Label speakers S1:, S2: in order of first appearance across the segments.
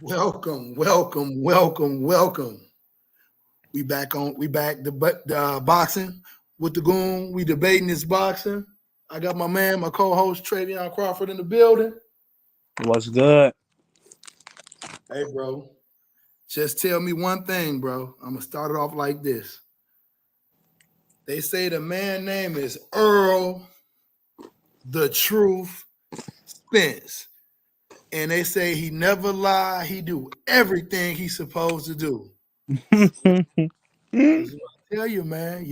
S1: Welcome, welcome, welcome, welcome. We back the boxing with the Goon. We debating this boxing. I got my man, my co-host Travion Crawford in the building.
S2: What's good?
S1: Hey, bro, just tell me one thing, bro. I'm gonna start it off like this. They say the man name is Earl the Truth Spence, and they say he never lie. He do everything he's supposed to do. Because I tell you, man,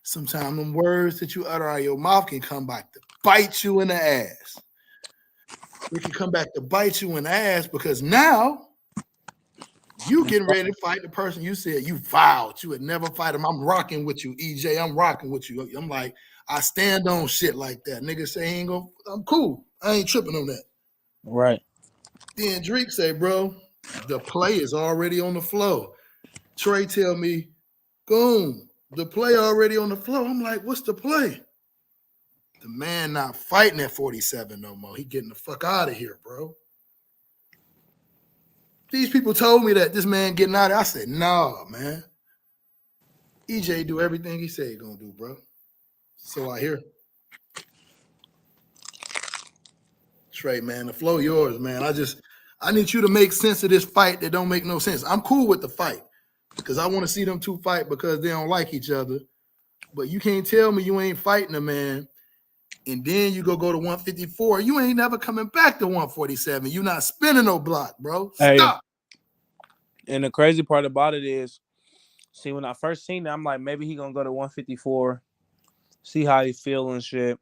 S1: sometimes them words that you utter out of your mouth can come back to bite you in the ass. It can come back to bite you in the ass because now you getting ready to fight the person you said you vowed you would never fight him. I'm rocking with you, EJ. I'm rocking with you. I'm like, I stand on shit like that. Nigga say he ain't gonna, I'm cool. I ain't tripping on that.
S2: Right.
S1: Then Drake say, bro, the play is already on the flow. Trey tell me, Goon, the play already on the floor. I'm like, what's the play? The man not fighting at 47 no more. He getting the fuck out of here, bro. These people told me that this man getting out of here. I said, nah, man. EJ do everything he said he gonna do, bro. So I hear. Trey, man, the flow yours, man. I need you to make sense of this fight that don't make no sense. I'm cool with the fight because I want to see them two fight because they don't like each other. But you can't tell me you ain't fighting a man, and then you go to 154. You ain't never coming back to 147. You not spinning no block, bro.
S2: Hey,
S1: Stop.
S2: and the crazy part about it is, see, when I first seen it, I'm like, maybe he gonna go to 154, see how he feel and shit,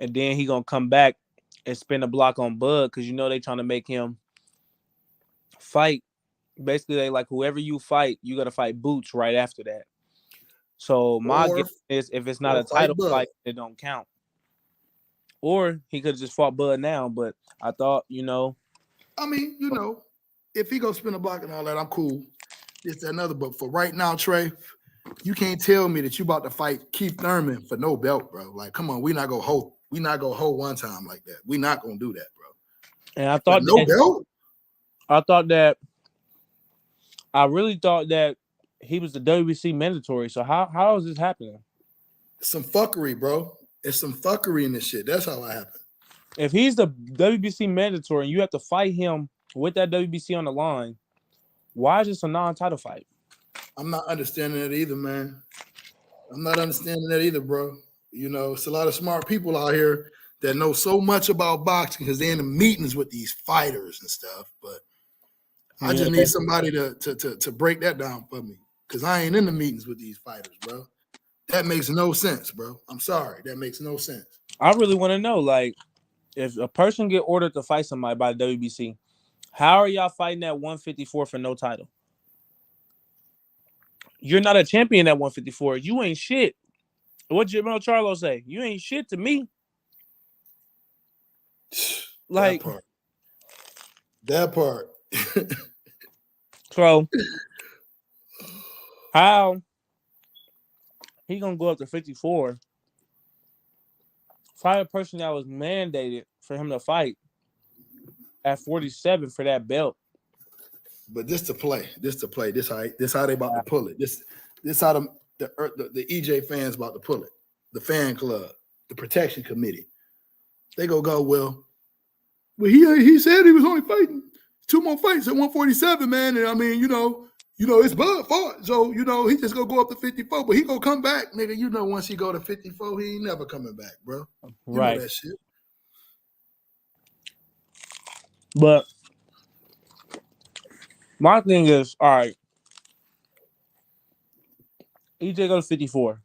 S2: and then he gonna come back and spin a block on Bud because they trying to make him fight. Basically, they like whoever you fight, you gotta fight Boots right after that. So my
S1: Or
S2: guess is if it's not a
S1: fight
S2: title
S1: Bud.
S2: fight, it don't count. Or he could have just fought Bud now, but I thought,
S1: I mean, if he go spin a block and all that, I'm cool. It's another, but for right now, Trey, you can't tell me that you about to fight Keith Thurman for no belt, bro. Like, come on, we not gonna hold one time like that. We not gonna do that, bro.
S2: and I
S1: For
S2: thought
S1: no belt.
S2: I really thought that he was the WBC mandatory. So how is this happening?
S1: Some fuckery, bro. It's some fuckery in this shit. That's how it happened.
S2: If he's the WBC mandatory and you have to fight him with that WBC on the line, why is this a non-title fight?
S1: I'm not understanding it either, man. I'm not understanding that either, bro. It's a lot of smart people out here that know so much about boxing because they're in the meetings with these fighters and stuff. But I just need somebody to break that down for me because I ain't in the meetings with these fighters, bro. That makes no sense, bro. I'm sorry. That makes no sense.
S2: I really want to know, like, if a person get ordered to fight somebody by the WBC, how are y'all fighting at 154 for no title? You're not a champion at 154. You ain't shit. What Jamel Charlo say? You ain't shit to me. Like
S1: that part.
S2: So how he gonna go up to 54? Fight a person that was mandated for him to fight at 47 for that belt.
S1: But this to play. This how they about to pull it. This how the EJ fans about to pull it. The fan club, the protection committee. They go, well, he said he was only fighting 2 more fights at 147, man. And I mean, it's Bud fought. So, he just gonna go up to 54, but he gonna come back, nigga. Once he go to 54, he ain't never coming back, bro. You know that shit.
S2: But my thing is, all right, EJ go to 54.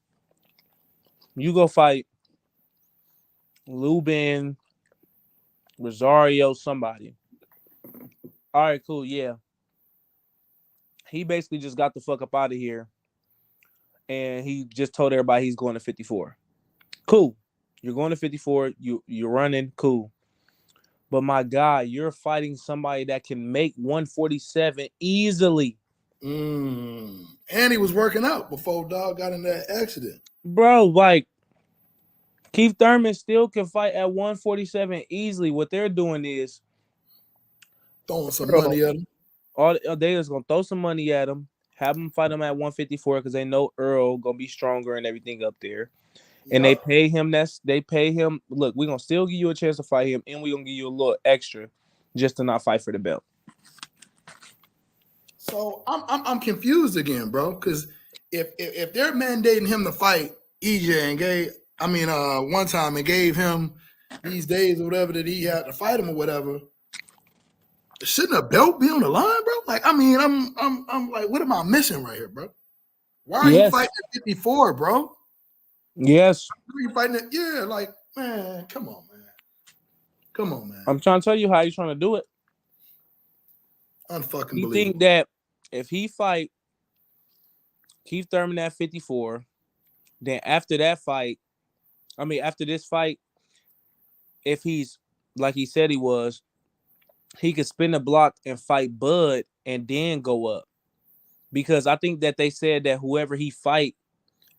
S2: You go fight Lubin, Rosario, somebody. All right, cool, yeah. He basically just got the fuck up out of here. And he just told everybody he's going to 54. Cool. You're going to 54. You're running. Cool. But my God, you're fighting somebody that can make 147 easily.
S1: And he was working out before dog got in that accident.
S2: Bro, like, Keith Thurman still can fight at 147 easily. What they're doing is
S1: Throwing some
S2: Bro,
S1: money at him.
S2: all they is gonna throw some money at him, have him fight him at 154 because they know Earl gonna be stronger and everything up there. And they
S1: Yup.
S2: pay him. They pay him. Look, we're gonna still give you a chance to fight him, and we're gonna give you a little extra just to not fight for the belt.
S1: So I'm confused again, bro. Because if they're mandating him to fight EJ and gave, one time and gave him these days or whatever that he had to fight him or whatever, shouldn't a belt be on the line, bro? Like, I'm like, what am I missing right here, bro? Why are you fighting at 54, bro?
S2: Yes.
S1: Why are you fighting at, yeah, like, man, come on, man. Come on, man.
S2: I'm trying to tell you how he's trying to do it.
S1: Unfucking
S2: You
S1: believable.
S2: think that if he fight Keith Thurman at 54, then after this fight, if he's like he said he was, he could spin the block and fight Bud and then go up. Because I think that they said that whoever he fight,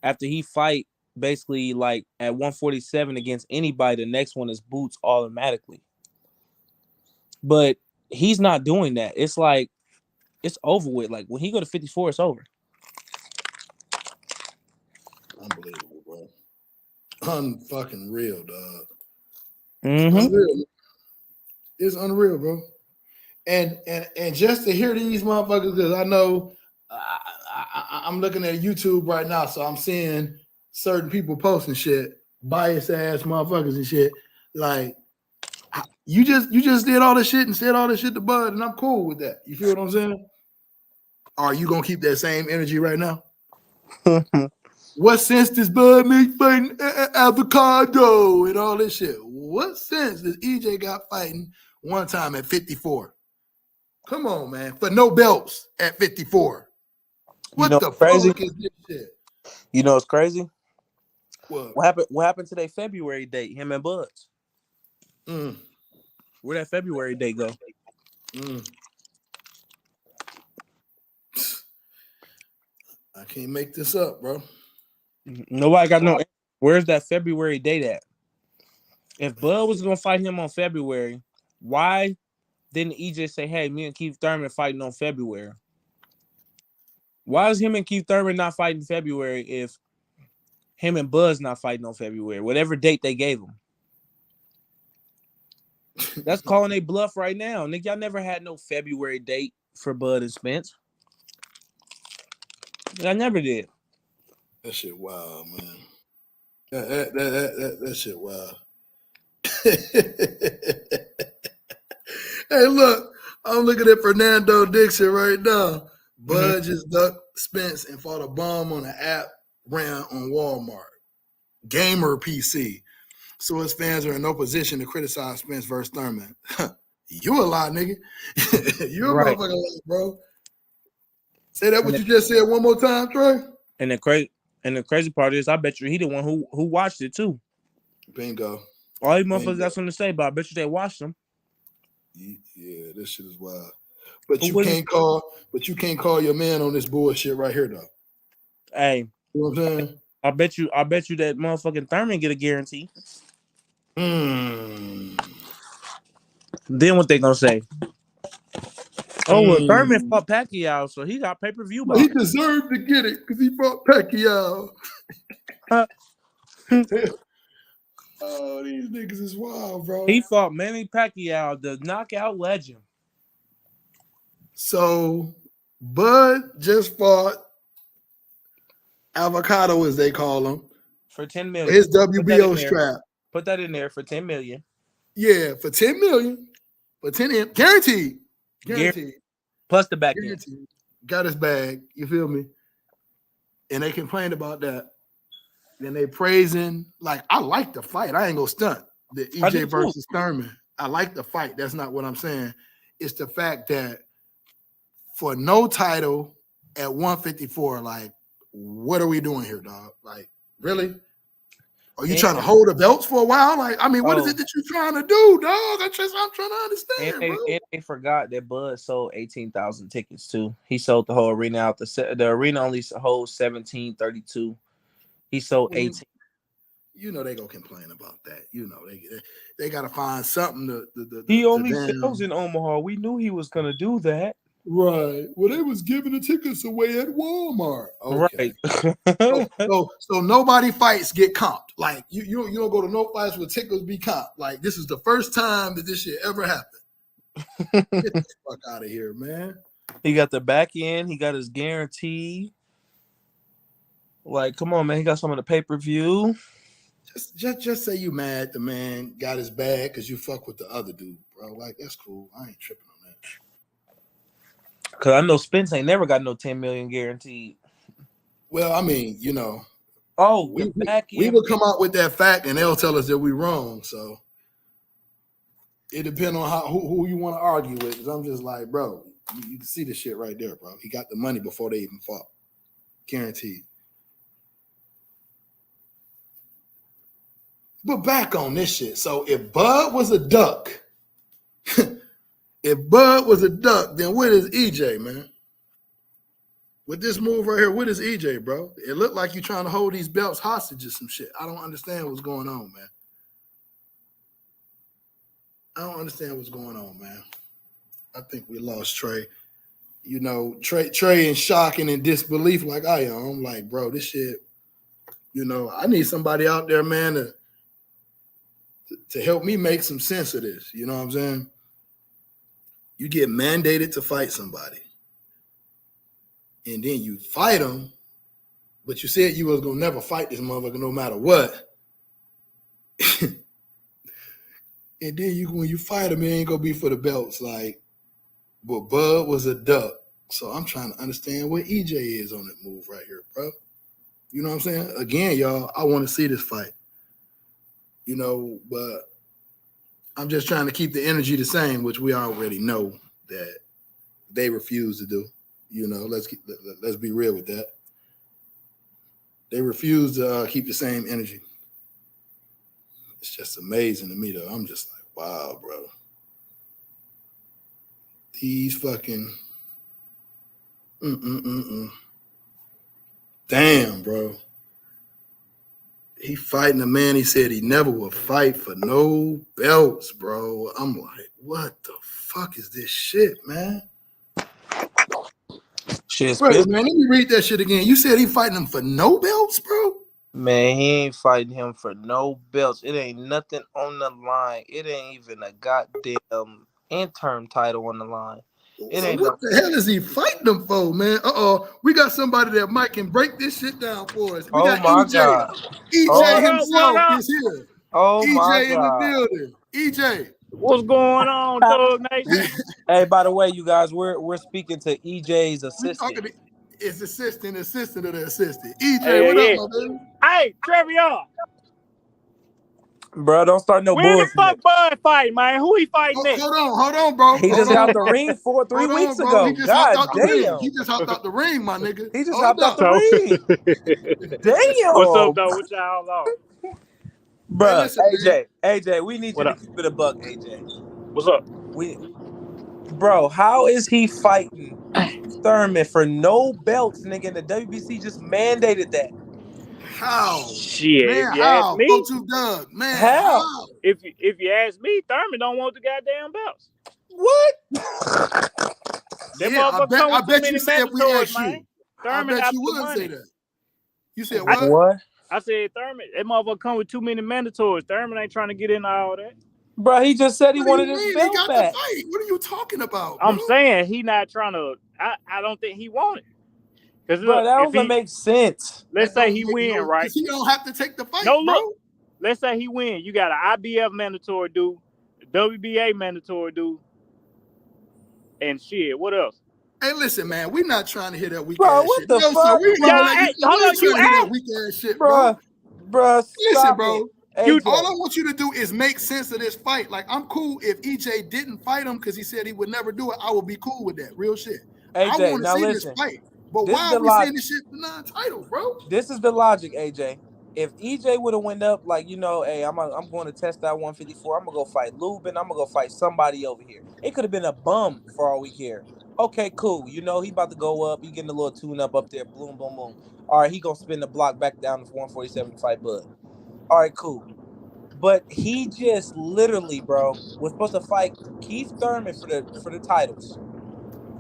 S2: after he fight, basically like at 147 against anybody, the next one is boots automatically. But he's not doing that. It's like, it's over with. Like when he go to 54, it's over.
S1: Unbelievable, bro. Unfucking real, dog.
S2: Mm-hmm.
S1: It's unreal. It's unreal, bro. And just to hear these motherfuckers, because I know I'm looking at YouTube right now, so I'm seeing certain people posting shit, biased ass motherfuckers and shit. Like, you just did all this shit and said all this shit to Bud, and I'm cool with that. You feel what I'm saying? Are you gonna keep that same energy right now? What sense does Bud make fighting avocado and all this shit? What sense does EJ got fighting one time at 54? Come on, man. For no belts at 54. What the fuck is this shit?
S2: You know what's crazy?
S1: What?
S2: What happened to their February date, him and Bud's? Where'd that February date go?
S1: I can't make this up, bro.
S2: Nobody got no. Where's that February date at? If Bud was gonna fight him on February, why didn't EJ say, "Hey, me and Keith Thurman fighting on February"? Why is him and Keith Thurman not fighting in February if him and Bud's not fighting on February? Whatever date they gave him. That's calling a bluff right now. Nick, y'all never had no February date for Bud and Spence. I never did.
S1: That shit wild, man. That shit wild. Hey, look, I'm looking at Fernando Dixon right now. Bud just ducked Spence and fought a bomb on an app ran on Walmart. Gamer PC. So his fans are in no position to criticize Spence versus Thurman. You a lie, nigga. You a motherfucking lie, bro. Say that what you just said one more time, Trey.
S2: And the crazy part is, I bet you he the one who watched it too.
S1: Bingo.
S2: All these motherfuckers got something to say, but I bet you they watched them.
S1: Yeah, this shit is wild. But you can't call your man on this bullshit right here, though.
S2: Hey,
S1: you know what I'm saying?
S2: I bet you that motherfucking Thurman get a guarantee. Then what they gonna say? Oh, well, Thurman fought Pacquiao, so he got pay-per-view.
S1: Well, he deserved to get it because he fought Pacquiao. Oh, these niggas is wild, bro.
S2: He fought Manny Pacquiao, the knockout legend.
S1: So, Bud just fought Avocado, as they call him,
S2: for $10 million.
S1: His WBO strap.
S2: Put that in there for $10 million.
S1: Yeah, for $10 million. For 10 guaranteed.
S2: Plus the back
S1: end. Got his bag. You feel me? And they complained about that. Then they praising. Like, I like the fight. I ain't gonna stunt. The EJ versus Thurman. I like the fight. That's not what I'm saying. It's the fact that for no title at 154, like, what are we doing here, dog? Like, really? Are you trying to hold the belts for a while? Like, I mean, what is it that you're trying to do, dog? I'm trying to understand, bro.
S2: And they forgot that Bud sold 18,000 tickets too. He sold the whole arena out. The arena only holds 1,732. He sold 18.
S1: You know they gonna complain about that. You know they gotta find something
S2: He
S1: to
S2: only
S1: damn.
S2: sells in Omaha. We knew he was gonna do that.
S1: Right. Well, they was giving the tickets away at Walmart. Okay.
S2: Right.
S1: So nobody fights get comped. Like you don't go to no fights where tickets be comped. Like this is the first time that this shit ever happened. Get the fuck out of here, man.
S2: He got the back end. He got his guarantee. Like, come on, man. He got some of the pay-per-view.
S1: Just say you mad the man got his bag because you fuck with the other dude, bro. Like that's cool. I ain't tripping on that.
S2: Cause I know Spence ain't never got no 10 million guaranteed.
S1: Well, I mean, you know,
S2: we
S1: would come out with that fact and they'll tell us that we wrong. So it depends on who you want to argue with. Because I'm just like, bro, you can see the shit right there, bro. He got the money before they even fought, guaranteed. But back on this shit. So if Bud was a duck, then what is EJ, man? With this move right here, what is EJ, bro? It looked like you're trying to hold these belts hostage or some shit. I don't understand what's going on, man. I think we lost Trey. You know, Trey in shock and in disbelief like I am. I'm like, bro, this shit, you know, I need somebody out there, man, to help me make some sense of this. You know what I'm saying? You get mandated to fight somebody. And then you fight them, but you said you was going to never fight this motherfucker no matter what. And then when you fight him, it ain't going to be for the belts. Like, but Bud was a duck. So I'm trying to understand what EJ is on that move right here, bro. You know what I'm saying? Again, y'all, I want to see this fight. You know, but I'm just trying to keep the energy the same, which we already know that they refuse to do. You know, let's be real with that. They refuse to keep the same energy. It's just amazing to me, though. I'm just like, wow, bro. These fucking damn, bro. He fighting a man. He said he never would fight for no belts, bro. I'm like, what the fuck is this shit, man?
S2: Shit,
S1: bro, man, let me read that shit again. You said he fighting him for no belts, bro?
S2: Man, he ain't fighting him for no belts. It ain't nothing on the line. It ain't even a goddamn interim title on the line.
S1: What the hell is he fighting them for, man? We got somebody that might can break this shit down for us. We got EJ.
S2: God.
S1: EJ himself is here. EJ in the building. EJ.
S3: What's going on, Thug Nation?
S2: Hey, by the way, you guys, we're speaking to EJ's assistant.
S1: It's assistant of the assistant. EJ, what up, my baby?
S3: Hey, Trevor.
S2: Bro, don't start no
S3: bullshit. Where the fuck Bud fighting, man? Who he fighting next?
S1: Hold on, bro.
S2: He just got the ring 3 weeks ago. God damn.
S1: He just hopped out the ring, my nigga.
S2: He just hopped out the ring. Damn.
S3: What's up, though? What y'all on?
S2: Bro, AJ, we need you to keep it a buck, AJ.
S3: What's up?
S2: Bro, how is he fighting Thurman for no belts, nigga? And the WBC just mandated that.
S1: How?
S3: Shit,
S1: man,
S3: if you ask me,
S1: go to Doug, man.
S2: How?
S3: If you ask me, Thurman don't want the goddamn belts.
S2: What?
S1: I bet you said we asked you.
S3: Thurman
S1: I bet you would say that. You said what?
S2: What?
S3: I said Thurman. That motherfucker come with too many mandatories. Thurman ain't trying to get into all that.
S2: Bro, he just said he wanted his belt back.
S1: The fight. What are you talking about?
S3: I'm saying he not trying to. I don't think he wanted. Because
S2: that doesn't make sense.
S3: Let's say he win, right?
S1: He don't have to take the fight.
S3: No, look. Let's say he win. You got an IBF mandatory due, WBA mandatory due, and shit. What else?
S1: Hey, listen, man. We're not trying to hear that weak
S2: ass
S1: shit.
S2: Bro, what the fuck?
S1: You that weak ass shit, bro. Listen, bro. All I want you to do is make sense of this fight. Like, I'm cool if EJ didn't fight him because he said he would never do it. I would be cool with that. Real shit.
S2: AJ,
S1: I want to see this fight. But why are we saying this shit for non-title, bro?
S2: This is the logic, AJ. If EJ would have went up, like, you know, hey, I'm going to test out 154. I'm going to go fight Lubin. I'm going to go fight somebody over here. It could have been a bum for all we care. Okay, cool. You know, he about to go up. He getting a little tune-up there. Boom, boom, boom. All right, he going to spin the block back down to 147 to fight Bud. All right, cool. But he just literally, bro, was supposed to fight Keith Thurman for the titles,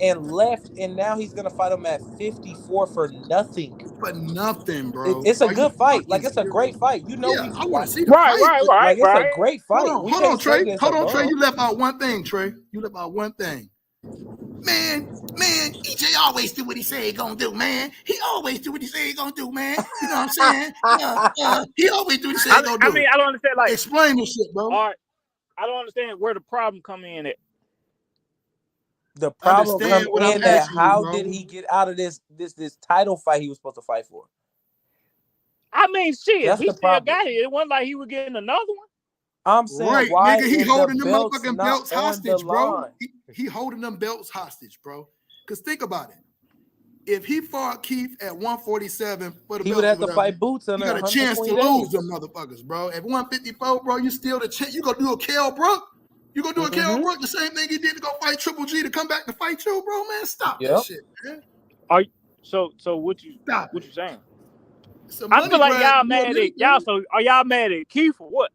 S2: and left, and now he's gonna fight him at 54 for nothing.
S1: For nothing, bro.
S2: It's a
S1: Are you
S2: good fight.
S1: fucking
S2: Like, it's a
S1: serious?
S2: great fight. You know,
S1: Yeah,
S2: we
S1: I want
S2: watch.
S1: to see the
S3: Right,
S1: fight.
S3: right, right,
S2: Like, it's
S3: right.
S2: a great fight.
S1: Hold
S2: We
S1: on,
S2: can't say
S1: Trey.
S2: this
S1: Hold on,
S2: above.
S1: Trey. You left out one thing, Trey. You left out one thing. Man, EJ always do what he say he gonna do, man. He always do what he say he gonna do, man. You know what I'm saying? He always do what he say he gonna do.
S3: I mean, I don't understand. Like,
S1: explain this shit, bro.
S3: all right, I don't understand where the problem come in at.
S2: The problem
S1: Understand
S2: comes
S1: what I'm
S2: in that
S1: asking you,
S2: how
S1: bro.
S2: did he get out of this title fight he was supposed to fight for?
S3: I mean, shit,
S2: That's
S3: he
S2: the
S3: still
S2: problem.
S3: got it. It wasn't like he was getting another one.
S2: I'm saying,
S1: Right,
S2: why
S1: nigga, he
S2: is
S1: holding
S2: the
S1: them
S2: belts
S1: motherfucking
S2: not
S1: belts
S2: on the
S1: hostage, bro.
S2: line?
S1: He holding them belts hostage, bro. Because think about it. If he fought Keith at 147 for the
S2: He
S1: belts,
S2: would have
S1: or
S2: to
S1: whatever,
S2: fight Boots
S1: you
S2: under
S1: got a chance to
S2: 120
S1: lose
S2: days.
S1: them motherfuckers, bro. At 154, bro, you still the chance. You gonna do a Kell Brook? You gonna do a Kell Brook? The same thing he did to go fight Triple G to come back to fight you, bro? Man, stop that
S2: Yep.
S1: shit, man.
S3: So what you
S1: Stop
S3: what
S1: it.
S3: you saying?
S1: It's a
S3: I
S1: money
S3: feel like
S1: grab
S3: y'all
S1: more
S3: mad
S1: than
S3: at y'all.
S1: anything.
S3: So are y'all mad at Keith or what?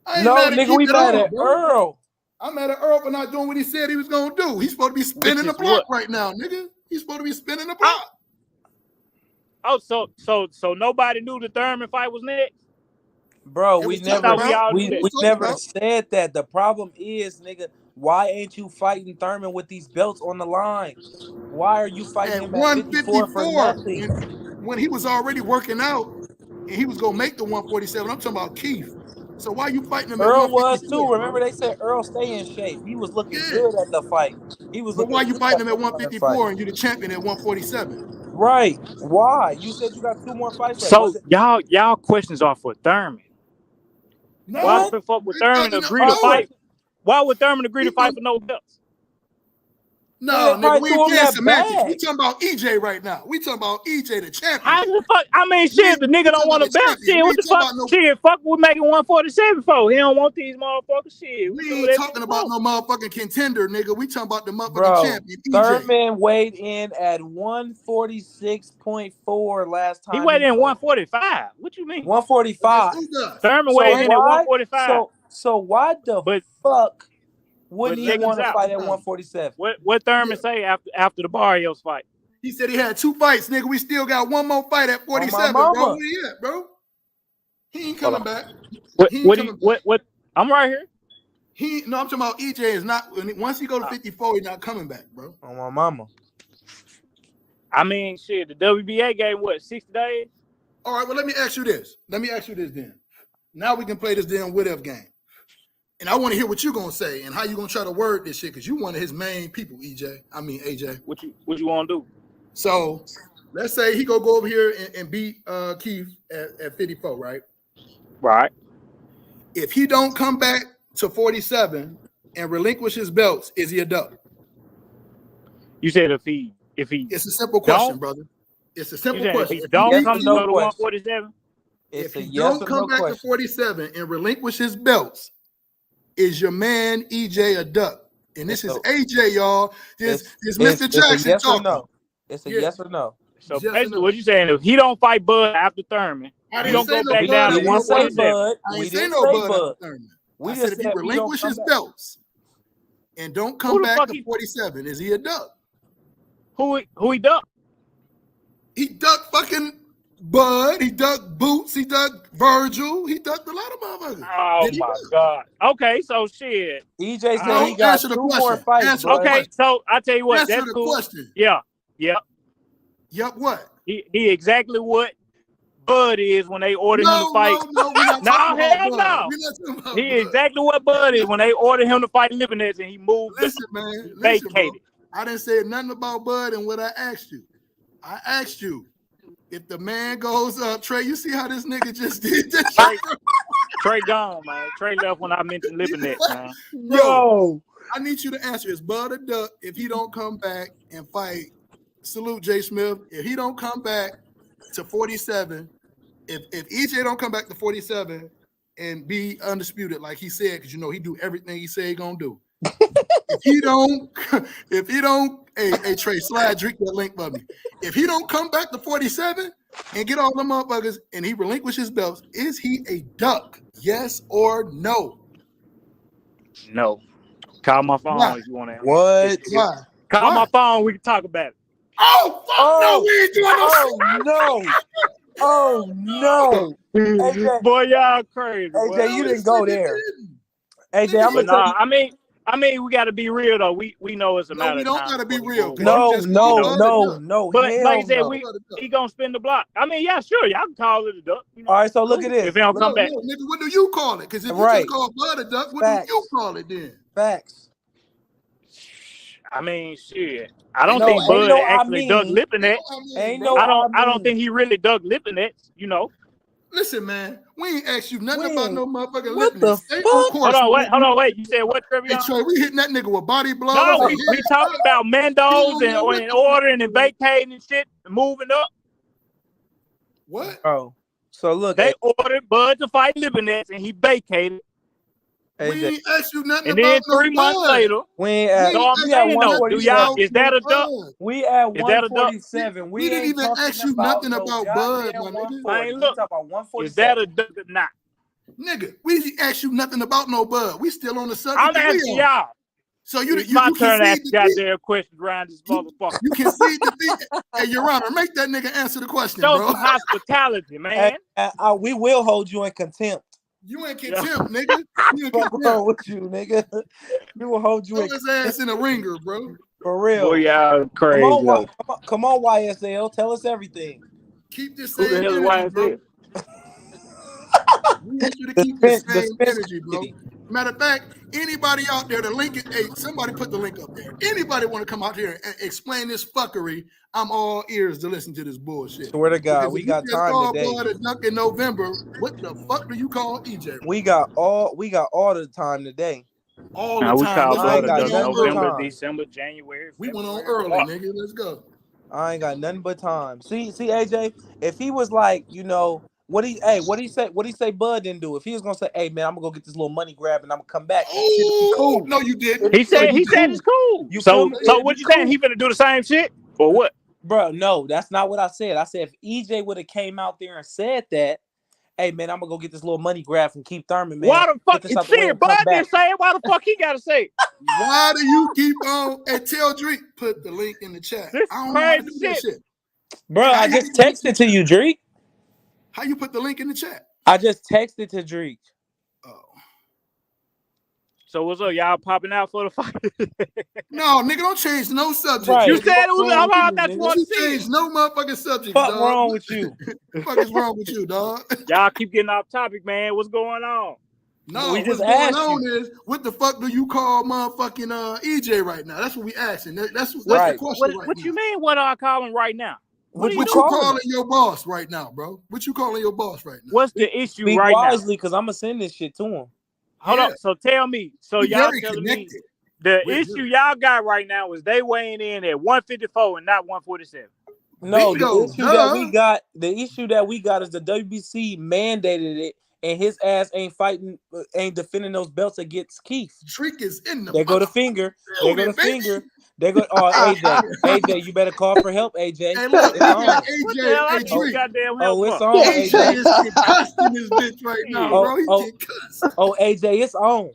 S1: I ain't
S2: No,
S1: mad at
S2: nigga,
S1: Keith
S2: we
S1: at
S2: mad
S1: all,
S2: at
S1: bro.
S2: Earl.
S1: I'm mad at Earl for not doing what he said he was gonna do. He's supposed to be spinning the
S3: is
S1: block
S3: what?
S1: right now, nigga. He's supposed to be spinning the block.
S3: Oh, so nobody knew the Thurman fight was next.
S2: Bro,
S1: It
S2: we
S1: was
S2: never
S1: talked
S3: we
S1: about.
S3: all knew
S2: we
S3: that.
S1: It was talked
S2: never
S1: about.
S2: said that. The problem is, nigga, why ain't you fighting Thurman with these belts on the line? Why are you fighting
S1: At
S2: him at 54 for
S1: 154,
S2: nothing?
S1: when he was already working out and he was gonna make the 147. I'm talking about Keith. So why you fighting him at
S2: Earl was
S1: 154?
S2: too. Remember,
S1: Bro?
S2: they said Earl stay in shape. He was looking
S1: Yeah.
S2: good at the fight. He was
S1: But
S2: looking
S1: why you
S2: good
S1: fighting him
S2: at
S1: at
S2: the Thurman
S1: 154
S2: fight.
S1: and you the champion at 147?
S2: Right. Why? You said you got 2 more fights left.
S3: So
S2: Was it
S3: y'all questions are for Thurman.
S1: No,
S3: Why the fuck would
S1: it's
S3: Thurman
S1: nothing to
S3: agree to
S1: do.
S3: fight? Why would Thurman agree to
S1: He
S3: fight
S1: gonna-
S3: for no belts?
S1: No,
S2: Nigga, they
S1: nigga,
S2: probably
S1: we
S2: threw
S1: ain't
S2: him
S1: playing
S2: that
S1: semantics. We
S2: bag.
S1: talking about EJ right now. We talking about EJ the champion.
S3: How the fuck? I mean, shit, the nigga
S1: we
S3: don't
S1: talking
S3: want a
S1: about the
S3: belt.
S1: champion.
S3: Shit,
S1: We
S3: what
S1: ain't
S3: the
S1: talking
S3: fuck?
S1: about no.
S3: Shit, fuck, we making 147 for. He don't want these motherfuckers. Shit, we
S1: We
S3: do
S1: ain't
S3: whatever
S1: talking
S3: we
S1: about
S3: want.
S1: no motherfucking contender, nigga. We talking about the motherfucking
S2: Bro,
S1: champion, EJ.
S2: Thurman weighed in at 146.4 last
S3: He
S2: time
S3: weighed in
S2: fought.
S3: 145. What you mean?
S2: 145.
S1: Who does?
S3: Thurman
S2: So
S3: weighed in at
S2: why?
S3: 145.
S2: So why the
S3: But
S2: fuck wouldn't he
S3: check
S2: want
S3: this
S2: to
S3: out.
S2: fight at 147?
S3: What Thurman
S1: Yeah.
S3: say after the Barrios fight?
S1: He said he had 2 fights, nigga. We still got 1 more fight at 47, bro.
S2: mama.
S1: Where he at, bro? He ain't coming back.
S3: What?
S1: He ain't coming back.
S3: What? I'm right here.
S1: No, I'm talking about EJ is not. Once he go to 54, he's not coming back, bro.
S2: On my mama.
S3: I mean, shit. The WBA game, what, 60 days?
S1: All right, well, let me ask you this. Then. Now we can play this damn what if game. And I want to hear what you're gonna say and how you gonna try to word this shit, because you one of his main people, AJ.
S3: What you want to do?
S1: So let's say he go over here and beat Keith at 54, right?
S3: Right.
S1: If he don't come back to 47 and relinquish his belts, is he a duck?
S3: You said if he
S1: It's a simple question, brother. It's a simple question.
S3: If he don't
S2: yes
S3: come
S2: or
S3: to
S2: no
S3: go to
S2: question.
S3: 147,
S2: It's
S1: if
S2: a
S1: he
S2: yes
S1: don't
S2: or
S1: come
S2: no
S1: back
S2: question.
S1: to 47 and relinquish his belts, is your man EJ a duck? And this is AJ, y'all. This Mr. Jackson
S2: it's a yes
S1: talking.
S2: or no. It's a yes or no.
S3: so
S1: Yes or
S3: basically
S1: no?
S3: what you saying, if he don't fight Bud after Thurman,
S1: I
S3: he
S1: didn't
S3: don't
S1: say
S3: go
S1: no
S3: back
S1: Bud
S3: down
S2: We
S3: to
S1: after
S2: didn't say
S3: 147.
S2: Bud.
S1: I
S2: We
S1: ain't say
S2: didn't
S1: no
S2: say
S1: Bud after
S2: Bud.
S1: Thurman.
S2: We
S1: I
S2: just
S1: said if he
S2: said we don't
S1: relinquish
S2: come
S1: his
S2: back.
S1: belts and don't
S3: Who
S1: come
S3: the
S1: back
S3: fuck
S1: to
S3: he
S1: 47, is he a duck?
S3: who he ducked?
S1: He ducked fucking Bud. He ducked Boots. He ducked Virgil. He ducked a lot of motherfuckers.
S3: Oh
S1: Did he
S3: my
S1: not?
S3: God. Okay, so shit.
S2: EJ said
S3: No,
S2: he got
S1: answer the
S2: 2 more
S1: question.
S2: fights,
S1: Answer the
S2: bud.
S3: Okay,
S1: question.
S3: so I tell you what,
S1: Answer
S3: that's
S1: the
S3: cool.
S1: question.
S3: Yeah.
S1: Yup, what?
S3: He exactly what Bud is when they order him to fight.
S1: No, we're not
S3: No,
S1: talking about
S3: hell
S1: Bud.
S3: no.
S1: We're not talking about
S3: He
S1: Bud.
S3: exactly what Bud is when they order him to fight Lipinets and he moved
S1: Listen, man.
S3: he
S1: Listen, bro.
S3: vacated.
S1: I didn't say nothing about Bud and what I asked you. I asked you if the man goes up, Trey, you see how this nigga just did this?
S3: Trey gone, man. Trey left when I mentioned Lipinets, man.
S2: Yo.
S1: I need you to answer, is Bud a duck if he don't come back and fight? Salute Jay Smith. If he don't come back to 47, if EJ don't come back to 47 and be undisputed like he said, because he do everything he said he gonna do. if he don't, hey Trey, slide drink that link for me. If he don't come back to 47 and get all them motherfuckers, and he relinquishes belts, is he a duck? Yes or no?
S3: No. Call my phone
S1: Why?
S3: if you want to.
S2: What?
S1: Why?
S3: Call
S1: Why?
S3: my phone. We can talk about it.
S1: Oh, fuck no, we ain't doing no shit.
S2: no. Oh no. AJ,
S3: Boy, y'all crazy.
S2: AJ,
S3: Boy.
S2: you didn't go there. AJ,
S1: Nigga,
S2: I'm
S3: But
S2: gonna tell
S3: nah,
S2: you.
S3: I mean, we got to be real though. We know it's a
S1: No,
S3: matter
S1: we
S3: of
S1: don't
S3: time.
S1: gotta be
S3: before he
S1: real.
S3: moves.
S1: You just call Bud a duck.
S2: No.
S3: But like
S2: Hell
S3: I said,
S2: no.
S3: he gonna spin the block. I mean, yeah, sure, y'all can call it a duck. You know,
S2: All right, so look at
S3: if
S2: this.
S3: he don't
S1: No,
S3: come back.
S1: nigga, what do you call it? Because if you
S2: Right.
S1: just call Bud a duck, what
S2: Facts.
S1: do you call it then?
S2: Facts.
S3: I mean, shit. I don't
S1: No,
S3: think
S1: ain't
S3: Bud
S2: no
S3: actually
S2: I
S3: dug
S2: mean.
S3: lipping that.
S2: Ain't
S1: bro.
S2: no
S3: I don't think he really dug lipping that. You know.
S1: Listen, man, we ain't asked you nothing
S2: We
S1: about
S2: ain't-
S1: no motherfucking
S2: what
S1: lipping.
S2: the
S1: Stay
S2: fuck?
S1: on course.
S3: Hold on, wait. You said what,
S1: Hey,
S3: Trevion?
S1: Trey, we hitting that nigga with body blows.
S3: No,
S1: and
S3: we talking about Mendo's and ordering and vacating and shit, moving up.
S1: What?
S2: Bro. So look,
S3: They ordered Bud to fight Libanese and he vacated.
S1: We
S2: AJ,
S1: ain't asked you nothing
S3: And
S1: about
S3: then
S1: no
S3: 3 months
S1: Bud.
S3: later,
S2: we ain't at,
S3: so I'm
S2: we at
S3: saying though, do
S2: 147.
S3: y'all is that a duck?
S1: Bud.
S2: We at
S3: Is that a duck?
S2: 147.
S1: We
S2: We
S1: didn't
S2: ain't
S1: even
S2: talking
S1: ask you
S2: about
S1: nothing
S2: no
S1: about Bud,
S2: goddamn
S1: my nigga.
S2: 140.
S3: Man,
S2: We
S3: look,
S2: talking about 147.
S3: is that a duck or not?
S1: Nigga, we asked you nothing about no Bud. We still on the subject.
S3: I'm
S1: that we
S3: asking
S1: on.
S3: y'all.
S1: So you
S3: It's my turn to ask
S1: concede
S3: goddamn questions around this motherfucker.
S1: You concede defeat. Hey, Your Honor, make that nigga answer the question,
S3: Show
S1: bro.
S3: some hospitality, man.
S2: We will hold you in contempt.
S1: You in contempt, nigga. You in
S2: What's wrong
S1: contempt.
S2: with you, nigga? We will hold you
S1: Throw
S2: in
S1: his ass in a ringer, bro.
S2: for real.
S3: Boy, y'all
S2: Come
S3: crazy.
S2: on, come on, YSL. Tell us everything.
S1: Keep this
S3: Who the
S1: same
S3: hell is
S1: energy, bro.
S3: YSL?
S1: We want you to keep the same energy, bro.
S2: Committee.
S1: Matter of fact, anybody out there, the link, hey, somebody put the link up there. Anybody want to come out here and explain this fuckery? I'm all ears to listen to this bullshit.
S2: Swear to God,
S1: Because
S2: we
S1: if you
S2: got
S1: just
S2: time
S1: call
S2: today.
S1: Bud a duck in November, what the fuck do you call EJ?
S2: We got all the time today.
S1: All
S3: Now
S1: the
S3: we
S1: time.
S3: call
S1: Let's
S2: I
S1: go.
S2: ain't
S3: Bud a
S2: got
S3: duck
S2: nothing but
S3: November,
S2: time.
S3: December, January,
S1: We went on
S3: February,
S1: early,
S3: March.
S1: nigga. Let's go.
S2: I ain't got nothing but time. See, AJ, if he was like, what he say Bud didn't do? If he was gonna say, hey man, I'm gonna go get this little money grab and I'm gonna come back,
S1: Oh,
S2: cool.
S1: no, you didn't.
S3: He said it's cool.
S2: You feel me?
S3: So what you saying? He finna do the same shit or what?
S2: Bro, no, that's not what I said. I said if EJ would have came out there and said that, hey man, I'm gonna go get this little money grab from Keith Thurman, man.
S3: Why the fuck?
S2: Get this out the way
S3: Shit,
S2: and come
S3: Bud
S2: back.
S3: didn't say it. Why the fuck he gotta say it?
S1: Why do you keep on and tell Drake put the link in the chat?
S3: This
S1: I don't know how to do
S3: crazy
S1: that
S3: shit.
S1: shit.
S2: Bro,
S1: How
S2: I
S1: you
S2: just
S1: put the link in
S2: texted to you, Drake.
S1: How you put the link in the chat?
S2: I just texted to Drake.
S1: Oh.
S3: So what's up? Y'all popping out for the fight?
S1: No, nigga, don't change no subjects.
S2: Right.
S3: You
S1: Nigga.
S3: said it was
S2: Wrong
S3: how
S2: with
S3: that
S2: you,
S3: you
S2: nigga?
S3: want
S1: You
S3: to see
S1: change
S3: it.
S1: no motherfucking subjects,
S2: Fuck
S1: dog.
S2: wrong with you?
S1: Fuck is wrong with you, dog?
S3: Y'all keep getting off topic, man. What's going on?
S1: No,
S2: We
S1: what's
S2: just
S1: going
S2: asked
S1: on is what the fuck do you call motherfucking EJ right now? That's what we asking. That's the
S2: Right.
S1: question right
S3: What
S1: now.
S3: you mean? What do I call him right now?
S2: What
S1: What you calling your boss right now, bro? What you calling your boss right now?
S3: What's the issue
S2: Speak
S3: right now?
S2: wisely, because I'm gonna send this shit to him.
S3: Hold
S1: Yeah.
S3: up. So tell me. So
S1: We
S3: y'all
S1: very
S3: telling
S1: connected.
S3: me the
S1: We're
S3: issue
S1: very-
S3: y'all got right now is they weighing in at 154 and not 147.
S2: No,
S1: Bingo,
S2: the issue that we got is the WBC mandated it, and his ass ain't defending those belts against Keith.
S1: Drake is in the
S2: There go the
S1: motherfucking
S2: finger. There go the
S1: building,
S2: finger. There go. Oh, AJ, you better call for help, AJ.
S1: Hey, look,
S2: It's on.
S1: AJ,
S3: What the hell I
S1: hey,
S3: need
S1: Drake.
S3: goddamn help
S2: Oh, it's
S3: for?
S2: on,
S1: AJ
S2: AJ.
S1: is getting cussed in this bitch right now, bro. He getting cussed.
S2: Oh, AJ, it's on.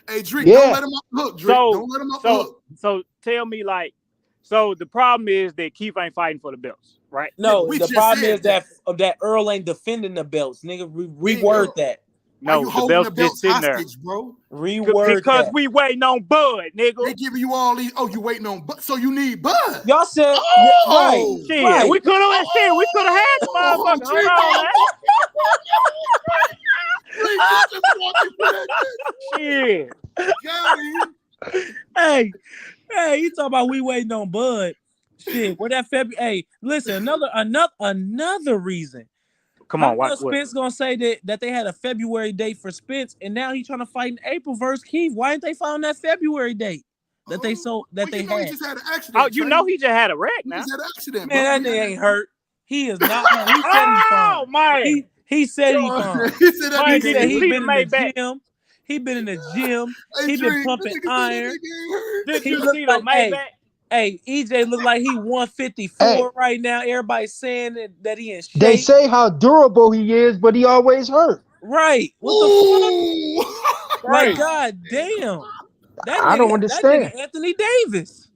S1: Hey, Drake,
S4: Yeah.
S1: don't let him off the hook, Drake. Don't let him off the hook.
S3: So tell me, like, so the problem is that Keith ain't fighting for the belts, right?
S2: No,
S1: we
S2: the
S1: just
S2: problem
S1: said
S2: is that Earl ain't defending the belts, nigga. Reword
S1: Bingo.
S2: that.
S1: Why you
S3: No, the
S1: holding
S3: belts
S1: the
S3: just
S1: belts
S3: sitting there.
S1: hostage, bro?
S2: Reword
S3: Because
S2: that.
S3: we waiting on Bud, nigga.
S1: They giving you all these. Oh, you waiting on Bud? So you need Bud?
S2: Y'all said
S1: Oh,
S2: right.
S3: Shit,
S2: Right.
S3: we could have We could have had the motherfucker. Hold on, man.
S1: Drake just walking through that
S3: Shit.
S1: bitch. Got him.
S2: Hey, you talking about we waiting on Bud? Shit, where that February? Hey, listen, another reason.
S3: Come on,
S2: How
S3: what?
S2: Spence gonna say that they had a February date for Spence, and now he's trying to fight in April versus Keith? Why didn't they find that February date that they
S1: He
S2: had?
S1: just had an accident.
S3: Oh, you
S1: Trey.
S3: know he just had a wreck
S1: He
S3: now.
S1: just had an accident,
S2: Man,
S1: bro.
S2: that nigga ain't hurt. He is not hurt. He said he's fine.
S3: Oh man.
S2: He said he's fine.
S1: He said that
S3: Man,
S2: He
S1: nigga
S2: said
S1: ain't
S2: he
S3: see
S2: been
S3: the
S2: in the
S3: Maybach.
S2: gym. He been in the gym.
S1: Hey,
S2: He been
S1: Drake,
S2: pumping
S1: that nigga said
S2: iron.
S1: that nigga ain't hurt.
S3: Did
S2: He
S3: you
S2: looked
S3: see the
S2: like,
S3: Maybach?
S2: Hey, EJ look like he 154 right now. Everybody's saying that he in shape.
S4: They say how durable he is, but he always hurt.
S2: Right. What the fuck?
S3: Right.
S2: Like, god damn.
S4: I don't understand.
S2: That nigga Anthony Davis.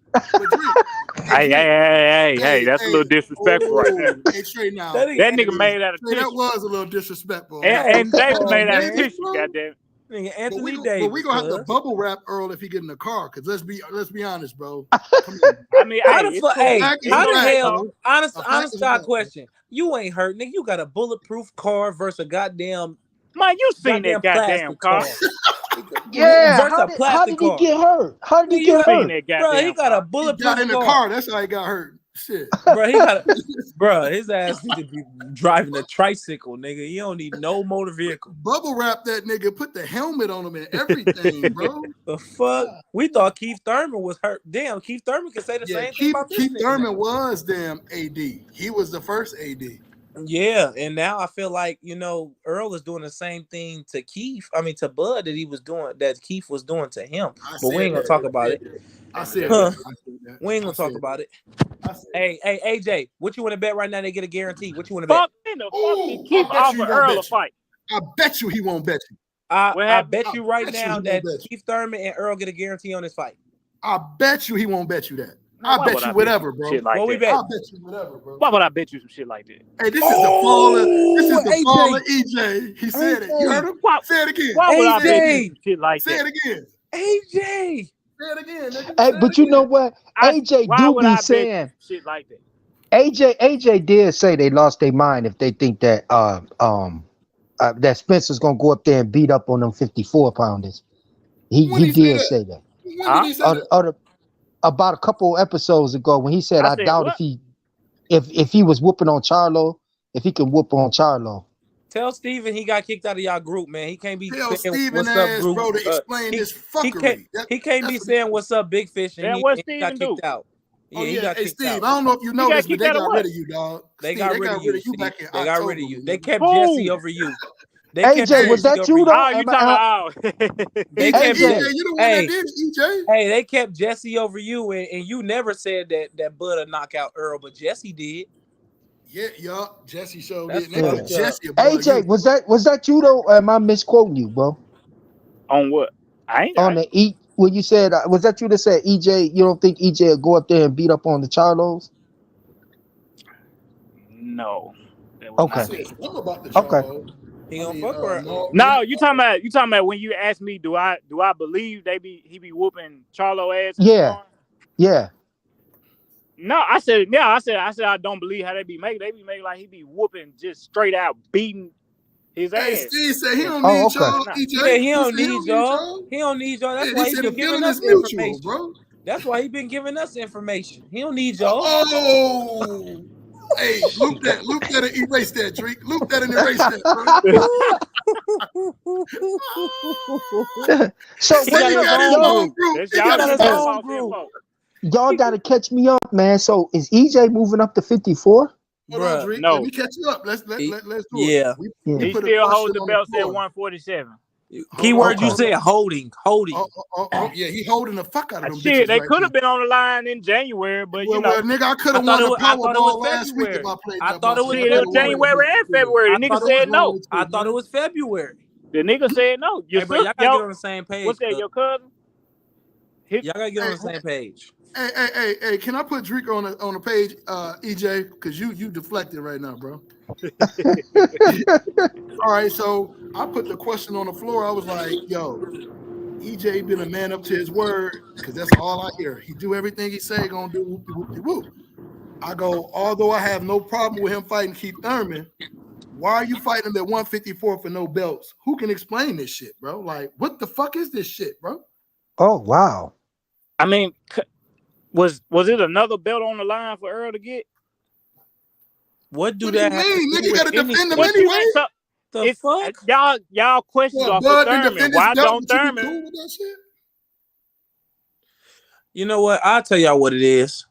S3: Hey, that's a little disrespectful right there.
S1: Hey, Trey, now
S2: That
S3: That nigga made out of
S1: Trey, that
S3: tissue.
S1: was a little disrespectful.
S3: And Davis made out of
S1: Davis,
S3: tissue,
S1: bro.
S3: goddamn.
S2: Nigga
S1: But
S2: Anthony Davis.
S1: we gonna have to bubble wrap Earl if he get in the car. Cause let's be honest, bro. Come on.
S3: I mean,
S2: How
S3: hey,
S2: the
S3: it's
S2: fuck?
S3: cool.
S2: Hey,
S1: Fact is
S2: how the
S1: fact,
S2: hell?
S1: bro.
S2: Honest
S1: A fact is
S2: God
S1: fact.
S2: question. You ain't hurt, nigga. You got a bulletproof car versus a goddamn
S3: Man, you seen that goddamn
S2: plastic
S3: car.
S4: Yeah,
S2: versus
S4: how
S2: a
S4: did
S2: plastic
S4: he
S2: car.
S4: get hurt? How did he
S3: You
S4: get
S3: seen
S4: hurt?
S3: that
S2: Bro,
S3: goddamn
S2: he got a
S3: car.
S1: He
S2: bulletproof
S1: got in the car. That's how he got hurt. Shit.
S2: Bro, he got a bro. His ass need to be driving a tricycle, nigga. He don't need no motor vehicle.
S1: Bubble wrap that nigga. Put the helmet on him and everything, bro.
S2: The fuck? We thought Keith Thurman was hurt. Damn, Keith Thurman can say the same thing about this
S1: Keith
S2: nigga
S1: Thurman
S2: now.
S1: was damn AD. He was the first AD.
S2: Yeah, and now I feel like Earl is doing the same thing to Keith. I mean to Bud that Keith was doing to him. But we ain't gonna talk about it.
S1: I said
S2: Huh.
S1: that.
S2: We ain't gonna talk about it. Hey, AJ, what you want to bet right now? They get a guarantee. What you want to bet?
S3: Fuck in the fucking keep offer Earl a fight.
S1: I bet you he won't bet you.
S2: I bet you right
S1: bet you
S2: now
S1: he
S2: that
S1: won't bet
S2: Keith Thurman and Earl get a guarantee on this fight.
S1: I bet you he won't bet you that.
S3: Man,
S1: I bet you whatever, bro.
S3: Shit like
S2: What we
S3: that.
S2: bet?
S1: I'll bet you whatever, bro.
S3: Why would I bet you some shit like that?
S1: Hey, this is the fall of
S2: AJ.
S1: fall of EJ. He said it. You heard him?
S3: Why,
S1: Say it again.
S3: why would I bet
S2: AJ.
S3: you some shit like
S1: Say
S3: that?
S1: it again.
S2: AJ.
S1: Say it again, nigga.
S4: Hey,
S1: Say
S4: but
S1: it
S4: you
S1: again.
S4: know what? AJ
S3: Why
S4: do
S3: would I
S4: be
S3: bet
S4: saying
S3: shit like that?
S4: AJ did say they lost their mind if they think that that Spencer's gonna go up there and beat up on them 54 pounders. He did say that.
S1: When did he say that?
S4: About a couple episodes ago when he said, I
S3: said
S4: doubt
S3: what?
S4: if he was whooping on Charlo, if he can whoop on Charlo.
S2: Tell Steven he got kicked out of y'all group, man. He can't be
S1: Tell
S2: saying
S1: Steven
S2: what's up,
S1: ass,
S2: group.
S1: bro, to explain this fuckery.
S2: He can't be saying what's up, Big Fish, and
S3: Then
S2: he
S3: what
S2: got
S3: Steven
S2: kicked
S3: do?
S2: out. Yeah,
S1: Oh,
S2: he
S1: yeah.
S2: got
S1: Hey,
S2: kicked
S1: Steve,
S2: out.
S1: I don't know if you know
S3: got
S1: this, but
S3: kicked
S1: they
S3: out of
S1: got
S3: what?
S1: rid of you, dog.
S2: They
S1: Steve,
S2: got rid of you.
S1: back in
S2: They got rid of you. They kept
S3: Who?
S2: Jesse over you. They kept
S4: AJ, was
S2: Jesse
S4: that
S2: over
S4: you though?
S3: Oh, you talking about?
S2: They
S1: EJ,
S2: kept
S4: AJ.
S1: you the one that did it, EJ.
S2: Hey, they kept Jesse over you, and you never said that Bud would knock out Earl, but Jesse did.
S1: Yeah, Jesse showed
S2: That's
S1: it. They put
S2: fucked
S1: Jesse
S2: up.
S1: above
S4: AJ,
S1: you.
S4: was that you though? Or am I misquoting you, bro?
S3: On what?
S4: On the when you said was that you that said EJ? You don't think EJ will go up there and beat up on the Charlos?
S3: No. That was
S4: Okay.
S1: I
S3: not
S1: said
S3: me.
S1: something about the Charlo.
S2: He gonna fuck her.
S3: No, you talking about when you asked me, do I believe he be whooping Charlo ass?
S4: Yeah. Yeah.
S3: No, I said I don't believe how they be making like he be whooping just straight out beating his
S1: Hey,
S3: ass.
S1: Steve said he don't
S4: Oh,
S1: need
S4: okay.
S1: y'all, EJ.
S2: Yeah, he don't
S1: said
S2: need y'all. He don't need y'all. That's
S1: Yeah,
S2: why
S1: he
S2: he
S1: said
S2: been
S1: the
S2: giving
S1: feeling
S2: us
S1: is mutual,
S2: information.
S1: bro.
S2: That's why he been giving us information. He don't need y'all.
S1: Oh, hey, loop that and erase that, Drake. Loop that and erase that, bro.
S4: So
S3: He got his own group. That's
S1: He
S3: y'all
S1: got his
S3: got
S1: own
S3: group.
S4: y'all gotta catch me up, man. So is EJ moving up to 54?
S1: Hold on, Drake.
S3: No.
S1: Let me catch you up. Let's do
S2: Yeah.
S1: it.
S3: He still holds the belts at 147.
S2: Keyword you said holding.
S1: Oh, yeah, he holding the fuck out of them.
S3: Shit, they
S1: right
S3: could have been on the line in January, but
S1: well, nigga, I could have won the Powerball last week if I played that.
S2: I thought it was
S3: January and February. The nigga said no.
S2: I thought it was February.
S3: The nigga said no.
S2: Hey, bro, y'all gotta get on the same page.
S3: What's that, your cousin?
S2: Y'all gotta get on the same page.
S1: Hey, can I put Drake on the page, EJ? Because you deflected right now, bro. All right, so I put the question on the floor. I was like, yo, EJ been a man up to his word, because that's all I hear. He do everything he say, gonna do whoop-de-whoop-de-whoop. I go, although I have no problem with him fighting Keith Thurman, why are you fighting him at 154 for no belts? Who can explain this shit, bro? Like, what the fuck is this shit, bro?
S4: Oh, wow.
S3: I mean, was it another belt on the line for Earl to get?
S2: What do
S1: What
S2: that
S1: do you mean? Nigga gotta defend them
S3: What
S1: anyway.
S2: The fuck?
S3: Y'all questions off of Thurman. Why don't Thurman?
S1: Cool with that shit?
S2: You know what? I'll tell y'all what it is.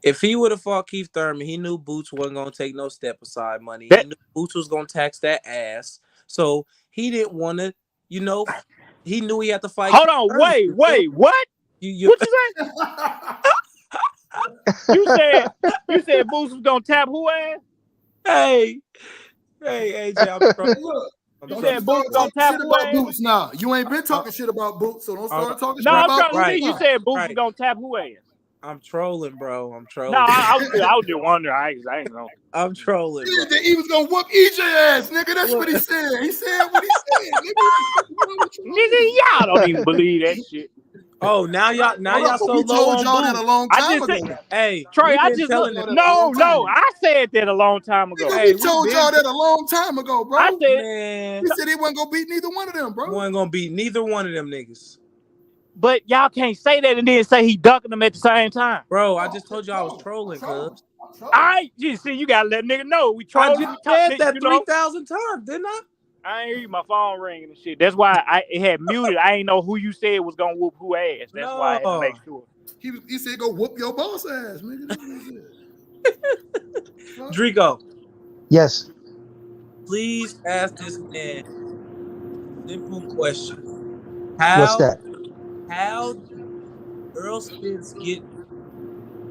S2: If he would have fought Keith Thurman, he knew Boots wasn't gonna take no step aside money. He knew Boots was gonna tax that ass. So he didn't want to, he knew he had to fight.
S3: Hold on, wait, what?
S2: You
S3: What you say? You said Boots was gonna tap who ass?
S2: Hey, AJ, I'm trolling.
S1: Look,
S2: I'm
S3: You
S1: don't
S2: trolling.
S3: said
S1: you
S3: Boots
S1: start
S3: gonna
S1: talking
S3: tap
S1: shit
S3: who
S1: about
S3: ass?
S1: Boots now. You ain't been talking shit about Boots, so don't start talking
S3: No,
S1: shit
S3: I'm
S1: about
S3: trying to
S1: Boots
S3: see. You
S1: now.
S3: said Boots was
S2: Right.
S3: gonna tap who ass?
S2: I'm trolling, bro. I'm
S3: No,
S2: trolling.
S3: I was just wondering. I ain't know.
S2: I'm trolling, bro.
S1: He was gonna whoop EJ ass, nigga. That's what he said. He said what he said, nigga.
S3: Nigga, y'all don't even believe that shit.
S2: Oh, now y'all
S1: Hold up, but
S2: so
S1: we
S2: low
S1: told
S2: on
S1: y'all that a
S2: Boots.
S1: long
S3: I
S1: time
S3: just
S1: ago.
S3: said,
S2: Hey,
S3: Trey,
S2: we've
S3: I
S2: been
S3: just
S2: telling
S3: looked.
S1: that a
S3: No,
S1: long time ago.
S3: I said that a long time ago.
S1: Nigga,
S2: Hey,
S1: we told
S2: we
S1: y'all
S2: been-
S1: that a long time ago, bro.
S3: I said,
S2: man,
S1: We said he wasn't gonna beat neither one of them, bro.
S2: wasn't gonna beat neither one of them niggas.
S3: but y'all can't say that and then say he ducking them at the same time.
S2: Bro, I just told you I was trolling, cuz.
S3: I just see you gotta let nigga know we
S2: I
S3: trolling.
S2: just
S3: We talk,
S2: said that
S3: you know.
S2: 3,000 times, didn't I?
S3: I ain't hear my phone ringing and shit. That's why it had muted. I ain't know who you said was gonna whoop who ass. That's why I had to make sure.
S1: He said go whoop your boss ass, nigga. That's what he said.
S2: Drico,
S4: Yes.
S2: please ask this man a simple question.
S4: What's that?
S2: How Earl Spence get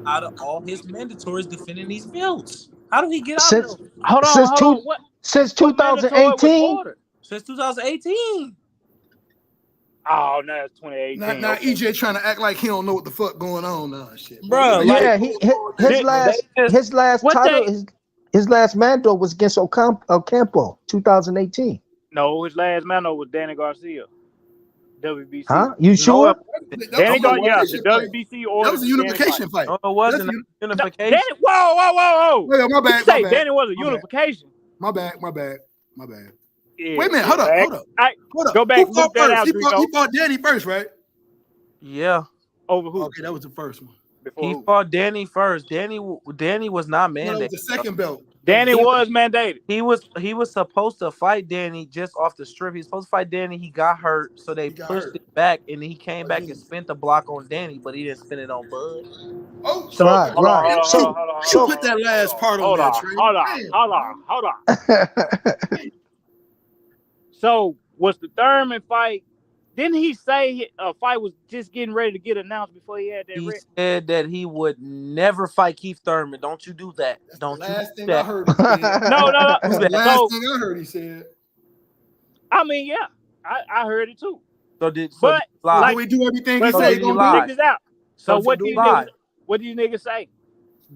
S2: out of all his mandatories defending these belts? How did he get out of
S4: Since
S2: them?
S3: Hold on.
S4: since
S3: What mandatory was
S4: 2018.
S3: ordered?
S2: Since 2018.
S3: Oh, no, it's 2018.
S1: Now
S3: Okay.
S1: EJ trying to act like he don't know what the fuck going on now and shit.
S2: Bruh,
S4: Yeah,
S2: like,
S4: his last
S3: what
S4: title,
S3: they-
S4: his last mando was against Ocampo, 2018.
S3: No, his last man was Danny Garcia, WBC.
S4: Huh? You sure?
S3: Danny
S1: That was a
S3: Garcia, the
S1: unification fight.
S3: WBC
S1: That
S3: ordered
S1: was a
S3: the Danny
S1: unification fight.
S2: no, it wasn't
S1: That's
S2: unification.
S3: Danny, whoa.
S1: Wait, my
S3: You
S1: bad.
S3: say
S1: My bad.
S3: Danny was a
S1: My bad.
S3: unification.
S1: My bad.
S3: Yeah,
S1: Wait a minute. Hold up.
S3: Go back
S1: Who
S3: and
S1: fought
S3: look that
S1: first?
S3: out,
S1: He
S3: Drico.
S1: fought Danny first, right?
S2: Yeah.
S3: Over who?
S1: Okay, that was the first one.
S3: Before
S2: He
S3: who?
S2: fought Danny first. Danny was not
S1: No, that was
S2: mandated.
S1: the second belt.
S3: Danny was mandated.
S2: He was supposed to fight Danny just off the strip. He was supposed to fight Danny. He got hurt, so they pushed it back, and then he came back and spent the block on Danny, but he didn't spend it on Bud.
S1: Oh,
S3: So
S4: Right.
S3: hold on.
S1: You put that last part on there, Trey.
S3: Hold on. So was the Thurman fight? Didn't he say a fight was just getting ready to get announced before he had that?
S2: He said that he would never fight Keith Thurman. Don't you do that.
S1: That's
S2: Don't
S1: the
S2: you
S1: last
S2: do
S1: thing
S2: that.
S1: I heard he said.
S3: No.
S1: That's the last thing I heard he said.
S3: I mean, yeah, I heard it too.
S2: So did
S3: But
S2: lie.
S1: Did we do everything he
S3: but
S1: said?
S2: did he lie?
S3: check this out. So
S2: So
S3: what
S2: did he
S3: these
S2: lie?
S3: niggas say?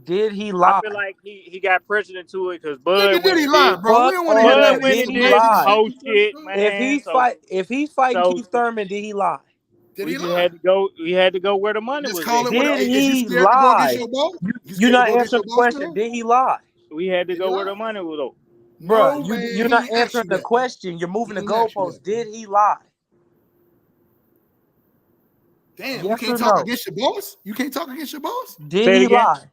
S2: Did he lie?
S3: I feel like he got pressured into it because
S1: Nigga,
S3: Bud
S1: did he
S3: went
S1: lie, bro? We don't want to hear none
S3: Bud
S1: of
S3: went
S1: this
S3: and
S2: Did he
S3: did some
S2: lie?
S3: whole shit, man.
S2: If he's fighting
S3: so-
S2: Keith Thurman, did he lie?
S1: Did
S3: we
S1: he
S3: just
S1: lie?
S3: had to go. We had to go where the money
S1: Just
S3: was
S1: call
S3: at.
S1: it what
S2: Did
S1: it is. You
S2: he
S1: scared to go against
S2: lie?
S1: your boss?
S2: You're not answering the question.
S1: Now?
S2: Did he lie?
S3: We had to
S1: Did
S3: go
S1: he
S3: where
S1: lie?
S3: the money was at.
S2: Bruh,
S1: No, man,
S2: you're
S1: he
S2: not
S1: ain't asked
S2: answering
S1: you
S2: the
S1: that.
S2: question. You're moving the
S1: He ain't asked you
S2: goalposts.
S1: that.
S2: Did he lie?
S1: Damn,
S2: Yes
S1: you can't
S2: or
S1: talk
S2: no?
S1: against your boss? You can't talk against your boss?
S2: Did
S3: Say it
S2: he
S3: again?
S2: lie?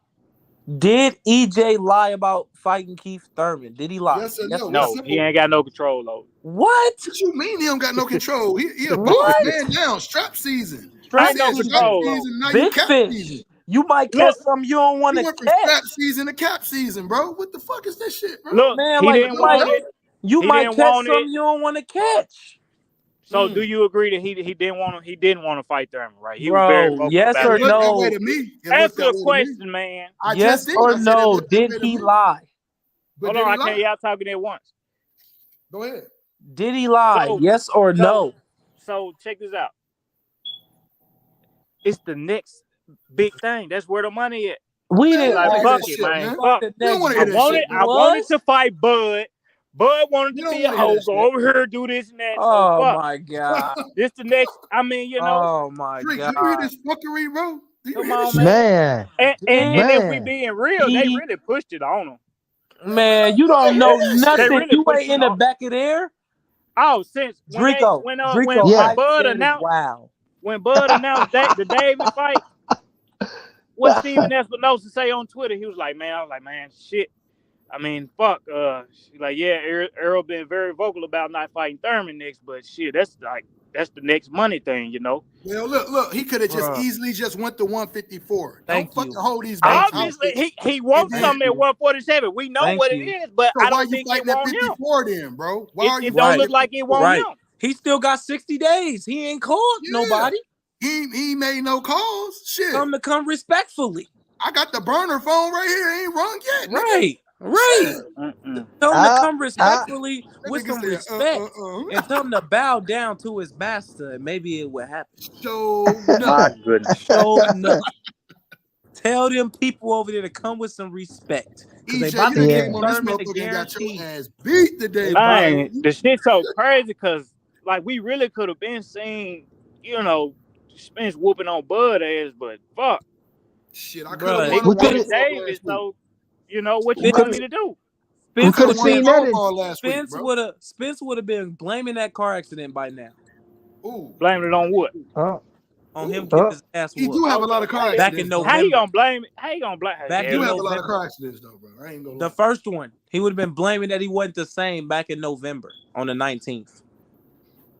S2: Did EJ lie about fighting Keith Thurman? Did he lie?
S1: Yes or no?
S3: No, he ain't got no control over.
S2: What?
S1: What you mean he don't got no control? He a boss,
S2: What?
S1: man down. Strap season.
S3: Ain't no
S1: He said
S3: control
S1: strap
S3: over.
S1: season, now you
S2: Big
S1: cap
S2: fish.
S1: season.
S2: You might
S3: Look,
S2: catch something you don't want
S1: You
S2: to
S1: went from
S2: catch.
S1: strap season to cap season, bro. What the fuck is this shit, bro?
S3: Look,
S2: Man,
S3: he
S2: like
S3: didn't want it.
S2: you
S3: He
S2: might
S3: didn't
S2: catch
S3: want
S2: something
S3: it.
S2: you don't want to catch.
S3: So do you agree that he didn't want to fight Thurman, right? He was
S2: Bro,
S3: very vocal
S2: yes
S3: about
S2: or
S1: It
S3: it.
S1: looked that
S2: no?
S1: way to me. It looked
S3: Answer
S1: that
S3: the
S1: way to me.
S3: question, man.
S1: I
S2: Yes
S1: just did.
S2: or
S1: I said it
S2: no?
S1: looked that way
S2: Did
S1: to
S2: he
S1: me.
S2: lie?
S1: But
S3: Hold
S1: did
S3: on,
S1: he
S3: I can't
S1: lie?
S3: y'all talking at once.
S1: Go ahead.
S2: Did he lie?
S3: So-
S2: Yes or no?
S3: So check this out. It's the next big thing. That's where the money at.
S2: We
S1: Man,
S2: didn't
S1: we
S3: Like,
S1: don't
S2: ask
S1: wanna hear
S3: fuck
S1: that
S3: it,
S1: shit,
S3: man.
S1: man.
S3: Fuck.
S2: the
S1: We don't
S2: next
S1: wanna
S3: I
S1: hear that
S3: wanted
S1: shit, man.
S3: I wanted to fight Bud. Bud wanted
S1: You
S3: to
S1: don't
S3: be a
S1: wanna hear
S3: hoe,
S1: that
S3: go
S1: shit.
S3: over here, do this and that. So
S2: Oh
S3: fuck.
S2: my god.
S3: This the next. I mean, you know.
S2: Oh my
S1: Freak, do you hear
S2: god.
S1: this fuckery, bro? Do you
S3: Come
S1: hear this
S3: on,
S1: shit?
S3: man.
S4: Man,
S3: And if we
S4: Man.
S3: being real, they really pushed it on him.
S2: Man, you don't know
S1: They
S2: nothing.
S3: really
S2: You
S3: pushed
S2: ain't
S3: it
S2: in the
S3: on.
S2: back of there.
S3: Oh, since when
S2: Drico,
S3: when
S4: Yeah.
S3: Bud
S2: that is
S3: announced
S2: wow.
S3: the David fight, what Steven Espinosa say on Twitter, he was like, man, shit. I mean, fuck. Like, yeah, Earl been very vocal about not fighting Thurman next, but shit, that's the next money thing, you know.
S1: Well, look, he could have just
S2: Bruh.
S1: easily just went to 154.
S2: Thank
S1: Don't
S2: you.
S1: fucking hold these
S2: Thank
S1: belts
S2: you.
S3: Obviously, he wants
S1: Thank
S3: something
S2: you.
S3: at 147. We know
S2: Thank
S3: what
S2: you.
S3: it is, but
S1: So
S3: I
S1: why
S3: don't
S1: you
S3: think it
S1: fighting at
S3: won't him.
S1: 54 then, bro? Why are you
S3: It don't
S1: fighting
S3: look
S1: at
S3: like it
S1: 54?
S3: won't
S2: Right.
S3: him.
S2: He still got 60 days. He ain't called
S1: Yeah.
S2: nobody.
S1: He made no calls. Shit.
S2: Come respectfully.
S1: I got the burner phone right here. It ain't rung yet. Nigga.
S2: Right. Right.
S3: Mm-mm.
S2: Tell him to come respectfully
S1: That
S2: with
S1: nigga
S2: some
S1: said,
S2: respect and tell him to bow down to his master and maybe it will happen.
S1: So
S3: My
S1: no.
S3: goodness.
S2: Show enough. Tell them people over there to come with some respect. Because they
S1: EJ,
S2: about
S1: you
S2: to
S1: done
S2: get
S1: came on this
S2: Thurman a
S1: motherfucker and got your
S2: guarantee.
S1: ass beat today, bro.
S3: Man, the shit's so crazy because like we really could have been seeing, Spence whooping on Bud ass, but fuck.
S1: Shit, I could
S2: Bruh,
S1: have won a
S4: we coulda-
S1: Powerball
S3: Davis,
S1: last week.
S3: so what you
S2: We
S3: want
S2: coulda-
S3: me to do?
S4: We
S2: Spence
S4: could
S2: would
S4: have
S2: have
S4: seen that. In,
S1: Powerball last week, bro.
S2: Spence would have been blaming that car accident by now.
S1: Ooh.
S3: Blame it on what?
S2: On him
S1: Ooh.
S2: getting his ass
S1: He
S2: whooped.
S1: do have a lot of car
S3: Back
S1: accidents.
S2: in
S1: though.
S3: How he
S2: November.
S3: gonna blame it? How he gonna blame?
S2: Back
S1: He
S2: in
S1: do have a lot of
S2: November.
S1: car accidents though, bro. I ain't gonna lie.
S2: The first one, he would have been blaming that he wasn't the same back in November on the 19th.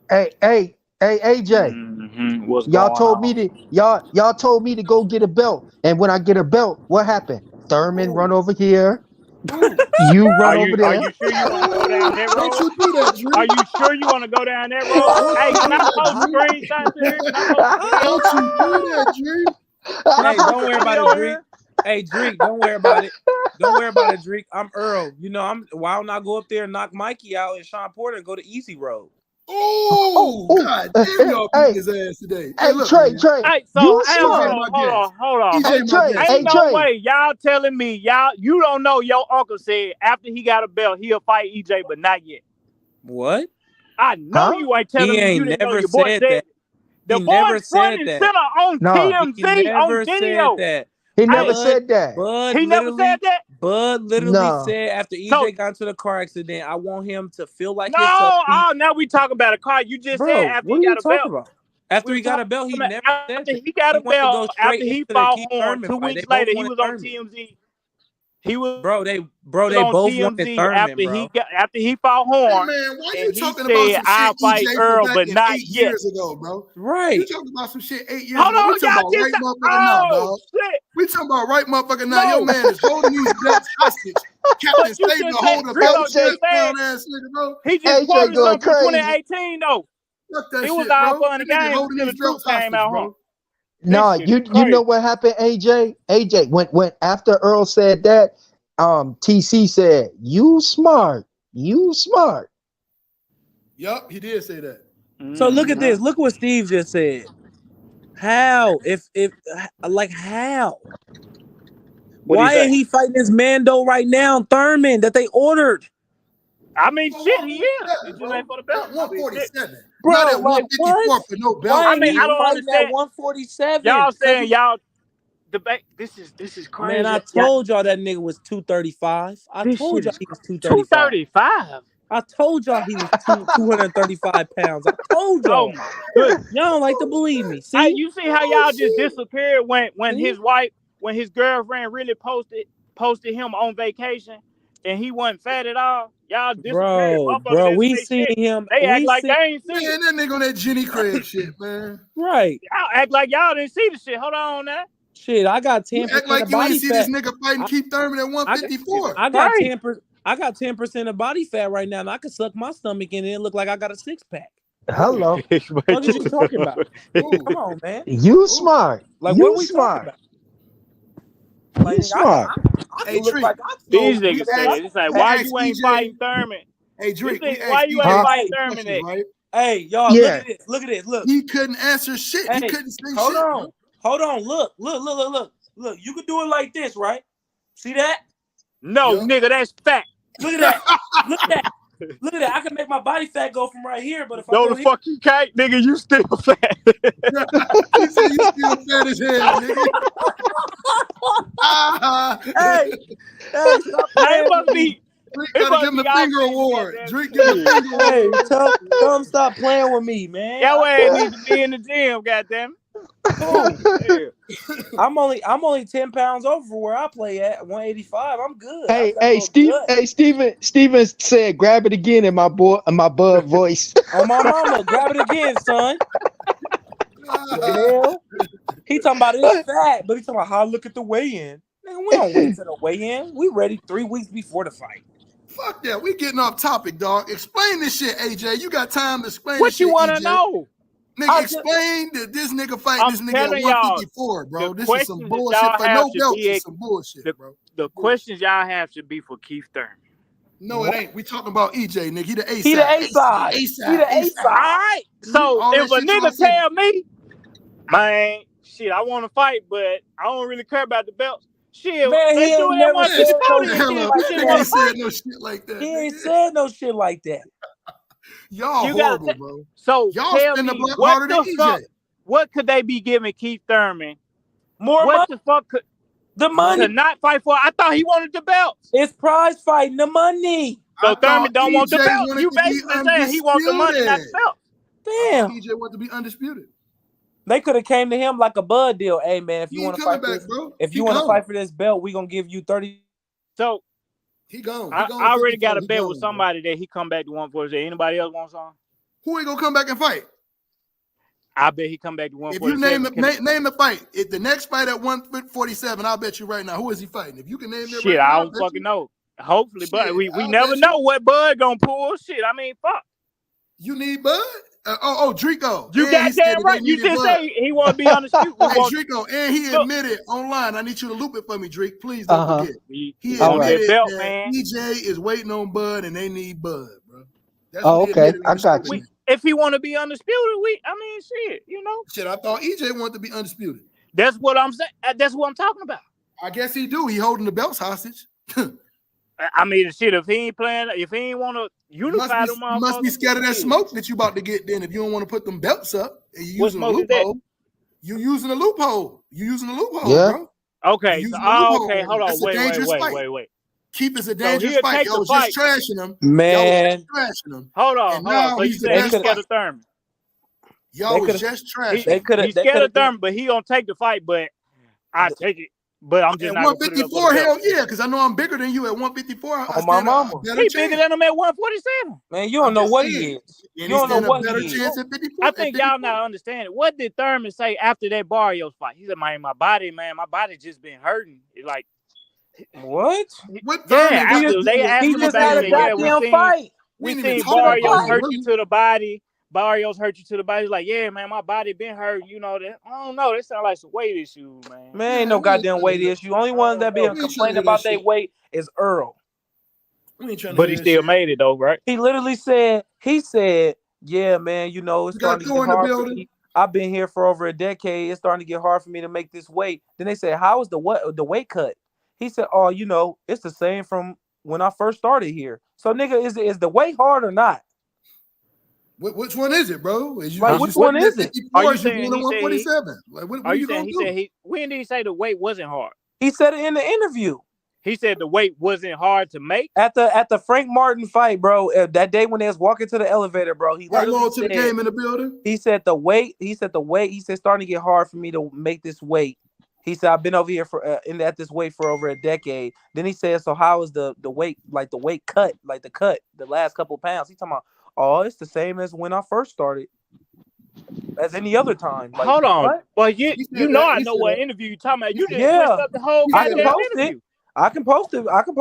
S4: hey, AJ.
S3: Mm-hmm. What's
S4: Y'all
S3: going
S4: told
S3: on?
S4: me to y'all told me to go get a belt, and when I get a belt, what happened? Thurman
S1: Ooh.
S4: run over here.
S1: Ooh.
S4: You run over there.
S3: Are you sure you want to go down that
S1: Don't
S3: road?
S1: you do that, Drew.
S3: Are you sure you want to go down that road?
S1: Don't
S3: Hey,
S1: you
S3: can
S1: do
S3: I
S1: that,
S3: post
S1: Drew.
S3: screenshots here? Can I post
S1: Don't you do that, Drew.
S2: Hey, don't worry about it, Drake. Hey, Drake, don't worry about it. Don't worry about it, Drake. I'm Earl. Why don't I go up there and knock Mikey out and Sean Porter and go to Easy Road?
S1: Oh, God damn, y'all beat his ass today.
S4: Hey,
S1: look,
S4: Trey,
S1: man.
S4: Trey.
S3: Hey, so
S4: You
S3: hey,
S4: smart.
S3: hold on.
S1: EJ,
S4: Trey,
S1: my guest.
S3: Ain't no
S4: Trey.
S3: way y'all telling me you don't know your uncle said after he got a belt he'll fight EJ, but not yet.
S2: What?
S3: I know you ain't telling
S2: He
S3: me you
S2: ain't
S3: didn't know
S2: never
S3: your boy
S2: said
S3: said
S2: that.
S3: the
S2: He never
S3: boy's front
S2: said
S3: and
S2: that.
S3: center on
S4: No.
S3: TMZ
S2: He never
S3: on
S2: said
S3: video.
S2: that.
S4: He never
S2: Bud-
S4: said that.
S2: Bud
S3: He never
S2: literally,
S3: said that.
S2: Bud literally
S4: No.
S2: said after EJ
S3: So-
S2: got into the car accident, I want him to feel like
S3: No,
S2: his tough feet.
S3: now we talking about a car. You just said
S2: Bro,
S3: after
S2: what
S3: he
S2: are you
S3: got a
S2: talking
S3: belt.
S2: about? After
S3: We
S2: he got a belt, he
S3: talking
S2: never
S3: about
S2: said
S3: after
S2: that.
S3: he got a
S2: wanted to go
S3: belt,
S2: straight
S3: after he
S2: into the
S3: fought
S2: Keith
S3: Horn,
S2: Thurman
S3: 2
S2: fight.
S3: weeks
S2: They both
S3: later he
S2: wanted
S3: was on
S2: Thurman.
S3: TMZ. He was
S2: Bro, they
S3: on
S2: both wanted
S3: TMZ
S2: Thurman,
S3: after he fought
S1: Hey,
S3: Horn,
S1: man, why
S3: and
S1: you
S3: he
S1: talking about
S3: said,
S1: some
S3: "I'll
S1: shit
S3: fight
S1: EJ
S3: Earl,
S1: from
S3: but
S1: back in
S3: not
S1: 8
S3: yet."
S1: years ago, bro?
S2: Right?
S1: You talking about some shit 8 years
S3: Hold
S1: ago. We
S3: on,
S1: talking
S3: y'all
S1: about
S3: just
S1: right
S3: said,
S1: motherfucker now,
S3: "Oh
S1: dog.
S3: shit!"
S1: We talking about right motherfucker now. Your
S3: No.
S1: man is holding these belts hostage. Captain
S3: But you
S1: Saban
S3: just said
S1: hold the
S3: Rico
S1: belts,
S3: just
S1: clown
S3: said
S1: ass nigga, bro.
S3: he just
S4: AJ
S3: quoted
S4: going
S3: something from
S4: crazy.
S3: 2018 though.
S1: Fuck that
S3: It
S1: shit,
S3: was all
S1: bro.
S3: fun and
S1: That nigga
S3: games
S1: holding
S3: until the
S1: these
S3: truth
S1: belts
S3: came
S1: hostage,
S3: out,
S1: bro.
S3: huh?
S4: No,
S3: This shit
S4: you
S3: is crazy.
S4: know what happened, AJ? AJ, when after Earl said that, TC said, "You smart, you smart."
S1: Yup, he did say that.
S2: So look at
S3: Mhm.
S2: this. Look what Steve just said. How? If like how?
S3: What'd he
S2: Why
S3: say?
S2: ain't he fighting this Mando right now, Thurman, that they ordered?
S3: I mean, shit, he is.
S1: 147,
S3: It just
S1: bro.
S3: ain't for the belt.
S1: At 147.
S2: Bro,
S1: Not at
S2: like
S1: 154
S2: what?
S1: for no belt.
S2: Why
S3: I
S2: ain't
S3: mean,
S2: he
S3: I don't
S2: fighting at
S3: understand.
S2: 147?
S3: Y'all saying y'all debate. This is crazy.
S2: Man, I told y'all that nigga was 235. I
S3: This
S2: told
S3: shit
S2: y'all
S3: is
S2: he was 235.
S3: 235.
S2: I told y'all he was 235 pounds. I told
S3: Oh
S2: y'all.
S3: my goodness.
S2: Y'all don't like to believe me. See?
S3: Hey, you see how y'all just disappeared when
S2: See?
S3: his girlfriend really posted him on vacation and he wasn't fat at all? Y'all disappeared.
S2: Bro,
S3: Motherfucker didn't
S2: we
S3: say
S2: seen
S3: shit.
S2: him.
S3: They act
S2: We
S3: like
S2: seen,
S3: they ain't see it.
S1: Man, that nigga on that Jenny Craig shit, man.
S2: right.
S3: Y'all act like y'all didn't see the shit. Hold on now.
S2: Shit, I got
S1: You
S2: 10%
S1: act like
S2: of
S1: you
S2: body
S1: ain't see
S2: fat.
S1: this nigga fighting Keith Thurman at 154.
S2: I got
S3: Right.
S2: 10%. I got 10% of body fat right now, and I can suck my stomach in and it look like I got a 6-pack.
S4: Hello,
S2: What are you talking about?
S1: Ooh.
S2: Come on, man.
S4: you smart.
S2: Like,
S4: you
S2: what are we
S4: smart.
S2: talking about? Like,
S4: You smart.
S2: I
S1: Hey,
S2: can look
S1: Treat.
S2: like I
S3: These
S1: we
S3: niggas said,
S1: asked-
S3: it's like,
S1: we
S3: why
S1: asked
S3: you ain't
S1: EJ
S3: fighting Thurman?
S1: Hey, Drake, we
S3: Why
S1: asked
S3: you ain't
S1: EJ
S3: fighting
S1: some
S3: Thurman
S1: questions,
S3: next?
S1: right?
S2: Hey, y'all,
S4: Yeah.
S2: look at this. Look at this. Look.
S1: He couldn't answer shit. He
S2: Hey,
S1: couldn't say
S2: hold
S1: shit.
S2: on. Hold on. Look. Look, you can do it like this, right? See that?
S3: No,
S1: Yeah.
S3: nigga, that's fat.
S2: Look at that. Look at that. Look at that. I can make my body fat go from right here, but if I
S3: No,
S2: go
S3: the
S2: here,
S3: fuck you can't, nigga. You still fat.
S1: He said you still fat as hell, nigga.
S2: hey, stop
S3: Hey,
S2: playing
S3: it
S2: with
S3: must
S2: me.
S3: be.
S1: Drake
S3: It
S1: gotta
S3: must
S1: give him
S3: be
S1: the
S3: all
S1: finger
S3: things
S1: award.
S3: goddamn
S1: Drake give him the
S3: shit.
S1: finger
S2: Hey,
S1: award.
S2: tell him stop playing with me, man.
S3: Your ass need to be in the gym, goddamn.
S2: Cool.
S3: Yeah.
S2: I'm only 10 pounds over where I play at 185. I'm good.
S4: Hey,
S2: I got a little gut.
S4: Steven said, "Grab it again" in my bud voice.
S2: On my mama, grab it again, son. The hell? He talking about it's fat, but he talking about how I look at the weigh-in. Nigga, we don't wait till the weigh-in. We ready 3 weeks before the fight.
S1: Fuck that. We getting off topic, dog. Explain this shit, AJ. You got time to explain
S3: What
S1: this
S3: you
S1: shit,
S3: want to
S1: EJ.
S3: know?
S1: Nigga, explain that this nigga fight this nigga at 154, bro. This is some bullshit for no belts. It's some bullshit, bro.
S3: The questions y'all have should be for Keith Thurman.
S1: No, it ain't. We talking about EJ, nigga. He the A side.
S2: He the A side. He the A side.
S3: All right. So if a nigga tell me, man, shit, I want to fight, but I don't really care about the belts. Shit,
S2: man, he ain't never said
S1: no shit like that.
S2: He ain't said no shit like that.
S1: Y'all horrible, bro.
S3: So
S1: y'all spend the block harder than EJ.
S3: What could they be giving Keith Thurman?
S2: More
S3: what
S2: money?
S3: The fuck could
S2: the money
S3: to not fight for? I thought he wanted the belts.
S2: It's prize fighting, the money.
S3: So Thurman don't want the belt. You basically saying he wants the money, not the belt.
S2: Damn.
S1: EJ want to be undisputed.
S2: They could have came to him like a bud deal. Hey man, if you want to fight
S1: back,
S2: this,
S1: bro.
S2: if you want to fight for this belt, we gonna give you 30.
S3: So
S1: he gone.
S3: I already got a bet with somebody that he come back to 147. Anybody else want some?
S1: Who ain't gonna come back and fight?
S3: I bet he come back to 147.
S1: If you name the fight, if the next fight at 147, I'll bet you right now. Who is he fighting? If you can name it,
S3: shit, I don't fucking know. Hopefully, shit, but we never know what Bud gonna pull. Shit, I mean, fuck.
S1: You need Bud? Drico.
S3: You goddamn right. You just say he want to be on the shoot.
S1: Hey, Drico, and he admitted online. I need you to loop it for me, Drake. Please don't forget. He admitted that EJ is waiting on Bud, and they need Bud, bro. That's
S4: okay. I got you.
S3: If he want to be undisputed, shit, you know.
S1: Shit, I thought EJ wanted to be undisputed.
S3: That's what I'm saying. That's what I'm talking about.
S1: I guess he do. He holding the belts hostage.
S3: I mean, shit. If he ain't playing, if he ain't want to unify them,
S1: must be scared of that smoke that you about to get. Then, if you don't want to put them belts up, and you using a loophole, you using a loophole. Bro.
S3: Okay. Okay. Hold on. Wait.
S1: Keith is a dangerous fight. Y'all was just trashing him.
S2: Man.
S3: Hold on. So you said he's scared of Thurman.
S1: Y'all was just trashing.
S3: He's scared of Thurman, but he gonna take the fight. But I take it. But I'm just
S1: at 154. Hell yeah, because I know I'm bigger than you at 154.
S2: Oh my mama,
S3: he bigger than him at 147.
S2: Man, you don't know what he is. You don't know what he is.
S3: I think y'all not understanding. What did Thurman say after that Barrios fight? He said, "My body just been hurting." Like
S2: what?
S1: What?
S3: Yeah, he just had a goddamn fight. We seen Barrios hurt you to the body. Barrios hurt you to the body. He's like, yeah, man, my body been hurt. You know that. I don't know. That sound like some weight issues, man.
S2: Man, ain't no goddamn weight issue. Only one that be complaining about their weight is Earl.
S3: But he still made it though, right?
S2: He literally said, yeah, man, you know, it's starting to get hard for me. I've been here for over a decade. It's starting to get hard for me to make this weight. Then they said, how is the weight cut? He said, oh, you know, it's the same from when I first started here. So, nigga, is the weight hard or not?
S1: Which one is it, bro?
S2: Which one is it?
S3: Are you saying
S1: 147? Like, what are you gonna do?
S3: When did he say the weight wasn't hard?
S2: He said it in the interview.
S3: He said the weight wasn't hard to make
S2: at the Frank Martin fight, bro. That day when they was walking to the elevator, bro. He
S1: literally said, the game in the building.
S2: He said the weight. He said starting to get hard for me to make this weight. He said I've been over here for at this weight for over a decade. Then he said, so how is the weight, like the weight cut, like the last couple of pounds? He talking about, oh, it's the same as when I first started, as any other time. Like,
S3: hold on, well, I know what interview you talking about. You just messed up the whole goddamn interview.
S2: I can post it.
S3: Oh, I can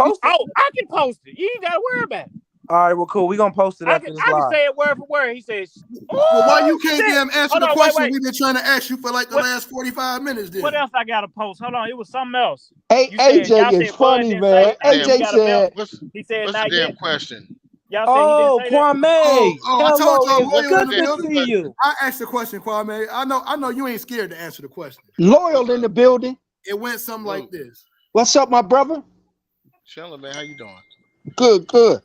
S3: post it. You ain't gotta worry about it.
S2: All right, well, cool. We gonna post it after this live.
S3: I can say it word for word. He says,
S1: well, why you can't damn answer the question we've been trying to ask you for like the last 45 minutes? Then
S3: what else I gotta post? Hold on, it was something else.
S4: Hey, AJ is funny, man. AJ said,
S3: he said,
S5: what's the damn question?
S3: Y'all said
S2: Kwame.
S1: I told y'all,
S2: good to see you.
S1: I asked the question, Kwame. I know you ain't scared to answer the question.
S4: Loyal in the building.
S1: It went something like this.
S4: What's up, my brother?
S5: Chilling, man. How you doing?
S4: Good.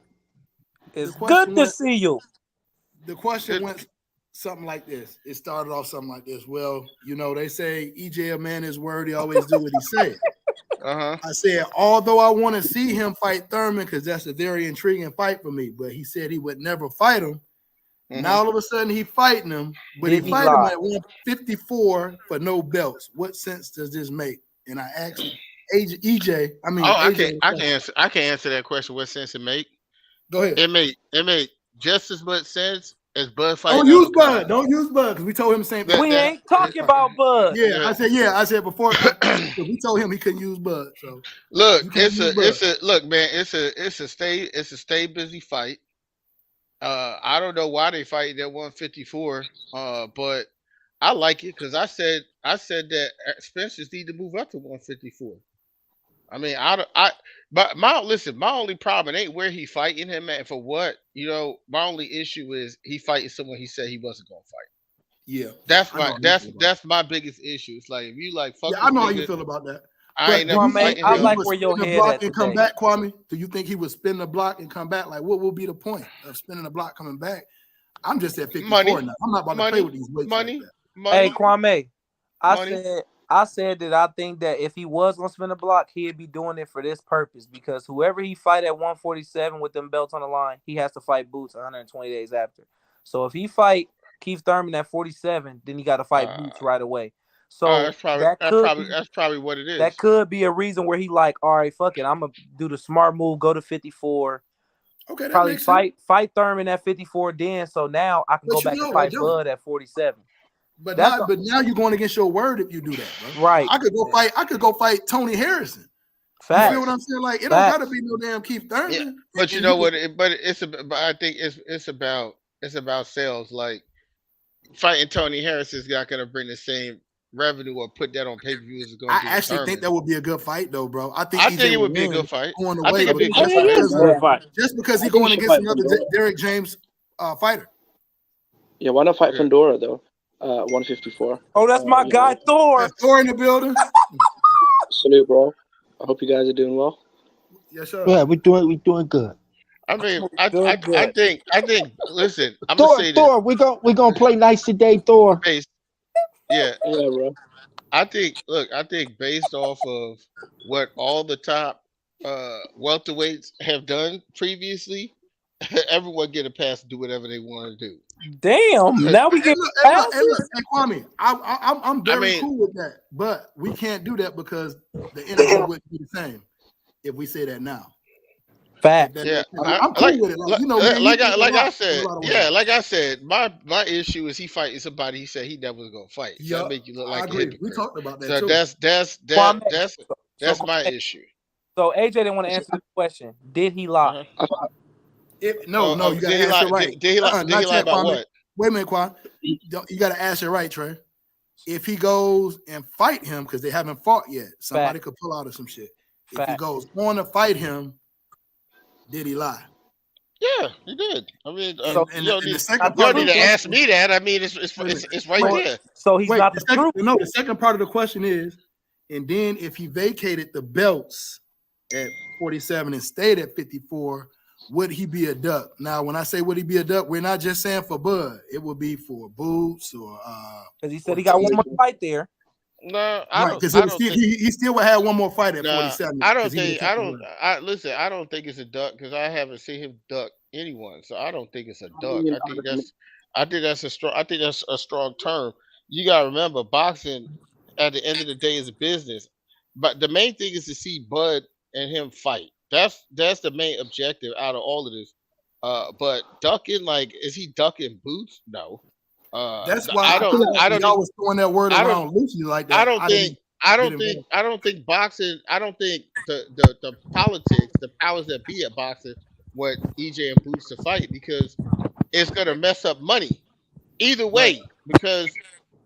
S2: It's good to see you.
S1: The question went something like this. It started off something like this. Well, you know, they say EJ a man his word. He always do what he said. I said, although I want to see him fight Thurman because that's a very intriguing fight for me, but he said he would never fight him. Now all of a sudden he fighting him, but he fight him at 154 for no belts. What sense does this make? And I asked EJ. I mean,
S5: I can answer that question. What sense it make?
S1: Go ahead.
S5: It made just as much sense as Bud fighting.
S1: Don't use Bud. Don't use Bud because we told him the same thing.
S2: We ain't talking about Bud.
S1: Yeah, I said before. We told him he couldn't use Bud. So
S5: look, it's a stay busy fight. I don't know why they fighting at 154. But I like it because I said that Spencer's need to move up to 154. I mean, but my only problem ain't where he fighting him at for what, my only issue is he fighting someone he said he wasn't gonna fight.
S1: Yeah,
S5: That's
S1: I know
S5: my
S1: how you feel about
S5: that's my biggest issue. It's like if you like fuck
S1: yeah,
S5: this
S1: I know how you
S5: nigga,
S1: feel about that.
S5: I
S1: But
S5: ain't
S1: do
S5: never
S1: you think
S5: fighting
S2: I
S1: that he
S5: him.
S2: like
S1: would
S2: where your
S1: spin the
S2: head
S1: block
S2: at
S1: and come
S2: today.
S1: back, Kwame? Do you think he would spin the block and come back? Like, what will be the point of spinning the block coming back? I'm just at 54
S5: Money,
S1: now. I'm not about to play
S5: money,
S1: with these weights like
S5: money,
S1: that.
S2: Hey,
S5: money,
S2: Kwame,
S5: money.
S2: I said that I think that if he was gonna spin the block, he'd be doing it for this purpose because whoever he fight at 147 with them belts on the line, he has to fight Boots 120 days after. So if he fight Keith Thurman at 47, then he got to fight Boots right away. So
S5: That's probably what it
S2: that
S5: is.
S2: could be a reason where he like, all right, fuck it, I'm gonna do the smart move, go to 54.
S1: Okay, that
S2: Probably
S1: makes sense.
S2: fight Thurman at 54 then, so now I can
S1: But
S2: go
S1: you
S2: back and
S1: know,
S2: fight
S1: Joe,
S2: Bud at 47.
S1: But
S2: That's
S1: now you're going against your word if you do that, bro.
S2: right.
S1: I could go fight Tony Harrison. You
S2: Fact.
S1: feel what I'm saying? Like it
S2: Facts.
S1: don't gotta be no damn Keith Thurman.
S5: Yeah, but you know what? But I think it's about sales. Like fighting Tony Harris is not gonna bring the same revenue or put that on pay per view as it's going
S1: I
S5: to.
S1: actually think that would be a good fight, though, bro. I think
S5: it would be a good fight.
S1: Going
S5: I
S1: away
S5: think it'd be a
S1: just
S5: good
S3: It is a good fight.
S1: just because he's
S6: I think
S1: going
S6: he should
S1: against
S6: fight
S1: another
S6: Fundora.
S1: Derek James fighter.
S6: Yeah, why not fight
S5: Yeah.
S6: Fundora though? 154.
S2: Oh, that's my guy Thor.
S1: That's Thor in the building.
S6: Salute, bro. I hope you guys are doing well.
S1: Yes, sir.
S4: Yeah, we doing good.
S5: I mean,
S2: Good.
S5: I think. Listen, I'm gonna say this.
S4: Thor, we gonna play nice today, Thor.
S5: Yeah,
S6: Yeah, bro.
S5: I think based off of what all the top welterweights have done previously, everyone get a pass to do whatever they want to do.
S2: Damn, now we get
S1: Hey, Kwame, I'm very cool with that, but we can't do that because the energy wouldn't be the same if we say that now.
S2: Fact.
S5: Yeah,
S1: I'm cool with it. Like
S5: I said, my issue is he fighting somebody he said he never was gonna fight. So that make you look like
S1: I agree.
S5: a hypocrite.
S1: We talked about that
S5: So
S1: too.
S5: that's my issue.
S2: So AJ didn't want to answer the question. Did he lie?
S1: No, you gotta answer right.
S5: Did he lie about what?
S1: Wait a minute, Quan. You gotta answer right, Trey. If he goes and fight him, because they haven't fought yet, somebody could pull out of some shit. If he goes on to fight him, did he lie?
S5: Yeah, he did. I mean,
S1: the second
S5: you don't
S1: part
S5: need to ask me that. I mean, it's right there.
S2: So he's not the truth.
S1: No, the second part of the question is, and then if he vacated the belts at 47 and stayed at 54, would he be a duck? Now, when I say would he be a duck, we're not just saying for Bud. It would be for Boots or
S2: because he said he got one more fight there.
S5: No,
S1: because he still would have one more fight at 47.
S5: I don't think it's a duck because I haven't seen him duck anyone. So I don't think it's a duck. I think that's a strong term. You gotta remember, boxing at the end of the day is a business. But the main thing is to see Bud and him fight. That's the main objective out of all of this. But ducking, like, is he ducking Boots? No.
S1: That's why I don't was throwing that word around loosely like that. I
S5: don't think boxing. I don't think the politics, the powers that be at boxing, want EJ and Boots to fight because it's gonna mess up money. Either way, because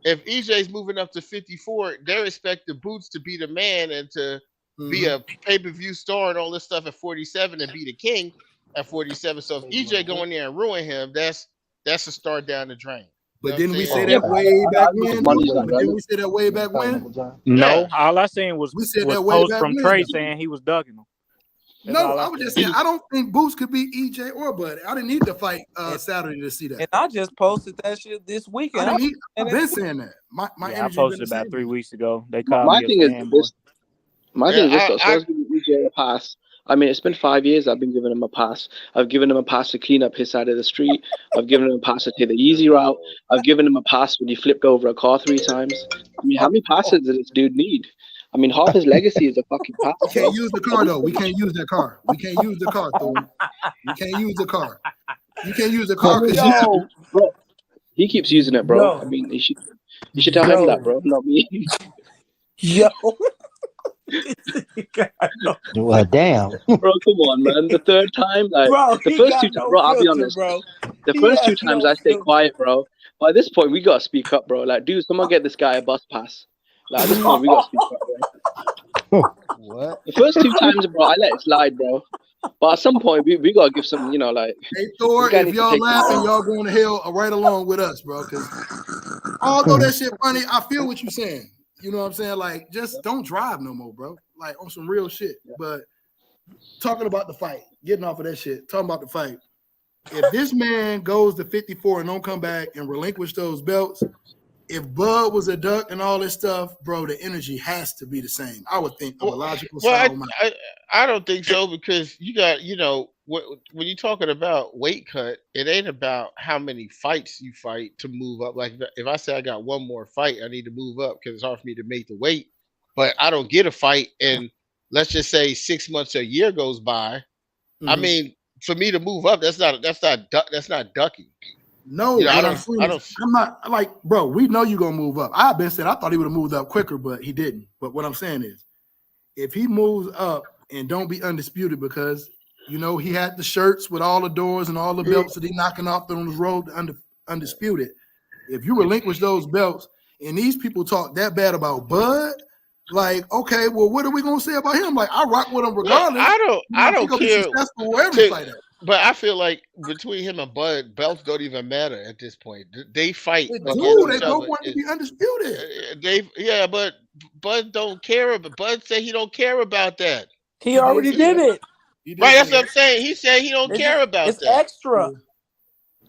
S5: if EJ's moving up to 54, they expect the Boots to be the man and to be a pay-per-view star and all this stuff at 47 and be the king at 47. So if EJ go in there and ruin him, that's a start down the drain.
S1: But didn't we say that way back when? Didn't we say that way back when?
S3: No, all I seen was
S1: that way
S3: post
S1: back
S3: from
S1: when,
S3: Trey
S1: though.
S3: saying he was ducking him.
S1: No, I was just saying I don't think Boots could beat EJ or Bud. I didn't need to fight Saturday to see that.
S2: And I just posted that shit this weekend.
S1: I've been saying that.
S3: I posted about 3 weeks ago. They called
S6: my
S3: me
S6: thing
S3: a
S6: is
S3: fanboy.
S6: this. My thing is this though. So I was giving EJ a pass. I mean, it's been 5 years I've been giving him a pass. I've given him a pass to clean up his side of the street. I've given him a pass to take the easy route. I've given him a pass when he flipped over a car 3 times. I mean, how many passes does this dude need? I mean, half his legacy is a fucking pass.
S1: We can't use the car, though. We can't use that car. We can't use the car, Thor. We can't use the car. You can't use the car because
S6: bro, he keeps using it, bro. I mean, you should tell him that, bro, not me.
S2: Yo.
S4: Well, damn.
S6: Bro, come on, man. The third time, like
S2: Bro,
S6: the
S2: he
S6: first
S2: got
S6: two,
S2: no
S6: bro. I'll be
S2: filter,
S6: honest.
S2: bro.
S6: The
S2: He
S6: first two
S2: has
S6: times
S2: no
S6: I stay
S2: filter.
S6: quiet, bro. But at this point, we gotta speak up, bro. Like, dude, someone get this guy a bus pass. Like, at this point, we gotta speak up, bro.
S4: What?
S6: The first two times, bro, I let it slide, bro. But at some point, we gotta give some, like.
S1: Hey Thor,
S6: this guy
S1: if
S6: needs to
S1: y'all
S6: take some
S1: laughing,
S6: time.
S1: y'all going to hell right along with us, bro. Because although that shit funny, I feel what you're saying. You know what I'm saying? Like, just don't drive no more, bro. Like on some real shit. But talking about the fight, getting off of that shit, talking about the fight. If this man goes to 54 and don't come back and relinquish those belts, if Bud was a duck and all this stuff, bro, the energy has to be the same. I would think of a logical
S5: Well,
S1: style.
S5: I don't think so because you got when you're talking about weight cut, it ain't about how many fights you fight to move up. Like if I say I got one more fight, I need to move up because it's hard for me to make the weight. But I don't get a fight, and let's just say 6 months or a year goes by. I mean, for me to move up, that's not ducking.
S1: No,
S5: You know,
S1: what I'm saying is, I'm not like, bro, we know you're gonna move up. I've been saying I thought he would have moved up quicker, but he didn't. But what I'm saying is, if he moves up and don't be undisputed, because he had the shirts with all the doors and all the belts that he knocking off on his road to undisputed. If you relinquish those belts and these people talk that bad about Bud, like, okay, well, what are we gonna say about him? Like, I rock with him regardless.
S5: I don't
S1: gonna
S5: care.
S1: be successful wherever he fight at.
S5: But I feel like between him and Bud, belts don't even matter at this point. They fight
S1: They
S5: against
S1: both
S5: each other.
S1: want to be undisputed.
S5: But Bud don't care. But Bud said he don't care about that.
S2: He already did it.
S5: Right, that's what I'm saying. He said he don't care about
S2: it's
S5: that.
S2: extra.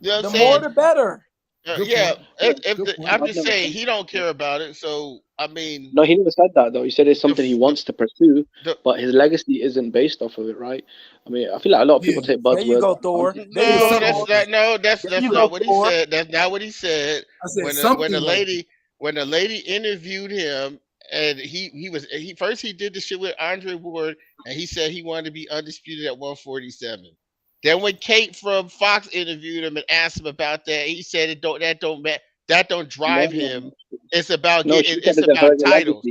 S5: You know what
S2: The
S5: I'm saying?
S2: more, the better.
S5: I'm just saying he don't care about it. So I mean,
S6: no, he never said that though. He said it's something he wants to pursue, but his legacy isn't based off of it, right? I mean, I feel like a lot of people take Bud's
S2: There you
S6: words.
S2: go, Thor.
S5: That's not what he said. That's not what he said. When the lady interviewed him, and he first did the shit with Andre Ward, and he said he wanted to be undisputed at 147. Then when Kate from Fox interviewed him and asked him about that, he said that don't drive him. It's about titles.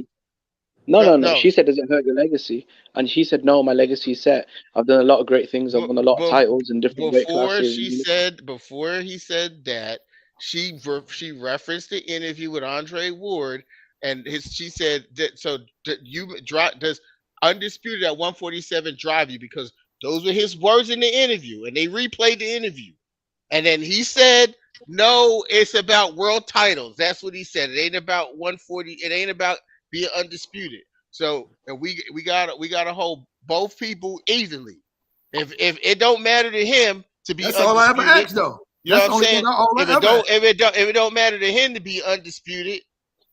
S6: No. She said, does it hurt your legacy? And she said, no, my legacy is set. I've done a lot of great things. I've won a lot of titles in different weight classes.
S5: Before he said that, she referenced the interview with Andre Ward, and she said that does undisputed at 147 drive you, because those were his words in the interview, and they replayed the interview. And then he said, no, it's about world titles. That's what he said. It ain't about 140. It ain't about being undisputed. So, and we gotta hold both people evenly. If it don't matter to him to be
S1: that's
S5: undisputed,
S1: all I ever asked though.
S5: You know what I'm saying? If it don't matter to him to be undisputed,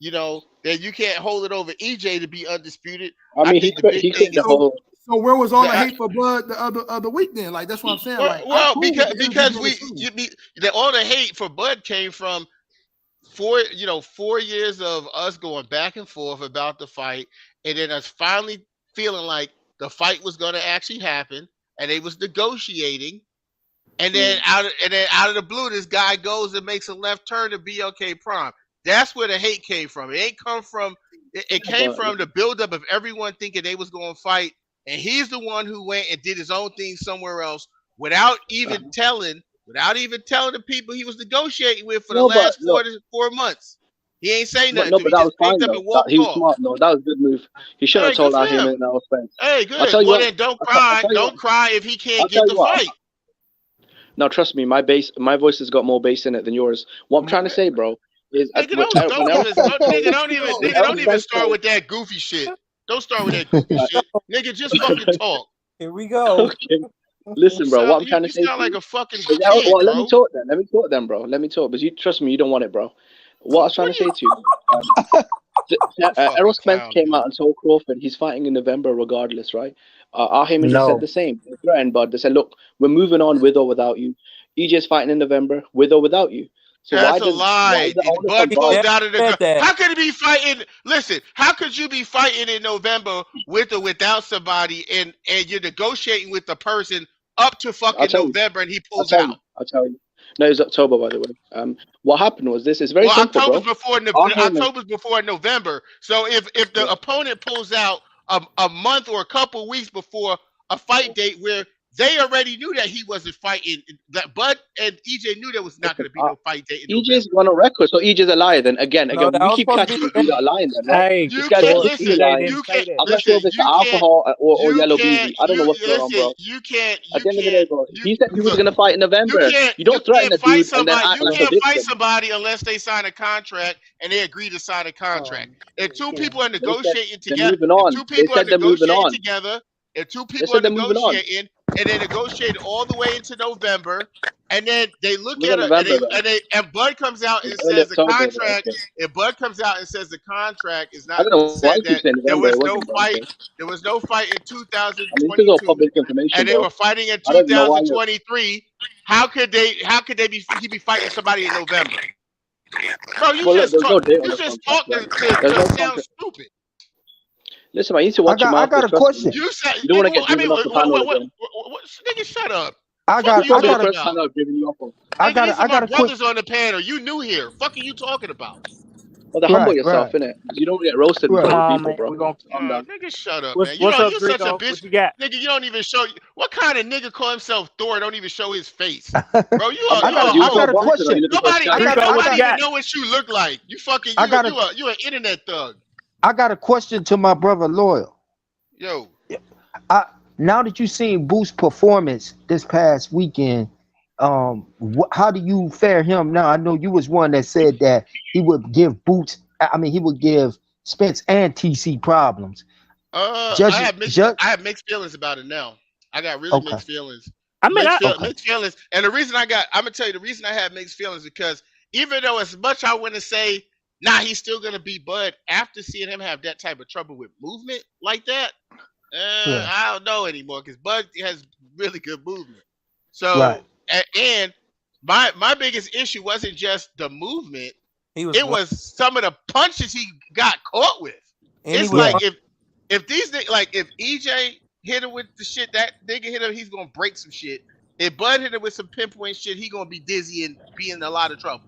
S5: then you can't hold it over EJ to be undisputed.
S6: I mean, he created the whole.
S1: So where was all the hate for Bud the other week then? Like, that's what I'm saying.
S5: Because all the hate for Bud came from 4 years of us going back and forth about the fight, and then us finally feeling like the fight was going to actually happen, and they was negotiating, and then out of the blue, this guy goes and makes a left turn to BLK Prime. That's where the hate came from. It ain't come from. It came from the buildup of everyone thinking they was going to fight. And he's the one who went and did his own thing somewhere else without even telling the people he was negotiating with for the last 4 months. He ain't saying nothing.
S6: No, but that was fine though. He was smart. No, that was a good move. He should have told him in that offense.
S5: Hey, good. Well, then don't cry. Don't cry if he can't get the fight.
S6: Now, trust me, my voice has got more bass in it than yours. What I'm trying to say, bro, is
S5: don't even start with that goofy shit. Don't start with that goofy shit. Nigga, just fucking talk.
S2: Here we go.
S6: Okay. Listen, bro, what I'm trying to say. You
S5: sound like a fucking
S6: kid,
S5: bro.
S6: Let me talk then, bro. Let me talk. But you trust me, you don't want it, bro. What I was trying to say to you, Errol Spence came out and told Crawford he's fighting in November regardless, right? Our Heyman just said the same. They threatened Bud. They said, look, we're moving on with or without you. EJ's fighting in November with or without you. So
S5: that's a lie. Bud pulled out of the. How could he be fighting? Listen, how could you be fighting in November with or without somebody, and you're negotiating with the person up to fucking November, and he pulls out?
S6: I'll tell you. No, it was October, by the way. What happened was this. It's very simple,
S5: October's
S6: bro.
S5: before November. So if the opponent pulls out a month or a couple weeks before a fight date where they already knew that he wasn't fighting. That Bud and EJ knew there was not going to be no fight date in
S6: EJ's
S5: November.
S6: on a record, so EJ's a liar. Then again,
S2: No, that
S6: we
S2: was
S6: keep
S2: supposed to
S6: catching
S2: be
S6: you not lying. Then right?
S3: Hey,
S5: You
S6: This guy's
S5: can't
S6: completely
S5: listen.
S6: lying.
S5: You can't.
S6: I'm not sure if it's the alcohol or yellow BV. I don't know what's going on, bro.
S5: You can't.
S6: At the end of the day, bro, he said he was going to fight in November. You don't threaten a
S5: fight
S6: dude and then
S5: somebody.
S6: act
S5: You
S6: like a
S5: can't fight
S6: victim.
S5: somebody unless they sign a contract and they agree to sign a contract. If two people are negotiating
S6: They're
S5: together,
S6: moving on.
S5: if two
S6: They
S5: people are
S6: said they're moving
S5: negotiating
S6: on.
S5: together, if two
S6: They
S5: people
S6: said
S5: are
S6: they're moving on.
S5: negotiating and they negotiate all the way into November, and then they look
S6: Look
S5: at
S6: at
S5: it
S6: November,
S5: and Bud comes out and
S6: It's early
S5: says the
S6: October,
S5: contract.
S6: okay.
S5: If Bud comes out and says the contract is
S6: I
S5: not
S6: don't know why
S5: said
S6: you keep
S5: that
S6: saying
S5: there
S6: November.
S5: was
S6: It
S5: no
S6: wasn't, bro.
S5: fight, there was no fight in
S6: I mean, this is all
S5: 2022,
S6: public information,
S5: and they
S6: bro.
S5: were fighting in
S6: I don't even know why.
S5: 2023. How could he be fighting somebody in November? Bro, you
S6: Well, look,
S5: just
S6: there's no
S5: talk.
S6: date on
S5: You
S6: the
S5: just
S6: contract,
S5: talk to,
S6: right?
S5: to,
S6: There's
S5: to
S6: no
S5: sound
S6: contract.
S5: stupid.
S6: Listen, man, you need to watch your
S4: I
S6: mouth.
S4: got a
S6: Trust me.
S4: question.
S5: You said
S6: You don't want to get
S5: I mean,
S6: driven off the panel again.
S5: nigga, shut up.
S4: I
S5: Fuck
S4: got
S5: you
S6: You're the
S5: talking
S6: first
S5: about?
S6: time I've driven you off on.
S5: Nigga, these are my
S4: a
S5: brothers
S4: question.
S5: on the panel. You new here. Fuck are you talking about?
S6: Well, then humble
S4: Right,
S6: yourself,
S4: right.
S6: innit? You don't get roasted in
S4: Right.
S6: front
S3: Come
S6: of
S3: on,
S6: people,
S3: man.
S6: bro.
S3: We're gonna.
S6: Calm down.
S5: Nigga, shut up,
S3: What's
S5: man. You know,
S3: up,
S5: you such a
S3: Drico?
S5: bitch.
S3: What you got?
S5: Nigga, you don't even show. What kind of nigga call himself Thor? Don't even show his face,
S4: I
S5: bro. You are
S4: got
S5: you
S4: a
S5: are
S4: question.
S5: nobody
S3: Drico, what you
S5: even
S3: got?
S5: know what you look like. You fucking
S4: I got
S5: you an internet thug.
S4: I got a question to my brother Loyal.
S5: Yo,
S4: Now that you've seen Booth's performance this past weekend, how do you fare him now? I know you was one that said that he would give Boots. I mean, he would give Spence and TC problems.
S5: I have mixed feelings about it now. I got really
S4: Okay.
S5: mixed feelings.
S3: I mean,
S5: Mixed feelings. And the reason I'm gonna tell you the reason I have mixed feelings is because even though as much I want to say, nah, he's still gonna be Bud after seeing him have that type of trouble with movement like that.
S4: Yeah.
S5: I don't know anymore because Bud has really good movement. So
S4: Right.
S5: and my biggest issue wasn't just the movement;
S2: It
S5: was some of the punches he got caught with. It's like if these like if EJ hit him with the shit that nigga hit him, he's gonna break some shit. If Bud hit him with some pinpoint shit, he gonna be dizzy and be in a lot of trouble.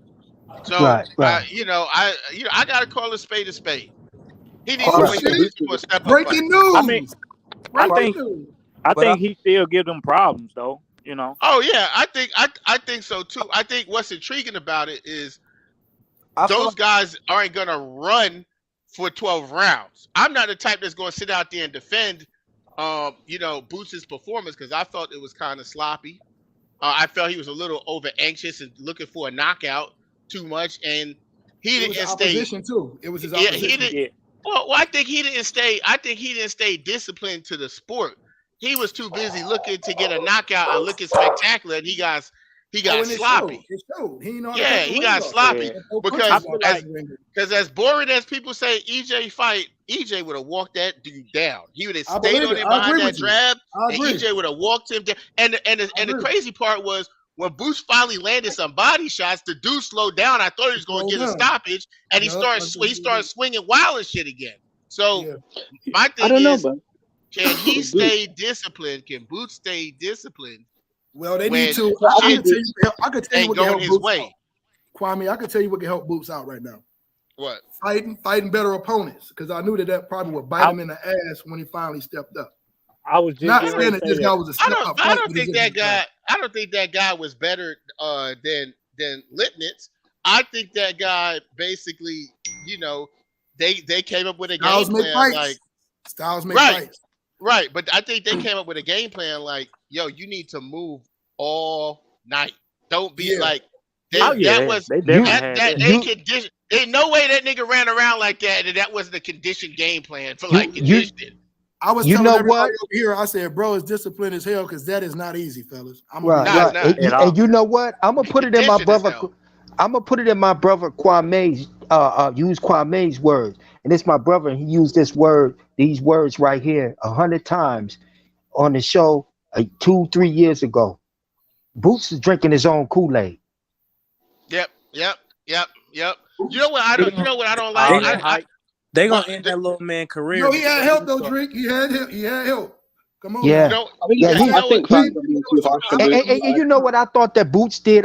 S5: So
S4: Right.
S5: I gotta call a spade a spade. He needs
S1: Oh,
S5: to wait till
S1: shit.
S5: for a step up.
S1: Breaking news.
S3: I mean, I think
S2: But
S3: he still give them problems though. You know.
S5: Oh yeah, I think so too. I think what's intriguing about it is those guys aren't gonna run for 12 rounds. I'm not the type that's gonna sit out there and defend Boots' performance because I felt it was kind of sloppy. I felt he was a little over anxious and looking for a knockout too much, and he
S1: It was
S5: didn't
S1: his
S5: stay.
S1: opposition too. It was his
S5: Yeah,
S1: opposition.
S5: he didn't. Well, I think he didn't stay. I think he didn't stay disciplined to the sport. He was too busy looking to get a knockout and looking spectacular, and he got
S1: And
S5: sloppy.
S1: It showed. He didn't know how to
S5: Yeah,
S1: catch the
S5: he
S1: ring
S5: got
S1: off.
S5: sloppy
S1: And no
S5: because
S1: punches on
S5: because as boring as people say EJ fight, EJ would have walked that dude down. He would have
S1: I
S5: stayed
S1: believe
S5: on
S1: it.
S5: him
S1: I
S5: behind
S1: agree
S5: that
S1: with you.
S5: jab,
S1: I
S5: and
S1: agree.
S5: EJ would have walked him down. And the
S1: agree.
S5: crazy part was when Boots finally landed some body shots, the dude slowed down. I thought he was going to get a
S1: Slowed down.
S5: stoppage, and he started swinging wild and shit again. So
S1: Yeah.
S5: my
S6: I
S5: thing
S6: don't know,
S5: is,
S6: man.
S5: can he stay disciplined? Can Boots stay disciplined?
S1: Well, they
S5: when
S1: need to.
S5: shit
S1: I could tell you
S5: ain't
S1: what can
S5: going
S1: help
S5: his
S1: Boots
S5: way?
S1: out. Kwame, I could tell you what can help Boots out right now.
S5: What?
S1: Fighting better opponents, because I knew that probably would bite him in the ass when he finally stepped up.
S3: I was just
S1: Not
S3: getting
S1: saying
S3: ready
S1: that
S3: to
S1: this
S3: say
S1: guy
S3: that.
S1: was a step up.
S5: I don't think that guy was better than Lipnitz. I think that guy basically, they came up with a game plan like
S1: Styles make
S5: right,
S1: fights.
S5: right. But I think they came up with a game plan like, yo, you need to move all night. Don't be like
S3: They definitely had that.
S5: Ain't no way that nigga ran around like that, and that wasn't a conditioned game plan for conditioning.
S1: I was telling everybody over here, I said, bro, it's disciplined as hell because that is not easy, fellas.
S4: Right. And you know what? I'm gonna put it in my brother. I'm gonna put it in my brother Kwame's. Use Kwame's words, and it's my brother. And he used these words right here 100 times on the show 2-3 years ago. Boots is drinking his own Kool-Aid.
S5: Yep. You know what I don't like?
S2: They gonna end that little man career.
S1: No, he had help though, Drake. He had help. Come on.
S4: Yeah.
S1: Man.
S4: And you know what I thought that Boots did?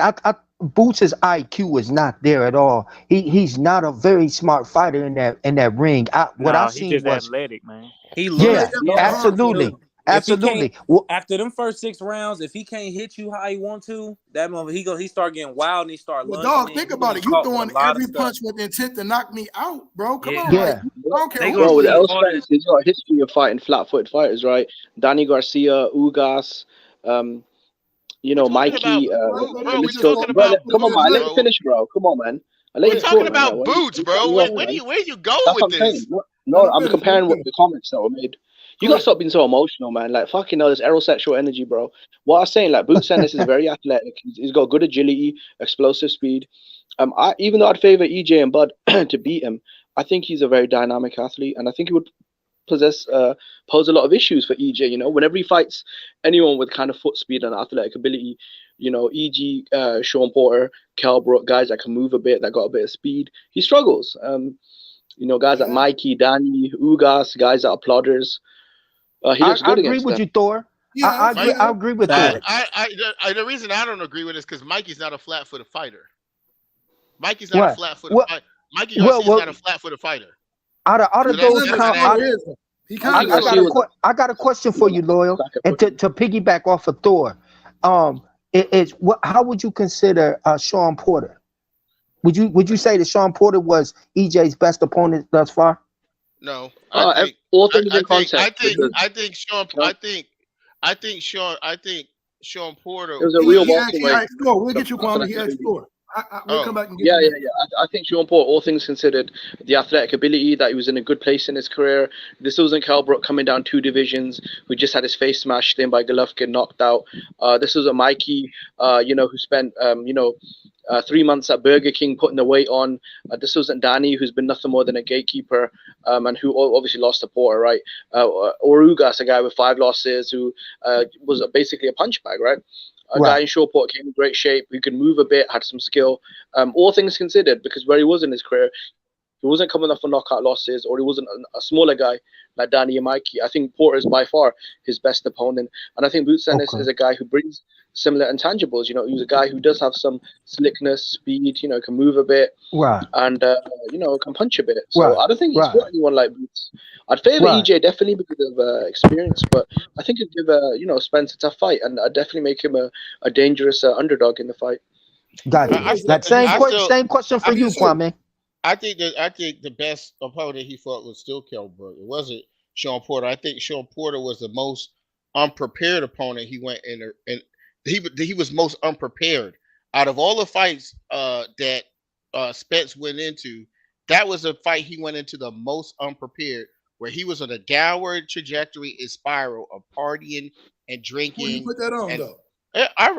S4: Boots' IQ is not there at all. He's not a very smart fighter in that ring. What I
S3: No, he
S4: seen
S3: just
S4: was
S3: athletic, man.
S2: He
S4: yeah,
S2: learned.
S1: Yeah,
S4: absolutely,
S2: Too. If he can't,
S4: absolutely. Well,
S2: after them first 6 rounds, if he can't hit you how he want to, that moment he start getting wild and he start
S1: Well,
S2: lunging
S1: dog,
S2: in.
S1: think
S2: He gonna
S1: about
S2: get
S1: it. You
S2: caught with a
S1: throwing
S2: lot of
S1: every
S2: stuff.
S1: punch with intent to knock me out, bro. Come on,
S2: Yeah.
S1: like
S4: yeah.
S1: I don't care
S2: They
S1: who
S2: gonna
S6: Bro,
S1: you
S6: with
S2: see
S1: is.
S2: all
S6: L.
S2: that.
S6: Spence, he's got a history of fighting flat-footed fighters, right? Danny Garcia, Ugas,
S5: We're talking
S6: Mikey,
S5: about bro. We're
S6: list goes
S5: talking
S6: on. Bro,
S5: about
S6: come on,
S5: Boots,
S6: man. Let me
S5: bro.
S6: finish, bro. Come on, man. I let
S5: We're
S6: you
S5: talking
S6: talk, man.
S5: about
S6: Why
S5: Boots,
S6: you cut
S5: bro.
S6: me off, man?
S5: Where you going
S6: That's
S5: with
S6: what I'm saying.
S5: this?
S1: Let
S6: No,
S1: him
S6: I'm
S1: finish. Let him
S6: comparing what
S1: finish.
S6: the comments that were made. You
S1: Go
S6: guys
S1: ahead.
S6: stop being so emotional, man. Like, fucking hell, this aerosexual energy, bro. What I was saying, like, Boots Ennis is very athletic. He's got good agility, explosive speed. Even though I'd favor EJ and Bud to beat him, I think he's a very dynamic athlete, and I think he would pose a lot of issues for EJ. Whenever he fights anyone with kind of foot speed and athletic ability, e.g. Sean Porter, Kell Brook, guys that can move a bit, that got a bit of speed, he struggles. Guys like Mikey, Danny, Ugas, guys that are plodders. He looks
S4: I
S6: good
S4: agree
S6: against
S4: with
S6: them.
S4: you, Thor. I agree. I agree with Thor.
S5: The reason I don't agree with this because Mikey's not a flat-footed fighter. Mikey's not a
S4: What?
S5: flat-footed
S4: What?
S5: fighter. Mikey Garcia's
S4: Well,
S5: not a flat-footed fighter.
S4: out of
S5: So
S4: those
S5: that's
S4: count,
S5: not
S1: He
S4: I
S1: kind of
S6: Garcia was
S4: I got a question for you, Loyal, and to piggyback off of Thor. How would you consider Sean Porter? Would you say that Sean Porter was EJ's best opponent thus far?
S5: No,
S6: all things in context.
S5: I think Sean Porter.
S6: It was a real
S1: he
S6: welterweight.
S1: asked Thor. We'll get you, Kwame. He asked Thor. We'll come back and get
S6: Yeah.
S1: you.
S6: I think Sean Porter, all things considered, the athletic ability, that he was in a good place in his career. This wasn't Kell Brook coming down 2 divisions, who just had his face smashed in by Golovkin, knocked out. This was a Mikey, who spent, 3 months at Burger King putting the weight on. This wasn't Danny, who's been nothing more than a gatekeeper, and who obviously lost to Porter, right? Or Ugas, a guy with 5 losses, who was basically a punch bag, right? A guy in Sean Porter came in great shape, who could move a bit, had some skill. All things considered, because where he was in his career, he wasn't coming off of knockout losses, or he wasn't a smaller guy like Danny and Mikey. I think Porter is by far his best opponent, and I think Boots Ennis is a guy who brings similar intangibles. He's a guy who does have some slickness, speed. Can move a bit, and can punch a bit. So I don't think he's fought anyone like Boots. I'd favor EJ definitely because of experience, but I think I'd give Spence a tough fight, and I'd definitely make him a dangerous underdog in the fight.
S4: Gotcha. Same question for you, Kwame.
S5: I think the best opponent he fought was still Kell Brook. It wasn't Sean Porter. I think Sean Porter was the most unprepared opponent he went in, and he was most unprepared out of all the fights that Spence went into. That was a fight he went into the most unprepared, where he was on a downward trajectory and spiral of partying and drinking.
S1: Well, you put that on though.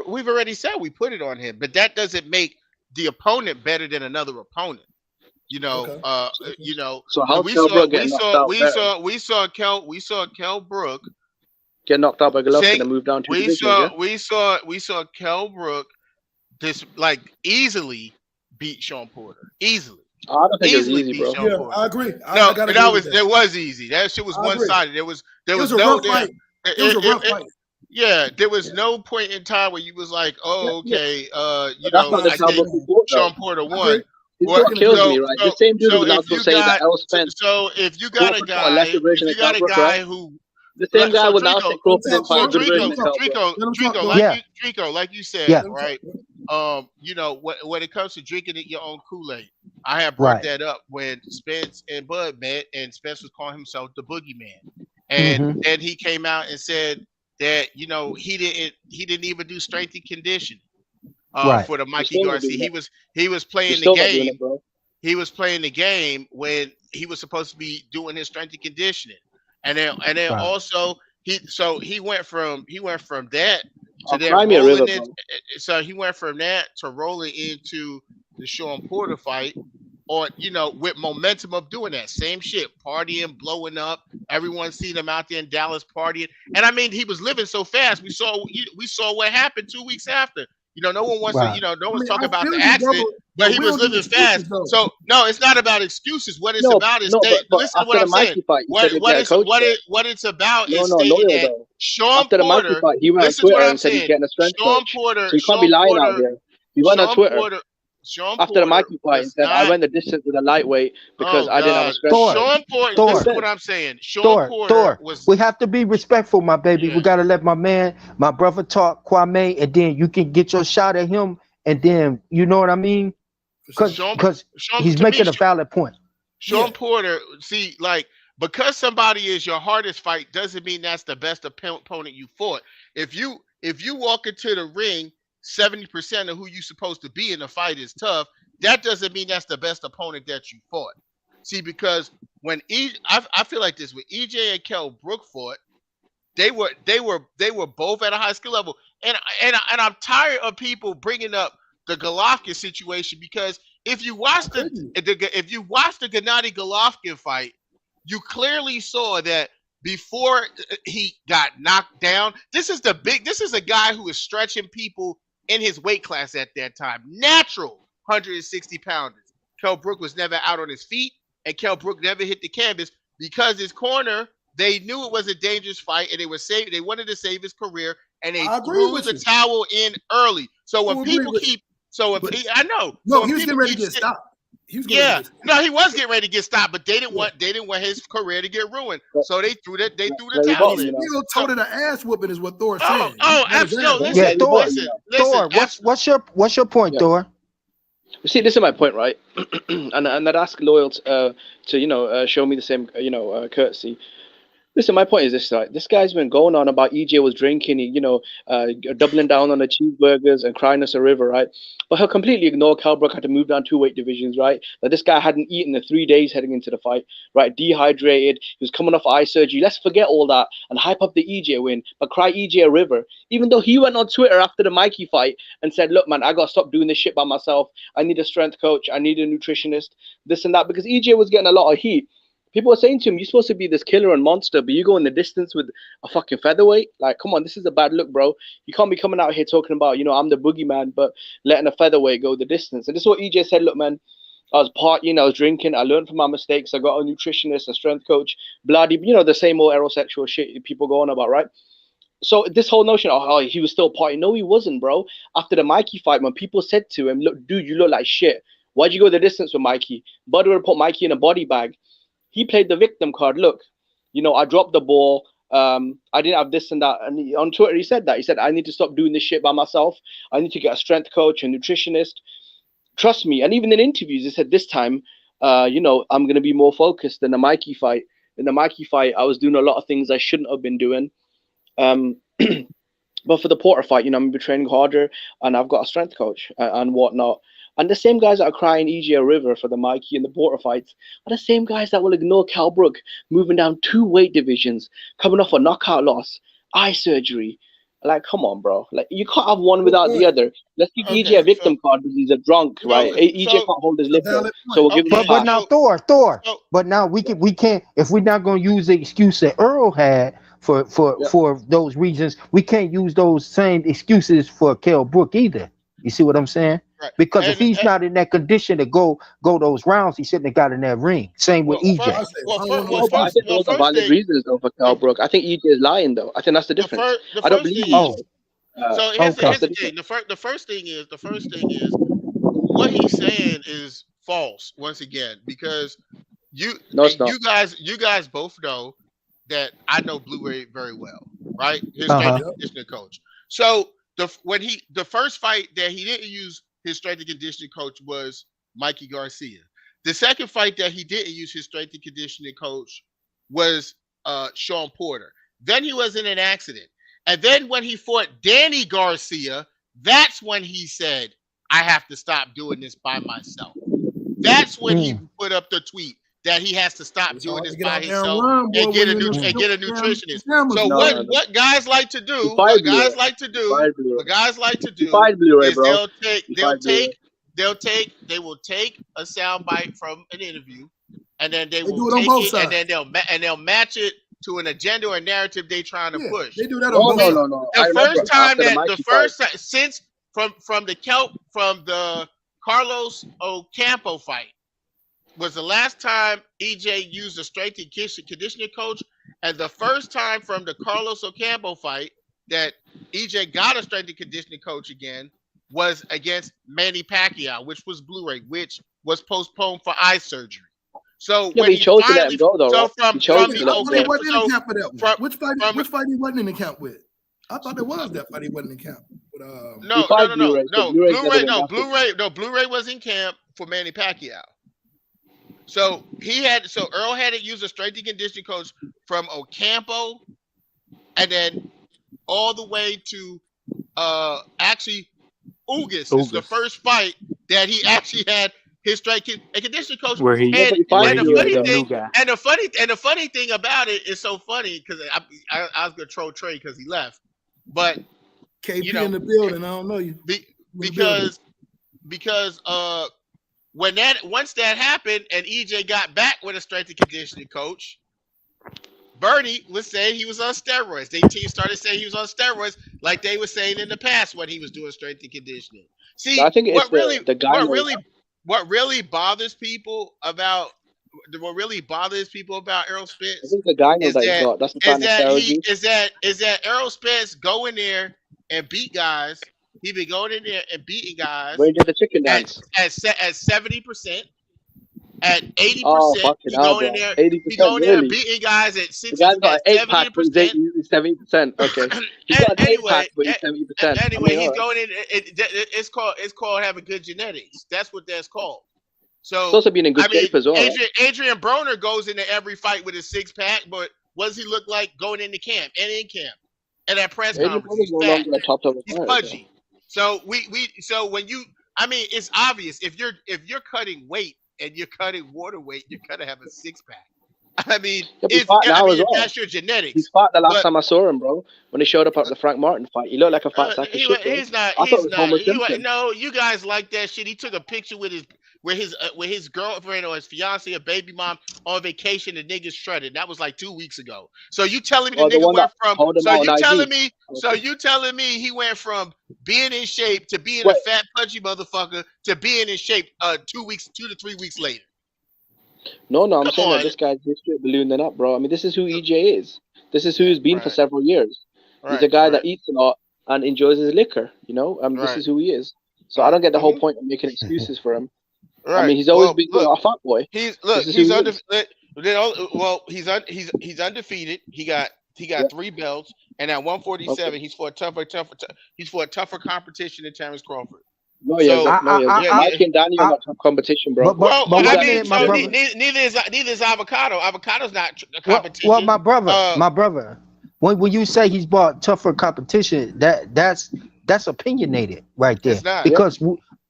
S5: We've already said we put it on him, but that doesn't make the opponent better than another opponent. So
S6: how
S5: we saw Kell Brook
S6: get knocked out by Golovkin and move down to
S5: we saw Kell Brook easily beat Sean Porter. Easily.
S6: I don't think it was easy, bro.
S1: Yeah, I agree.
S5: It was easy. That shit was one-sided. There was no fight. It was a rough fight. Yeah, there was no point in time where you was like, "Oh, okay, I think Sean Porter won."
S6: What kills me, right? The same dude was also saying that L. Spence.
S5: So if you got a guy, who
S6: the same guy would now say Crawford didn't fight a good version of
S5: Trico, like you said, right? When it comes to drinking your own Kool-Aid, I have brought that up when Spence and Bud met, and Spence was calling himself the boogeyman, and then he came out and said that he didn't even do strength and conditioning for the Mikey Garcia. He was playing the game. He was playing the game when he was supposed to be doing his strength and conditioning, and then also he went from that to then rolling it. So he went from that to rolling into the Sean Porter fight, or with momentum of doing that same shit, partying, blowing up. Everyone seen him out there in Dallas partying, and I mean he was living so fast. We saw what happened 2 weeks after. No one wants to. No one's talking about the accident, but he was living fast. So no, it's not about excuses. What it's about is listen to what I'm saying. What it's about is stating that Sean Porter.
S6: He went on Twitter and said he's getting a strength coach. So you can't be lying out here. He went on Twitter
S5: Sean
S6: after the
S5: Porter
S6: Mikey fight and
S5: was
S6: said, "I
S5: not.
S6: went the distance with a lightweight because
S5: Oh
S6: I didn't have a
S5: God,
S6: strength coach."
S5: Sean Porter.
S4: Thor.
S5: Listen to what I'm saying. Sean Porter
S4: Thor.
S5: was.
S4: We have to be respectful, my baby.
S5: Yeah.
S4: We gotta let my brother talk, Kwame, and then you can get your shot at him, and then you know what I mean? Because he's making a valid point.
S5: Sean Porter, see, like, because somebody is your hardest fight doesn't mean that's the best opponent you fought. If you walk into the ring, 70% of who you supposed to be in the fight is tough. That doesn't mean that's the best opponent that you fought. See, because when I feel like this, when EJ and Kell Brook fought, they were both at a high skill level, and I'm tired of people bringing up the Golovkin situation, because if you watch the Gennady Golovkin fight, you clearly saw that before he got knocked down, this is a guy who is stretching people in his weight class at that time. Natural 160 pounders. Kell Brook was never out on his feet, and Kell Brook never hit the canvas because his corner, they knew it was a dangerous fight, and they wanted to save his career, and they threw the towel in early. So when people keep, I know.
S1: No, he was getting ready to get stopped.
S5: He was getting ready to get stopped, but they didn't want his career to get ruined, so they threw the towel in.
S1: Still told it an ass whooping is what Thor said.
S5: Absolutely.
S4: Listen, Thor, what's your point, Thor?
S6: You see, this is my point, right? and I'd ask Loyal to show me the same courtesy. Listen, my point is this, right? This guy's been going on about EJ was drinking, doubling down on the cheeseburgers and crying us a river, right? But he'll completely ignore Kell Brook had to move down 2 weight divisions, right? That this guy hadn't eaten in 3 days heading into the fight, right? Dehydrated, he was coming off eye surgery. Let's forget all that and hype up the EJ win, but cry EJ a river. Even though he went on Twitter after the Mikey fight and said, look, man, I got to stop doing this shit by myself. I need a strength coach. I need a nutritionist, this and that, because EJ was getting a lot of heat. People are saying to him, you're supposed to be this killer and monster, but you go in the distance with a fucking featherweight. Like, come on, this is a bad look, bro. You can't be coming out here talking about, I'm the boogeyman, but letting a featherweight go the distance. And this is what EJ said, look, man, I was partying, I was drinking, I learned from my mistakes, I got a nutritionist, a strength coach, bloody, the same old heterosexual shit people go on about, right? So this whole notion, he was still partying. No, he wasn't, bro. After the Mikey fight, when people said to him, look, dude, you look like shit. Why'd you go the distance with Mikey? Buddy would put Mikey in a body bag. He played the victim card. Look, I dropped the ball. I didn't have this and that. And on Twitter, he said that. He said, I need to stop doing this shit by myself. I need to get a strength coach, a nutritionist. Trust me. And even in interviews, he said this time, I'm going to be more focused than the Mikey fight. In the Mikey fight, I was doing a lot of things I shouldn't have been doing. But for the Porter fight, I'm going to be training harder, and I've got a strength coach and whatnot. And the same guys that are crying EJ a river for the Mikey and the Porter fights are the same guys that will ignore Kell Brook moving down 2 weight divisions, coming off a knockout loss, eye surgery. Like, come on, bro. Like, you can't have one without the other. Let's give EJ a victim card because he's a drunk, right? EJ can't hold his liquor, so we'll give him.
S4: But now Thor. But now we can't. If we're not gonna use the excuse that Earl had for those reasons, we can't use those same excuses for Kell Brook either. You see what I'm saying? Right. Because if he's not in that condition to go those rounds, he shouldn't have got in that ring. Same with EJ.
S6: I think those are valid reasons though for Kell Brook. I think EJ is lying though. I think that's the difference. I don't believe.
S5: So here's the thing. The first thing is what he's saying is false once again, because you guys both know that I know Blue Ray very well, right? His conditioning coach. So the first fight that he didn't use his strength and conditioning coach was Mikey Garcia. The second fight that he didn't use his strength and conditioning coach was Sean Porter. Then he was in an accident. And then when he fought Danny Garcia, that's when he said, I have to stop doing this by myself. That's when he put up the tweet that he has to stop doing this by himself and get a nutritionist. So what guys like to do, they will take a soundbite from an interview, and then they will take it, and they'll match it to an agenda or a narrative they're trying to push.
S1: They do that on both
S5: sides. Since from the Carlos Ocampo fight was the last time EJ used a strength and conditioning coach, and the first time from the Carlos Ocampo fight that EJ got a strength and conditioning coach again was against Manny Pacquiao, which was Blu-ray, which was postponed for eye surgery. So
S6: Yeah,
S5: when
S6: but he chose to let him go, though,
S5: so
S6: right?
S5: from
S6: He chose
S5: from
S6: to
S5: the
S6: let him
S1: But he
S6: go.
S1: wasn't in
S5: so
S1: the camp for that one.
S5: from
S1: Which fight he wasn't in the camp with? I thought there was that fight he wasn't in camp. But
S5: no
S6: Blu-ray, so Blu-ray's better than nothing.
S5: Blu-ray was in camp for Manny Pacquiao. So Earl had to use a strength and conditioning coach from Ocampo, and then all the way to actually Ugas. This is the first fight that he actually had his strength and conditioning coach.
S3: Where he
S5: And the funny thing about it is so funny because I was gonna troll Trey because he left, but
S1: KP in the building. I don't know you
S5: because once that happened and EJ got back with a strength and conditioning coach, Bernie was saying he was on steroids. They started saying he was on steroids, like they were saying in the past when he was doing strength and conditioning. See,
S6: I think it's
S5: what really bothers people about Errol Spence
S6: I think the guy knows that he's got. That's the kind of steroid
S5: is that Errol Spence go in there and beat guys. He been going in there and beating guys.
S6: Where he did the chicken dance
S5: at 70%. At 80%, he going in there.
S6: 80%,
S5: he going in
S6: really?
S5: there beating guys at 60%.
S6: The guy's got an 8-pack, but he's 70%. Okay, he's got an 8-pack, but he's 70%.
S5: Anyway, he's going in. It's called having good genetics. That's what that's called. So
S6: it's also being in good shape as well.
S5: Adrian Broner goes into every fight with his 6-pack, but what does he look like going into camp and in camp and at press conference? He's pudgy. So so when you, it's obvious if you're cutting weight and you're cutting water weight, you're gonna have a 6-pack. That's your genetics.
S6: He's fought the last time I saw him, bro. When he showed up at the Frank Martin fight, he looked like a fat sack of shit.
S5: He's not. No, you guys like that shit. He took a picture with his girlfriend or his fiance or baby mom on vacation. The nigga shredded. That was like 2 weeks ago. So you telling me the nigga went from? So you telling me he went from being in shape to being a fat pudgy motherfucker to being in shape 2 to 3 weeks later?
S6: No, I'm saying that this guy's history ballooning up, bro. I mean, this is who EJ is. This is who he's been for several years. He's a guy that eats a lot and enjoys his liquor. This is who he is. So I don't get the whole point of making excuses for him. Right. I mean, he's always been a fat boy.
S5: He's undefeated. He got 3 belts, and at 147, he's for a tougher competition than Terrence Crawford.
S6: Mike and Danny are not tough competition, bro.
S5: Neither is Avocado. Avocado's not a competition.
S4: Well, my brother. When you say he's bought tougher competition, that's opinionated right there.
S5: It's not.
S4: Because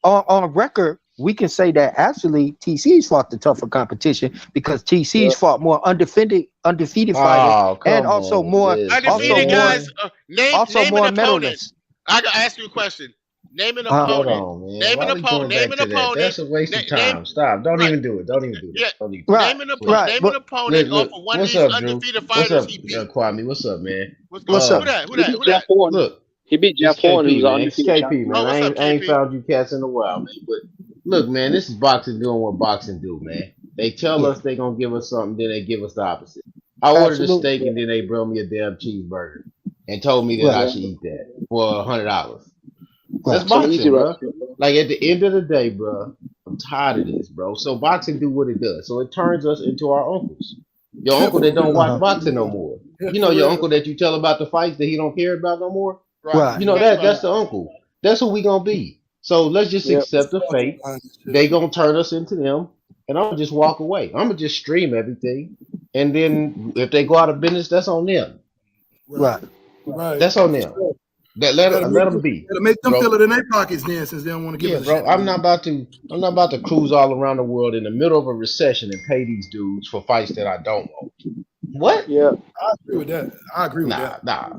S4: on record, we can say that actually TC's fought the tougher competition because TC's fought more undefeated fighters and also more
S5: undefeated guys. Name
S4: more
S5: an opponent. I gotta ask you a question. Name an opponent.
S7: Hold on, man.
S5: Name an opponent.
S7: That's a waste of time. Stop. Don't even do it. Don't even do that.
S5: Yeah. Name an opponent off of one of these undefeated fighters he beat.
S7: Kwame, what's up, man?
S4: What's up?
S5: Who that?
S7: Look,
S6: he beat Jeff Horn, who's on
S7: KP, man. I ain't found you cats in a while, man. But look, man, this is boxing doing what boxing do, man. They tell us they gonna give us something, then they give us the opposite. I ordered a steak and then they brought me a damn cheeseburger and told me that I should eat that for $100. That's boxing, bro. Like at the end of the day, bro, I'm tired of this, bro. So boxing do what it does. So it turns us into our uncles. Your uncle that don't watch boxing no more. You know your uncle that you tell about the fights that he don't care about no more.
S4: Right.
S7: You know that's the uncle. That's who we gonna be. So let's just accept the fate. They gonna turn us into them, and I'm gonna just walk away. I'm gonna just stream everything, and then if they go out of business, that's on them.
S4: Right.
S7: That's on them. Let them be.
S1: Make them feel it in their pockets then, since they don't want to give us
S7: bro.
S1: shit.
S7: I'm not about to cruise all around the world in the middle of a recession and pay these dudes for fights that I don't want. What?
S6: Yeah,
S1: I agree with that.
S7: Nah.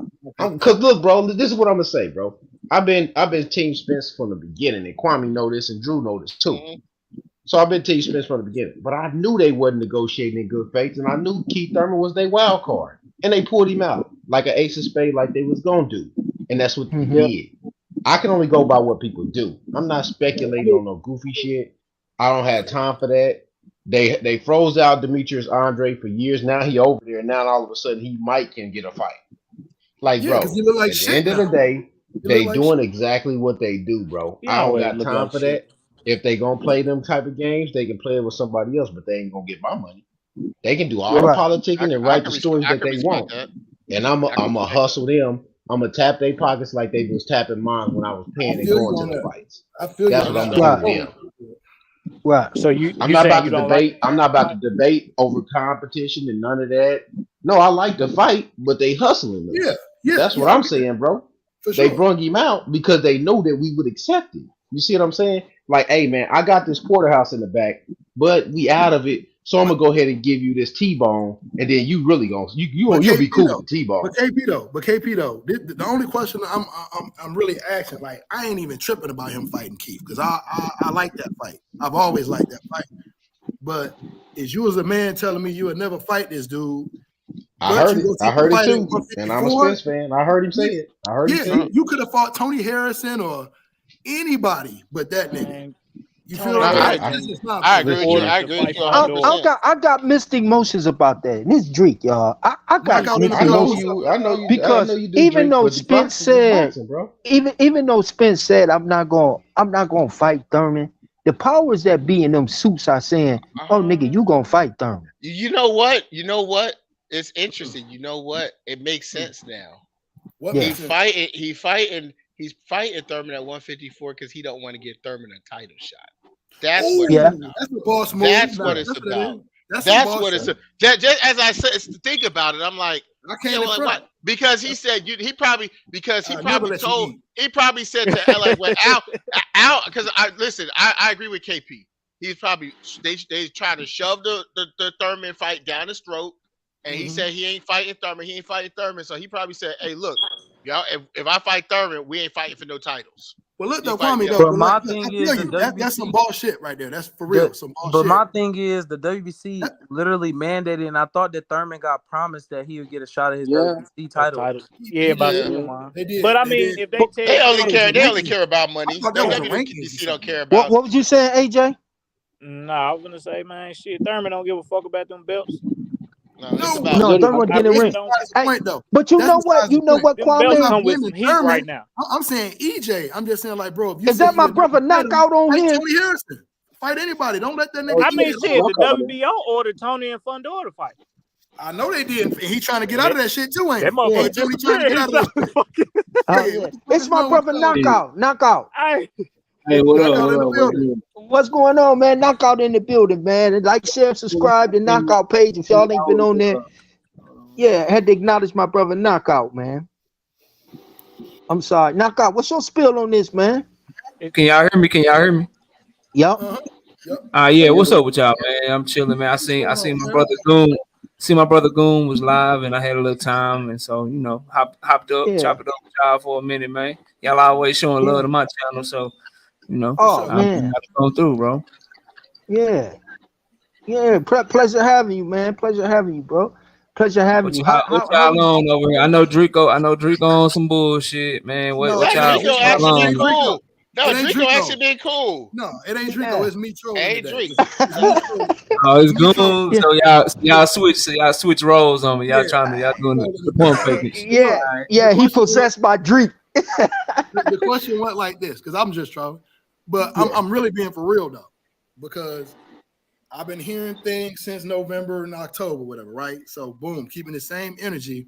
S7: Cause look, bro, this is what I'm gonna say, bro. I've been Team Spence from the beginning, and Kwame know this, and Drew know this too. Mm-hmm. So I've been Team Spence from the beginning, but I knew they wasn't negotiating in good faith, and I knew Keith Thurman was their wild card, and they pulled him out like an ace of spades, like they was gonna do. And that's what they did. I can only go by what people do. I'm not speculating on no goofy shit. I don't have time for that. They froze out Demetrius Andre for years. Now he over there. Now all of a sudden he can get a fight. Like, bro,
S1: you look like
S7: at the end of the day, They
S1: like
S7: doing
S1: shit.
S7: exactly what they do, bro.
S3: He
S7: I don't
S3: always
S7: got
S3: look
S7: time
S3: like
S7: for
S3: shit.
S7: that. If they gonna play them type of games, they can play it with somebody else, but they ain't gonna get my money. They can do all the
S4: Right.
S7: politicking and
S5: I
S7: write
S5: can
S7: the stories
S5: I
S7: that
S5: can
S7: they
S5: respect
S7: want,
S5: that.
S7: and I'm
S5: I can
S7: a
S5: respect
S7: hustle them. I'm gonna tap their pockets like they was tapping mine when I was
S1: I
S7: paying and
S1: feel you
S7: going to
S1: on
S7: the
S1: that.
S7: fights.
S1: I feel you
S7: That's
S1: on
S7: what I'm
S1: that.
S7: gonna
S1: I
S7: do
S4: Right.
S7: to them.
S1: totally
S4: Right.
S3: So
S7: I'm
S3: you
S7: not
S3: saying
S7: about
S3: you
S7: to
S3: don't like
S7: debate. I'm not about to debate over competition and none of that. No, I like to fight, but they hustling
S1: Yeah,
S7: us.
S1: yeah,
S7: That's
S1: yeah.
S7: what I'm
S1: Okay,
S7: saying, bro.
S1: for
S7: They
S1: sure.
S7: brung him out because they know that we would accept it. You see what I'm saying? Like, hey man, I got this porterhouse in the back, but we out of it. So I'm
S1: But
S7: gonna go ahead and give you this T-bone, and then you really gonna
S1: but
S7: you'll
S1: KP
S7: be cool with
S1: though.
S7: the T-bone.
S1: But KP though. The only question I'm really asking, like, I ain't even tripping about him fighting Keith because I like that fight. I've always liked that fight. But is you as a man telling me you would never fight this dude,
S7: I
S1: but
S7: heard
S1: you
S7: it.
S1: go
S7: I
S1: take the
S7: heard it
S1: fight at
S7: too. And I'm a
S1: 154?
S7: Spence fan. I heard him say
S1: Yeah,
S7: it. I heard him
S1: yeah.
S7: say
S5: that.
S7: it.
S1: You could have fought Tony Harrison or anybody but that nigga.
S3: man,
S1: You feel
S3: Tony
S1: what I'm
S7: I,
S1: saying?
S7: I,
S1: That's
S7: I
S3: Harrison
S1: just my
S5: I
S1: opinion.
S5: agree with you.
S7: listen,
S3: ordered
S5: I
S3: to
S5: agree with
S3: fight
S5: you
S4: I,
S5: 100%.
S3: Fundora.
S4: I got mixed emotions about that. And this Drake, y'all. I got
S1: Knockout in the
S4: mixed
S7: I
S1: building.
S7: know
S1: What's
S4: emotions
S1: up,
S7: you.
S1: knockout?
S7: I know
S4: because
S7: you do,
S4: even
S7: Drake.
S4: though
S7: But the
S4: Spence
S7: boxing is
S4: said,
S7: boxing, bro.
S4: even though Spence said I'm not gonna fight Thurman, the powers that be in them suits are saying, oh nigga, you gonna fight Thurman.
S5: You know what? You know what? It's interesting. You know what? It makes sense now.
S1: What
S4: Yeah.
S1: makes sense?
S5: He's fighting Thurman at 154 because he don't want to give Thurman a title shot. That's what it's
S4: Yeah.
S1: Oh,
S5: about.
S1: that's a boss move.
S5: That's
S1: Nah,
S5: what it's
S1: that's what it is.
S5: about.
S1: That's some
S5: That's
S1: boss
S5: what
S1: shit.
S5: it's just as I said, think about it. I'm like,
S1: I
S5: yeah,
S1: can't in
S5: well,
S1: front.
S5: what? Because he said he probably
S1: I never let you
S5: told
S1: eat.
S5: he probably said to like when Al because I agree with KP. He's probably they trying to shove the Thurman fight down his throat, and he said he ain't fighting Thurman. He ain't fighting Thurman, so he probably said, hey, look, y'all, if I fight Thurman, we ain't fighting for no titles.
S1: Well, look
S5: He
S1: though,
S5: fight me
S1: Kwame
S5: up.
S1: though,
S2: But
S1: but like,
S2: my
S1: look, I
S2: thing is
S1: feel
S2: the
S1: you. That's some
S2: WBC.
S1: boss shit right there. That's for
S2: The
S1: real. Some boss
S2: but
S1: shit.
S2: my thing is the WBC
S1: That-
S2: literally mandated, and I thought that Thurman got promised that he would get a shot at his
S6: Yeah.
S2: WBC
S3: That
S2: title.
S3: title. Yeah,
S1: he
S3: about
S1: did.
S5: Yeah.
S3: two
S6: Yeah.
S3: man.
S1: They did.
S3: But I
S1: They
S3: mean,
S1: did.
S3: if they
S4: But,
S3: tell
S5: They
S3: you
S1: I
S5: only
S1: thought it was
S5: care.
S1: the
S5: They only
S1: rankings.
S5: care about
S1: I
S5: money.
S1: thought that
S5: The
S1: was the rankings and
S5: WBC don't
S1: shit.
S5: care
S4: what
S5: about.
S4: was you saying, AJ?
S3: nah, I was gonna say, man, shit, Thurman don't give a fuck about them belts.
S5: No, it's
S1: No,
S5: about
S4: No,
S6: Literally.
S4: Thurman
S3: I
S4: getting
S3: really
S4: ring.
S1: that's
S3: don't.
S1: besides the
S4: Hey,
S1: point though.
S4: but you
S1: That's
S4: know what?
S1: besides
S4: You
S1: the
S4: know
S1: point.
S4: what,
S3: Them belts
S1: I'm
S4: Kwame?
S1: not
S3: come with
S1: blaming
S3: some heat
S1: Thurman.
S3: right now.
S1: I'm saying EJ. I'm just saying, like, bro, if you
S4: Is
S1: say
S4: that
S1: you
S4: my
S1: would never
S4: brother
S1: fight him,
S4: knockout on
S1: fight
S4: here?
S1: Tony Harrison. Fight anybody. Don't let that
S6: Oh,
S1: nigga
S3: I
S1: eat
S3: mean,
S1: at
S6: yeah.
S3: shit,
S1: all.
S3: the
S6: Knockout on him.
S3: WBO ordered Tony and Fundora to fight.
S1: I know they did, and he trying to get
S3: And
S1: out of that shit too, ain't
S3: that
S1: he?
S4: Yeah.
S3: motherfucker
S1: Ain't Tony trying to get
S3: disappeared.
S1: out of that shit?
S3: Fucking,
S4: Oh
S1: Yeah,
S4: yeah.
S1: what the fuck
S4: It's
S1: is
S4: my
S1: wrong with
S4: brother
S1: y'all?
S4: knockout. Knockout.
S3: I,
S6: Hey, what up?
S1: Knockout
S6: What
S1: in the
S6: up? What's
S1: building.
S6: good?
S4: What's going on, man? Knockout in the building, man. And like, share, subscribe to Knockout page if y'all ain't been on there. Yeah, had to acknowledge my brother Knockout, man. I'm sorry. Knockout, what's your spill on this, man?
S8: Can y'all hear me? Can y'all hear me?
S4: Yup.
S1: Uh-huh. Yep.
S8: Yeah,
S6: Yeah.
S8: what's up with y'all, man? I'm chilling, man.
S1: What's going
S8: I
S1: on,
S8: seen my
S1: man?
S8: brother Goon. See my brother Goon was live and I had a little time and so hopped up,
S4: Yeah.
S8: chopped it up with y'all for a minute, man. Y'all always showing love
S4: Yeah.
S8: to my channel, so
S1: For
S4: Oh,
S1: sure.
S8: I'm
S4: man.
S8: going through, bro.
S4: Yeah. Yeah. Pleasure having you, man. Pleasure having you, bro. Pleasure having you.
S8: What
S4: How
S8: y'all on over here? I know Drico on some bullshit, man.
S1: No,
S8: What
S5: Nah,
S1: it
S8: y'all
S1: ain't.
S5: Drico
S1: No,
S5: actually
S1: it
S5: been
S1: ain't
S8: on?
S1: Drico.
S5: cool. No,
S1: It ain't
S5: Drico actually
S1: Drico.
S5: been cool.
S1: No, it ain't Drico.
S4: yeah.
S1: It's me trolling
S5: Ain't
S1: today.
S5: Drake.
S1: It's me trolling.
S8: Oh, it's
S1: It's me trolling.
S8: Goon.
S4: Yeah.
S8: So y'all switch roles on me.
S1: Yeah,
S8: Y'all
S1: I'm
S8: doing
S1: trolling
S8: the
S1: today.
S8: pump faking shit.
S4: Yeah.
S8: All right.
S1: The
S4: Yeah. He
S1: question was,
S4: possessed by Drake.
S1: the question went like this, because I'm just trolling, but I'm really being for real though, because I've been hearing things since November and October, whatever, right? So boom, keeping the same energy.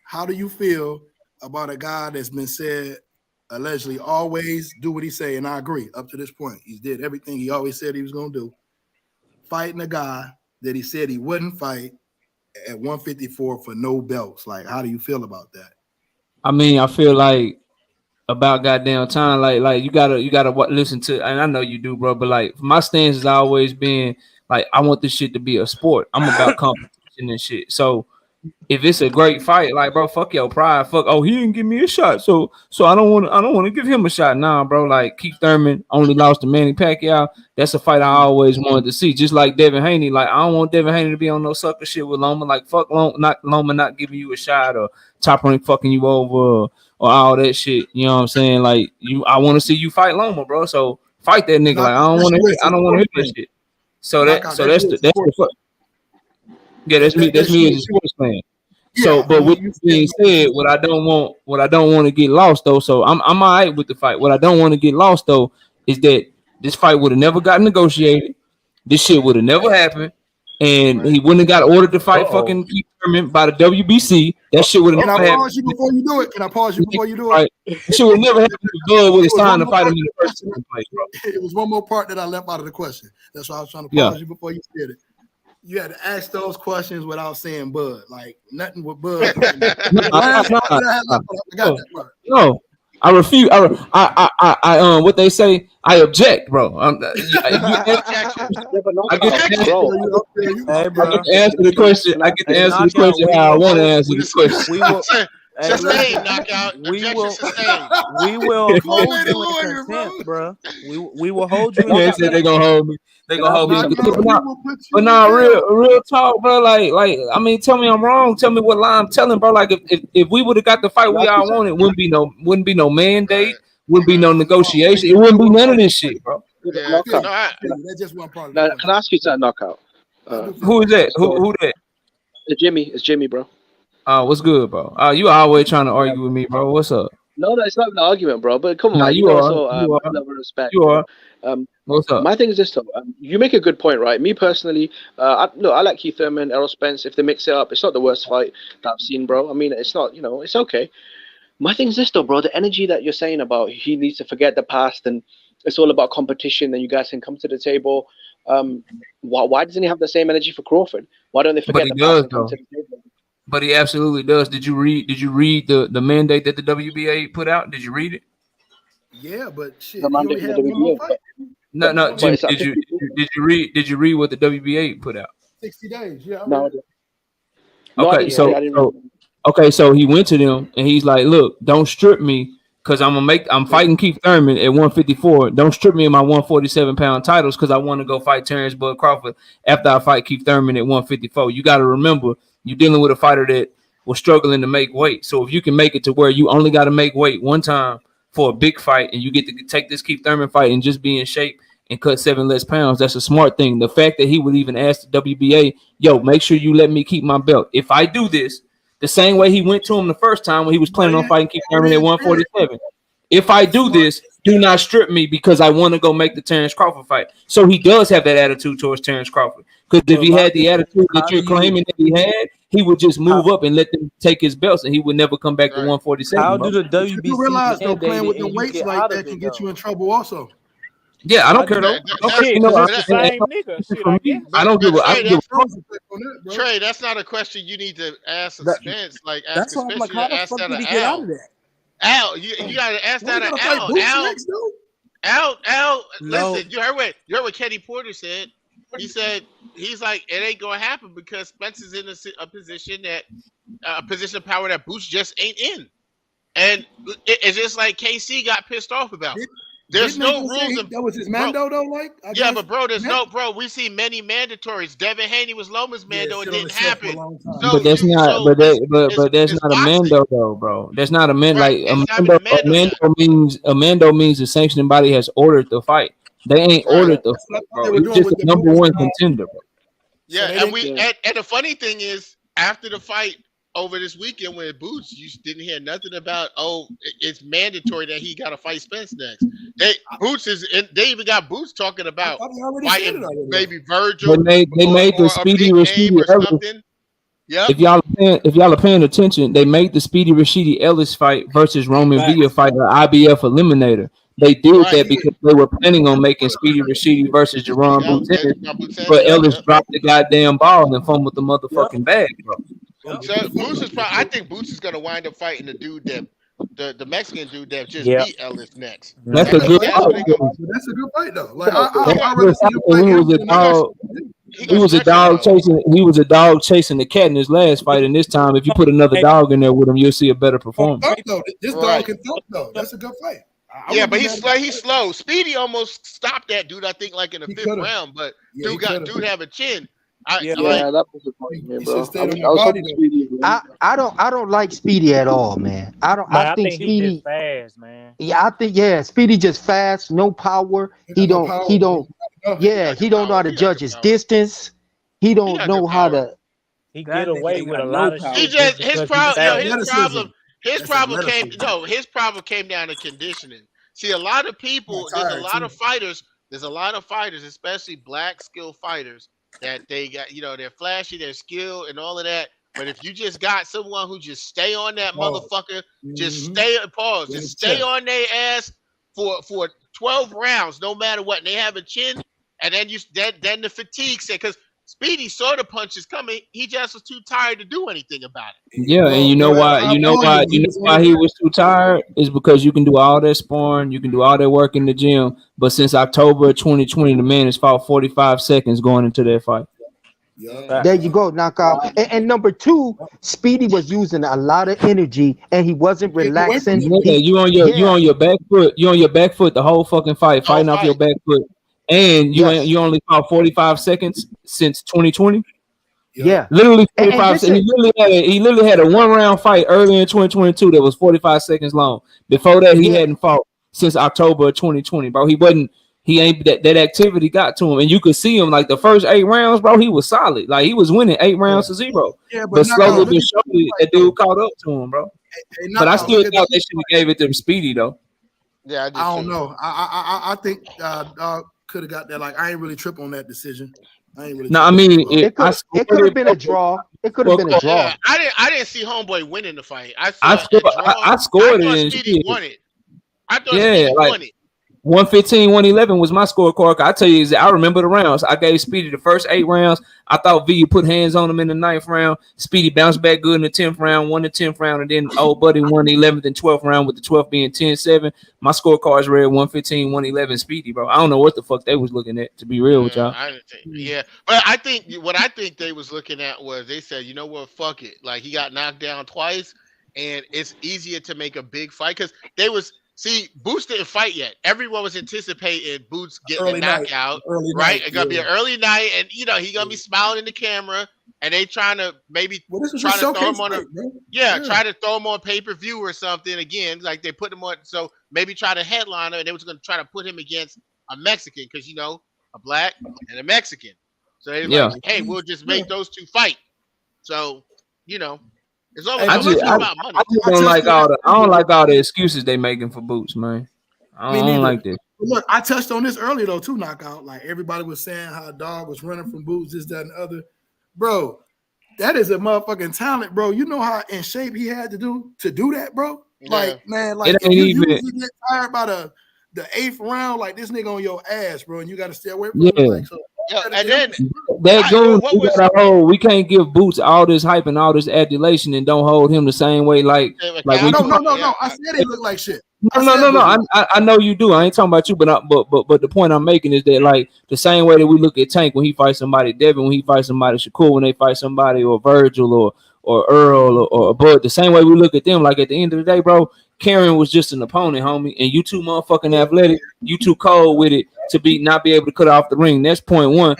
S1: How do you feel about a guy that's been said allegedly always do what he say? And I agree up to this point. He did everything he always said he was gonna do. Fighting a guy that he said he wouldn't fight at 154 for no belts. Like, how do you feel about that?
S8: I mean, I feel like about goddamn time, like you gotta listen to, and I know you do, bro. But like my stance has always been like I want this shit to be a sport. I'm about competition and shit. So if it's a great fight, like bro, fuck your pride. Fuck, oh, he didn't give me a shot, so I don't want to give him a shot. Nah, bro. Like Keith Thurman only lost to Manny Pacquiao. That's a fight I always wanted to see. Just like Devin Haney. Like I don't want Devin Haney to be on no sucker shit with Loma. Like fuck Loma not giving you a shot or Top Rank fucking you over or all that shit. You know what I'm saying? Like I want to see you fight Loma, bro. So fight that nigga. Like
S1: Knockout, that's you as a
S8: I don't want to
S1: sports
S8: hear
S1: fan.
S8: that shit. So
S1: Knockout, that's
S8: that's
S1: you as a
S8: the
S1: sports fan.
S8: yeah, that's me
S1: That's
S8: as
S1: you.
S8: a sports fan. So,
S1: Yeah,
S8: but with that being said, what I don't want to get lost though. So I'm all right with the fight. What I don't want to get lost though is that this fight would have never got negotiated. This shit would have never happened, and he wouldn't have got ordered to fight fucking Keith Thurman by the WBC. That shit would have
S1: Can I
S8: never happened.
S1: pause you before you do it? Can I pause you before you do it?
S8: Right. That shit would never happen. Blood would have signed to fight him in the first place, bro.
S1: It was one more part that I left out of the question. That's why I was trying to pause you before you said it. You had to ask those questions without saying Bud. Like nothing with Bud.
S8: No, I refuse. I what they say. I object, bro. I get to answer the question. I get to answer the question how I want to answer the question.
S5: We will sustain knockout.
S2: We will hold you in contempt, bro. We will hold you in
S8: contempt. They gonna hold me. They gonna hold me. But now, real talk, bro. Like, I mean, tell me I'm wrong. Tell me what lie I'm telling, bro. Like, if we would have got the fight we all wanted, wouldn't be no mandate, wouldn't be no negotiation. It wouldn't be none of this shit, bro.
S6: Yeah,
S1: that's just one part.
S6: Now, can I ask you to knockout?
S8: Who is that? Who that?
S6: It's Jimmy, bro.
S8: What's good, bro? You always trying to argue with me, bro. What's up?
S6: No, it's not an argument, bro. But come on,
S8: nah,
S6: man.
S8: You are.
S6: Level of respect.
S8: You are. What's up?
S6: My thing is this, though. You make a good point, right? Me personally, I like Keith Thurman, Errol Spence. If they mix it up, it's not the worst fight that I've seen, bro. I mean, it's not, it's okay. My thing is this, though, bro. The energy that you're saying about he needs to forget the past and it's all about competition and you guys can come to the table. Why doesn't he have the same energy for Crawford? Why don't they forget the past and come to the table?
S8: But he absolutely does. Did you read the mandate that the WBA put out? Did you read it?
S1: Yeah, but shit, he only had one more fight.
S8: No, Jimmy, did you read what the WBA put out?
S1: 60 days. Yeah.
S8: Okay, so he went to them and he's like, look, don't strip me because I'm fighting Keith Thurman at 154. Don't strip me of my 147-pound titles because I want to go fight Terrence Bud Crawford after I fight Keith Thurman at 154. You got to remember, you're dealing with a fighter that was struggling to make weight. So if you can make it to where you only got to make weight one time for a big fight and you get to take this Keith Thurman fight and just be in shape and cut 7 less pounds, that's a smart thing. The fact that he would even ask the WBA, yo, make sure you let me keep my belt. If I do this, the same way he went to him the first time when he was planning on fighting Keith Thurman at 147. If I do this, do not strip me because I want to go make the Terrence Crawford fight. So he does have that attitude towards Terrence Crawford. Because if he had the attitude that you're claiming that he had, he would just move up and let them take his belts, and he would never come back to 147.
S2: How do the WBC
S1: you realize though, playing with the weights like that can get you in trouble also?
S8: Yeah, I don't care though. I don't give a
S5: Trey, that's not a question you need to ask Spence. Like, ask Spence. You gotta ask that of Al. Al, you gotta ask that of Al. Al, listen, you heard what Kenny Porter said. He said he's like, it ain't gonna happen because Spence is in a position of power that Boots just ain't in, and it's just like KC got pissed off about. There's no rules.
S1: That was his mando though, like
S5: but bro, we see many mandatories. Devin Haney was Loma's mando. It didn't happen.
S8: But that's not a mando though, bro. That's not a man. Like a mando means the sanctioning body has ordered the fight. They ain't ordered the fight, bro. It's just the number one contender, bro.
S5: Yeah, and the funny thing is, after the fight over this weekend with Boots, you didn't hear nothing about, it's mandatory that he got to fight Spence next. They even got Boots talking about fighting maybe Virgil.
S8: But they made the Speedy Rashidi Ellis. Yep. If y'all are paying attention, they made the Speedy Rashidi Ellis fight versus Roman Villa fight, the IBF eliminator. They did that because they were planning on making Speedy Rashidi versus Jerron Boutin, but Ellis dropped the goddamn ball and fumbled the motherfucking bag, bro.
S5: So Boots is I think Boots is gonna wind up fighting the dude that the Mexican dude that just beat Ellis next.
S8: That's a good fight.
S1: That's a good fight though. Like I really see
S8: he was a dog chasing the cat in his last fight, and this time if you put another dog in there with him, you'll see a better performance.
S1: This dog can thump though. That's a good fight.
S5: But he's slow. Speedy almost stopped that dude, I think, like in the 5th round, but dude have a chin.
S6: That was the point, bro.
S4: I don't like Speedy at all, man. I think Speedy
S3: just fast, man.
S4: Yeah, I think Speedy just fast, no power. He don't know how to judge his distance. He don't know how to
S3: He
S2: That
S3: get
S2: nigga
S3: away
S2: ain't
S3: with
S2: got
S3: a
S2: no
S3: lot of
S2: power.
S5: He
S3: shit
S5: just
S3: because he's fast.
S5: his
S1: That's
S5: problem came down to conditioning. See, a lot of people,
S1: Got tired too.
S5: there's a lot of fighters, especially black skilled fighters, that they got, they're flashy, they're skilled and all of that. But if you just got someone who just stay on that
S1: Pause.
S5: motherfucker, just
S1: Mhm.
S5: just stay on their ass for 12 rounds, no matter what, and they have a chin, and then the fatigue set, because Speedy saw the punches coming, he just was too tired to do anything about it.
S8: Yeah, and you know
S1: Bro,
S8: why?
S1: I warned him.
S8: You know why he was too tired? Is because you can do all that sparring, you can do all that work in the gym, but since October 2020, the man has fought 45 seconds going into that fight.
S1: Yeah.
S4: There you go, knockout. And number two, Speedy was using a lot of energy and he wasn't
S1: Getting away from
S4: relaxing.
S8: Yeah,
S1: it.
S8: you on your back foot. You on your back foot the whole fucking fight,
S5: Whole
S8: fighting off your
S5: fight.
S8: back foot, and
S4: Yes.
S8: you only fought 45 seconds since 2020.
S4: Yeah.
S8: Literally
S4: And
S8: 45
S4: this
S8: seconds. He literally had a 1-round fight earlier in 2022 that was 45 seconds long. Before that, he hadn't fought since October of 2020, bro. He ain't that activity got to him, and you could see him like the first 8 rounds, bro. He was solid, like he was winning 8 rounds to 0.
S1: Yeah,
S8: but slowly
S1: look
S8: but
S1: at
S8: surely, that dude caught up to him, bro.
S1: Hey,
S8: But I
S1: Knockout,
S8: still
S1: look at
S8: thought
S1: this
S8: they should have gave it to Speedy though.
S5: Yeah,
S1: I don't know. I think could have got that. Like, I ain't really trip on that decision. I ain't really.
S8: No, I mean,
S4: it could have been a draw. It could have been a draw.
S5: Yeah, I didn't see Homeboy winning the fight. I
S8: scored it
S5: thought
S8: and
S5: Speedy
S8: shit.
S5: won it. I thought Speedy won it.
S8: 115, 111 was my scorecard. I tell you, I remember the rounds. I gave Speedy the first 8 rounds. I thought V put hands on him in the 9th round. Speedy bounced back good in the 10th round, won the 10th round, and then old buddy won the 11th and 12th round, with the 12th being 10-7. My scorecards read 115, 111 Speedy, bro. I don't know what the fuck they was looking at, to be real with y'all.
S5: But I think what they was looking at was, they said, you know what, fuck it. Like, he got knocked down twice, and it's easier to make a big fight, because see, Boots didn't fight yet. Everyone was anticipating Boots getting a knockout, right? It's gonna be an early night, and he gonna be smiling in the camera, and they trying to throw him on try to throw him on pay-per-view or something again. Like, they put him on, so maybe try to headline him, and they was gonna try to put him against a Mexican, because a black and a Mexican. So they like, hey, we'll just make those two fight. So it's always about money.
S8: I don't like all the excuses they making for Boots, man. I don't like this.
S1: Look, I touched on this earlier though too, Knockout. Like, everybody was saying how Dog was running from Boots, this, that, and the other. Bro, that is a motherfucking talent, bro. You know how in shape he had to do that, bro? Like, man, like, if you usually get tired by the 8th round, like, this nigga on your ass, bro, and you got to stay away from him. Like, so,
S5: and then
S8: that Goon, we can't give Boots all this hype and all this adulation and don't hold him the same way. No.
S1: I said he looked like shit.
S8: No. I know you do. I ain't talking about you, but the point I'm making is that, like, the same way that we look at Tank when he fights somebody, Devin when he fights somebody, Shakur when they fight somebody, or Virgil or Earl or Bud, the same way we look at them. Like, at the end of the day, bro, Karen was just an opponent, homie, and you too motherfucking athletic, you too cold with it to not be able to cut off the ring. That's point 1.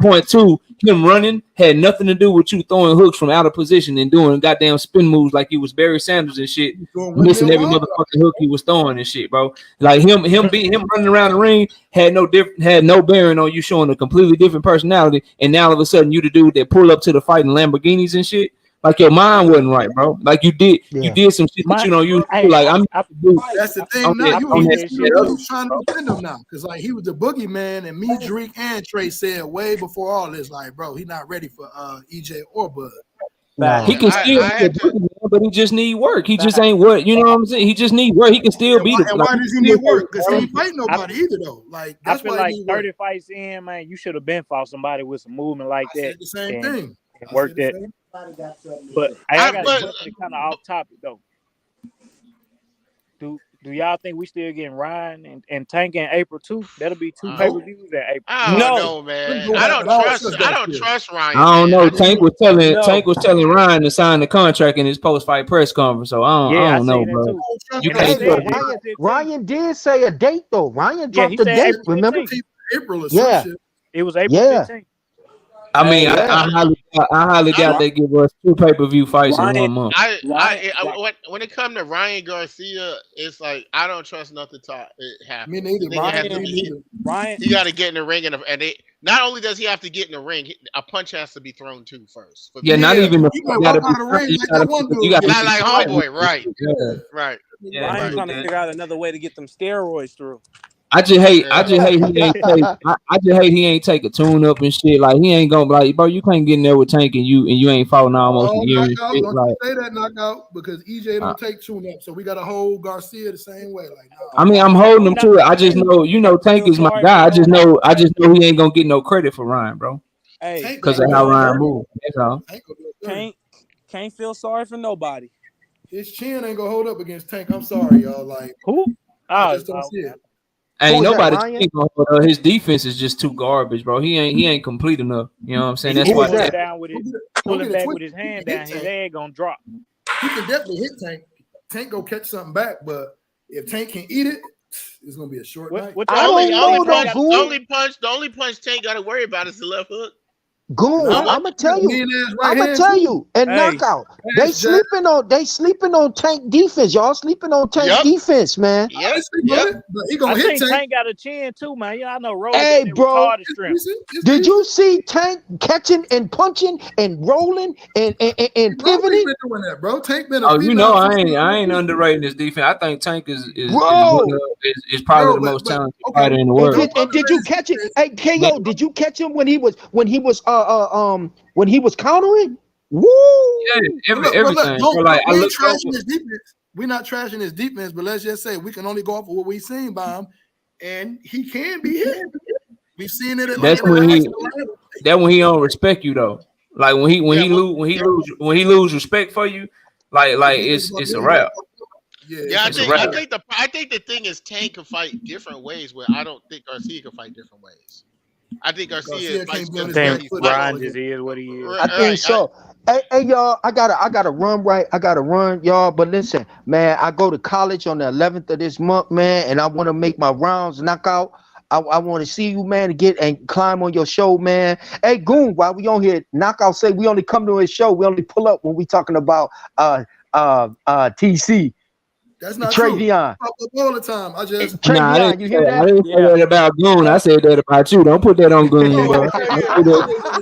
S8: Point 2, him running had nothing to do with you throwing hooks from out of position and doing goddamn spin moves like you was Barry Sanders and shit, missing every motherfucking hook he was throwing and shit, bro. Like, him running around the ring had no bearing on you showing a completely different personality, and now all of a sudden you the dude that pull up to the fight in Lamborghinis and shit. Like, your mind wasn't right, bro. Like, you did some shit that you don't use.
S1: That's the thing now. You was trying to defend him now, because, like, he was the boogeyman, and me, Drake, and Trey said way before all this, like, bro, he not ready for EJ or Bud.
S8: He can still be a boogeyman, but he just need work. He just ain't what, you know what I'm saying? He just need work. He can still be the.
S1: And why does he need work? Because he ain't fight nobody either, though. Like, that's
S3: I feel like 30 fights in, man, you should have been fought somebody with some movement like that.
S1: The same thing.
S3: And work that. But I got a question kind of off topic though. Do y'all think we still getting Ryan and Tank in April too? That'll be 2 pay-per-views in April.
S5: I don't know, man. I don't trust Ryan.
S8: I don't know. Tank was telling Ryan to sign the contract in his post-fight press conference. So I don't know, bro. You can't.
S4: Ryan did say a date though. Ryan dropped the date. Remember?
S1: April or
S4: some shit.
S3: It was April 15th.
S8: I mean,
S2: Hey,
S8: I highly doubt they give us 2 pay-per-view fights in 1 month.
S5: When it comes to Ryan Garcia, it's like I don't trust nothing to it happen.
S1: Me neither.
S5: The nigga has to be. He got to get in the ring, and not only does he have to get in the ring, a punch has to be thrown too first.
S8: Yeah, not even the
S1: you gotta walk out of the ring like that one dude.
S5: Not like homeboy, right? Right.
S2: Yeah, Ryan trying to figure out another way to get them steroids through.
S8: I just hate he ain't take a tune up and shit. Like he ain't gonna be like, bro, you can't get in there with Tank and you ain't fought almost a year.
S1: Knockout,
S8: and shit.
S1: don't
S8: Like,
S1: say that knockout because EJ don't take tune up, so we gotta hold Garcia the same way. Like,
S8: I mean, I'm holding him to it. I just know, Tank is my guy. I just know he ain't gonna get no credit for Ryan, bro.
S2: Hey,
S8: because of how Ryan moves. That's all.
S2: Can't feel sorry for nobody.
S1: His chin ain't gonna hold up against Tank. I'm sorry, y'all. Like
S3: who?
S1: I just don't see it.
S8: Ain't nobody his defense is just too garbage, bro. He ain't complete enough. You know what I'm saying? That's why
S3: pulling back with his hand down, his leg gonna drop.
S1: He can definitely hit Tank. Tank go catch something back, but if Tank can eat it, it's gonna be a short night.
S5: The only punch Tank got to worry about is the left hook.
S4: Goon, I'm gonna tell you, and knockout. They sleeping on Tank defense. Y'all sleeping on Tank defense, man.
S1: But he gonna hit Tank.
S3: Tank got a chin too, man. Yeah, I know.
S4: Hey, bro, did you see Tank catching and punching and rolling and pivoting?
S1: Been doing that, bro. Tank been.
S8: I ain't underrating his defense. I think Tank is probably the most talented fighter in the world.
S4: And did you catch it? Hey, KO, did you catch him when he was countering? Woo!
S8: Yeah, everything.
S1: We're not trashing his defense, but let's just say we can only go off of what we've seen by him, and he can be hit. We've seen it.
S8: That's when he don't respect you though. Like when he lose respect for you, like it's a wrap.
S5: Yeah, I think the thing is Tank can fight different ways. Where I don't think Garcia can fight different ways. I think Garcia fights
S3: Brian just is what he is.
S4: I think so. Hey, y'all, I gotta run right. I gotta run, y'all. But listen, man, I go to college on the 11th of this month, man, and I want to make my rounds knockout. I want to see you, man, and climb on your show, man. Hey, Goon, while we on here, knockout say we only come to his show. We only pull up when we talking about TC.
S1: That's not
S4: Travion.
S1: True. All the time. I just
S4: Travion, you hear that?
S8: I didn't say that about Goon. I said that about you. Don't put that on Goon, bro.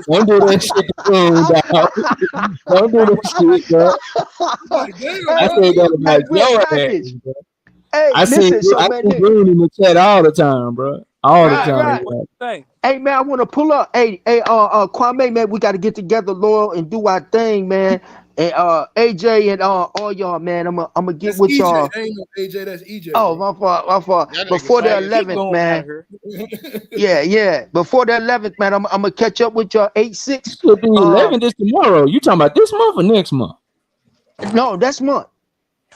S8: Don't do that shit to Goon, dog. Don't do that shit, bro. I said that about your ass, bro.
S4: Hey,
S8: I see Goon in the chat all the time, bro. All the time.
S4: Right. Hey, man, I want to pull up. Hey, Kwame, man, we got to get together, Loyal, and do our thing, man. And AJ and all y'all, man, I'm gonna get
S1: that's
S4: with
S1: EJ.
S4: y'all.
S1: That ain't no AJ, that's EJ.
S4: Oh, my fault. Before the 11th, man. Yeah. Before the 11th, man, I'm gonna catch up with y'all 8-6.
S8: Could be 11th is tomorrow. You talking about this month or next month?
S4: No, that's month.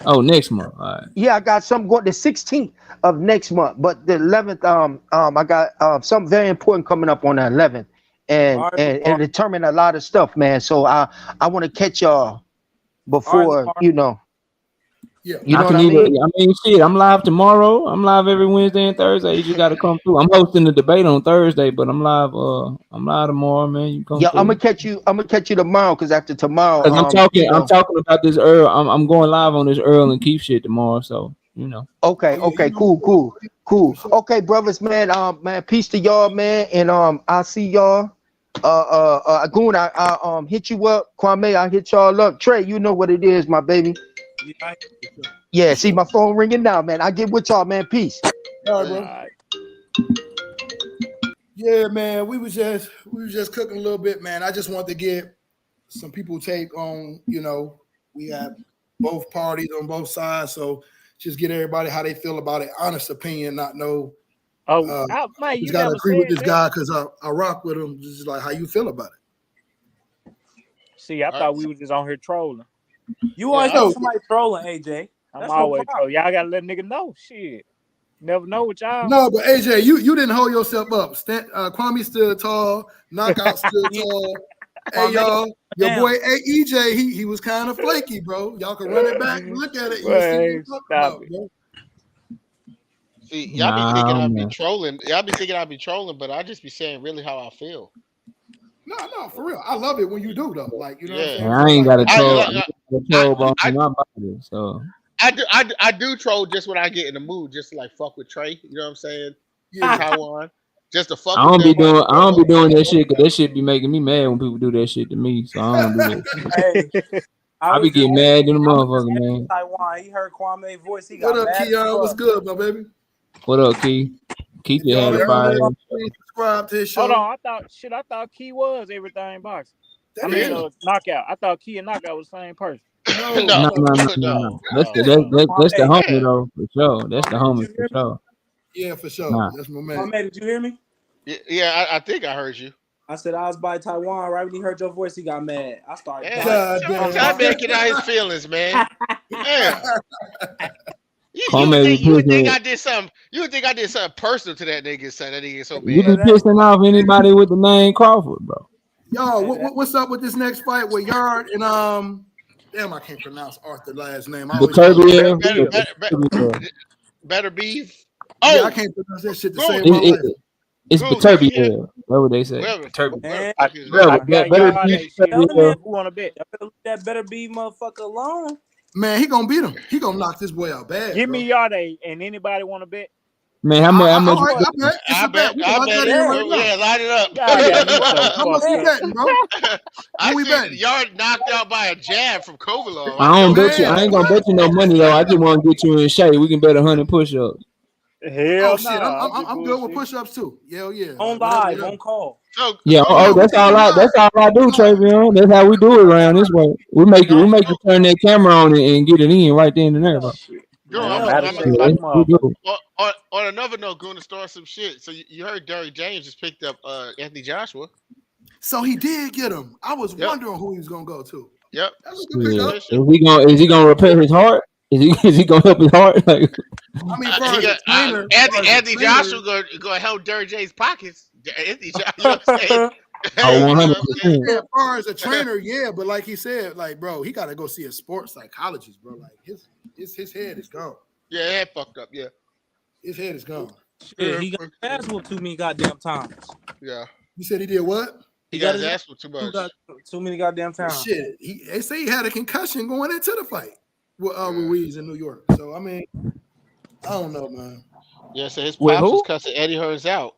S8: Oh, next month. All right.
S4: Yeah, I got something going the 16th of next month, but the 11th, I got something very important coming up on the 11th. And determine a lot of stuff, man. So I want to catch y'all before, you know.
S1: Yeah.
S4: You know what I mean?
S8: I mean, shit, I'm live tomorrow. I'm live every Wednesday and Thursday. You just got to come through. I'm hosting the debate on Thursday, but I'm live tomorrow, man. You come through.
S4: I'm gonna catch you tomorrow, because after tomorrow,
S8: I'm talking about this Earl. I'm going live on this Earl and Keith shit tomorrow, so you know.
S4: Okay, cool. Okay, brothers, man, peace to y'all, man, and I'll see y'all. Goon, I hit you up. Kwame, I hit y'all up. Trey, you know what it is, my baby. Yeah, see my phone ringing now, man. I get with y'all, man. Peace.
S1: All right, bro. Yeah, man. We was just cooking a little bit, man. I just want to get some people take on, you know, we have both parties on both sides, so just get everybody how they feel about it. Honest opinion, not no.
S3: Man,
S1: you gotta agree with this guy because I rock with him. Just like how you feel about it.
S3: See, I thought we was just on here trolling.
S2: You always know somebody trolling, AJ.
S3: I'm always trolling. Y'all gotta let nigga know. Shit, never know what y'all.
S1: No, but AJ, you didn't hold yourself up. Kwame stood tall. Knockout stood tall. Hey y'all, your boy EJ, he was kind of flaky, bro. Y'all can run it back and look at it.
S5: See, y'all be thinking I'd be trolling. Y'all be thinking I'd be trolling, but I just be saying really how I feel.
S1: No, for real. I love it when you do though. Like you know what I'm saying.
S8: And I ain't got a troll bone
S5: I-
S8: in my body, so
S5: I do troll just when I get in the mood, just to like fuck with Trey. You know what I'm saying?
S1: Yeah.
S5: Taiwan. Just to fuck
S8: I
S5: with
S8: don't be
S5: them.
S8: doing that shit because that shit be making me mad when people do that shit to me. So I don't do that.
S2: Hey,
S8: I be getting mad in the motherfucker,
S2: man.
S8: man.
S2: Taiwan, he heard Kwame's voice. He
S1: What
S2: got
S1: up,
S2: mad.
S1: Keon? What's good, my baby?
S8: What up, Key? Key just
S1: Y'all
S8: had a
S1: ain't
S8: fire.
S1: please subscribe to his show.
S3: Hold on, I thought Key was everything boxing.
S1: That
S3: I mean,
S1: is.
S3: Knockout. I thought Key and Knockout was the same person.
S1: No.
S8: No. That's the homie though, for sure. That's the homie for sure.
S1: Yeah, for sure.
S8: Nah.
S1: That's my man.
S2: Kwame, did you hear me?
S5: Yeah, I think I heard you.
S2: I said I was by Taiwan. Right when he heard your voice, he got mad. I started.
S5: Yeah,
S1: God damn.
S5: tell man get out his feelings, man. Yeah. You
S8: Kwame
S5: would think
S8: pissing-
S5: I did something. You would think I did something personal to that nigga, son. That nigga so
S8: You
S5: bad.
S8: be pissing off anybody with the name Crawford, bro.
S1: Yo, what's up with this next fight with Yard and damn, I can't pronounce Arthur's last name. I always
S5: Better beef.
S1: Oh, yeah,
S5: Oh,
S1: I can't pronounce that shit to
S5: Goon.
S1: save my life.
S8: It's
S5: Goon,
S8: Baturbia. What would they say?
S5: Whatever.
S8: Baturbia.
S3: I
S8: Better
S3: got
S8: be-
S3: y'all shit.
S8: better be-
S3: Who want to bet?
S2: That better be motherfucker alone.
S1: Man, he gonna beat him. He gonna knock this boy out bad.
S3: Give
S1: bro.
S3: me Yarde, and anybody want to bet?
S8: Man, how much?
S1: All right, I bet. It's
S5: I
S1: a bet.
S5: bet.
S1: We
S5: I
S1: can
S5: bet.
S1: lock that in right now.
S5: Yeah, line it up.
S1: How much we betting, bro?
S5: I
S1: we
S5: see
S1: betting?
S5: Yard knocked out by a jab from Kovalov.
S8: I don't bet you.
S1: Man,
S8: I ain't gonna bet you no money though. I just want to get you in shape. We can bet 100 push-ups.
S3: Hell
S1: Oh shit, I'm good with push-ups too. Yeah.
S2: On live, on call.
S5: So,
S8: Yeah. Oh, that's all I do, Travion. That's how we do it around this way. We make you turn that camera on and get it in right then and there, bro.
S5: Goon,
S3: Man,
S5: I'm
S3: I'm
S5: gonna-
S3: shape like a motherfucker.
S5: on another note, going to start some shit. So you heard Derrick James just picked up Anthony Joshua.
S1: So he did get him. I was
S5: Yep.
S1: wondering who he was gonna go to.
S5: Yep.
S1: That's a good
S8: Yeah.
S1: pickup.
S8: Is he gonna repair his heart? Is he gonna help his heart? Like,
S1: I mean, for as a trainer,
S5: Anthony Joshua gonna help Derrick James' pockets. Anthony Joshua, you know what I'm saying?
S8: oh, 100%.
S1: yeah, as far as a trainer, yeah, but like he said, like bro, he gotta go see a sports psychologist, bro. Like his head is gone.
S5: Yeah, that fucked up. Yeah.
S1: His head is gone.
S2: Shit, he got his ass whooped too many goddamn times.
S5: Yeah.
S1: You said he did what?
S5: He got his ass whooped too much.
S2: Too many goddamn times.
S1: Shit, they say he had a concussion going into the fight with Ruiz in New York. So I mean, I don't know, man.
S5: Yeah, so his
S2: With
S5: pops
S2: who?
S5: was cussing Eddie Hearns out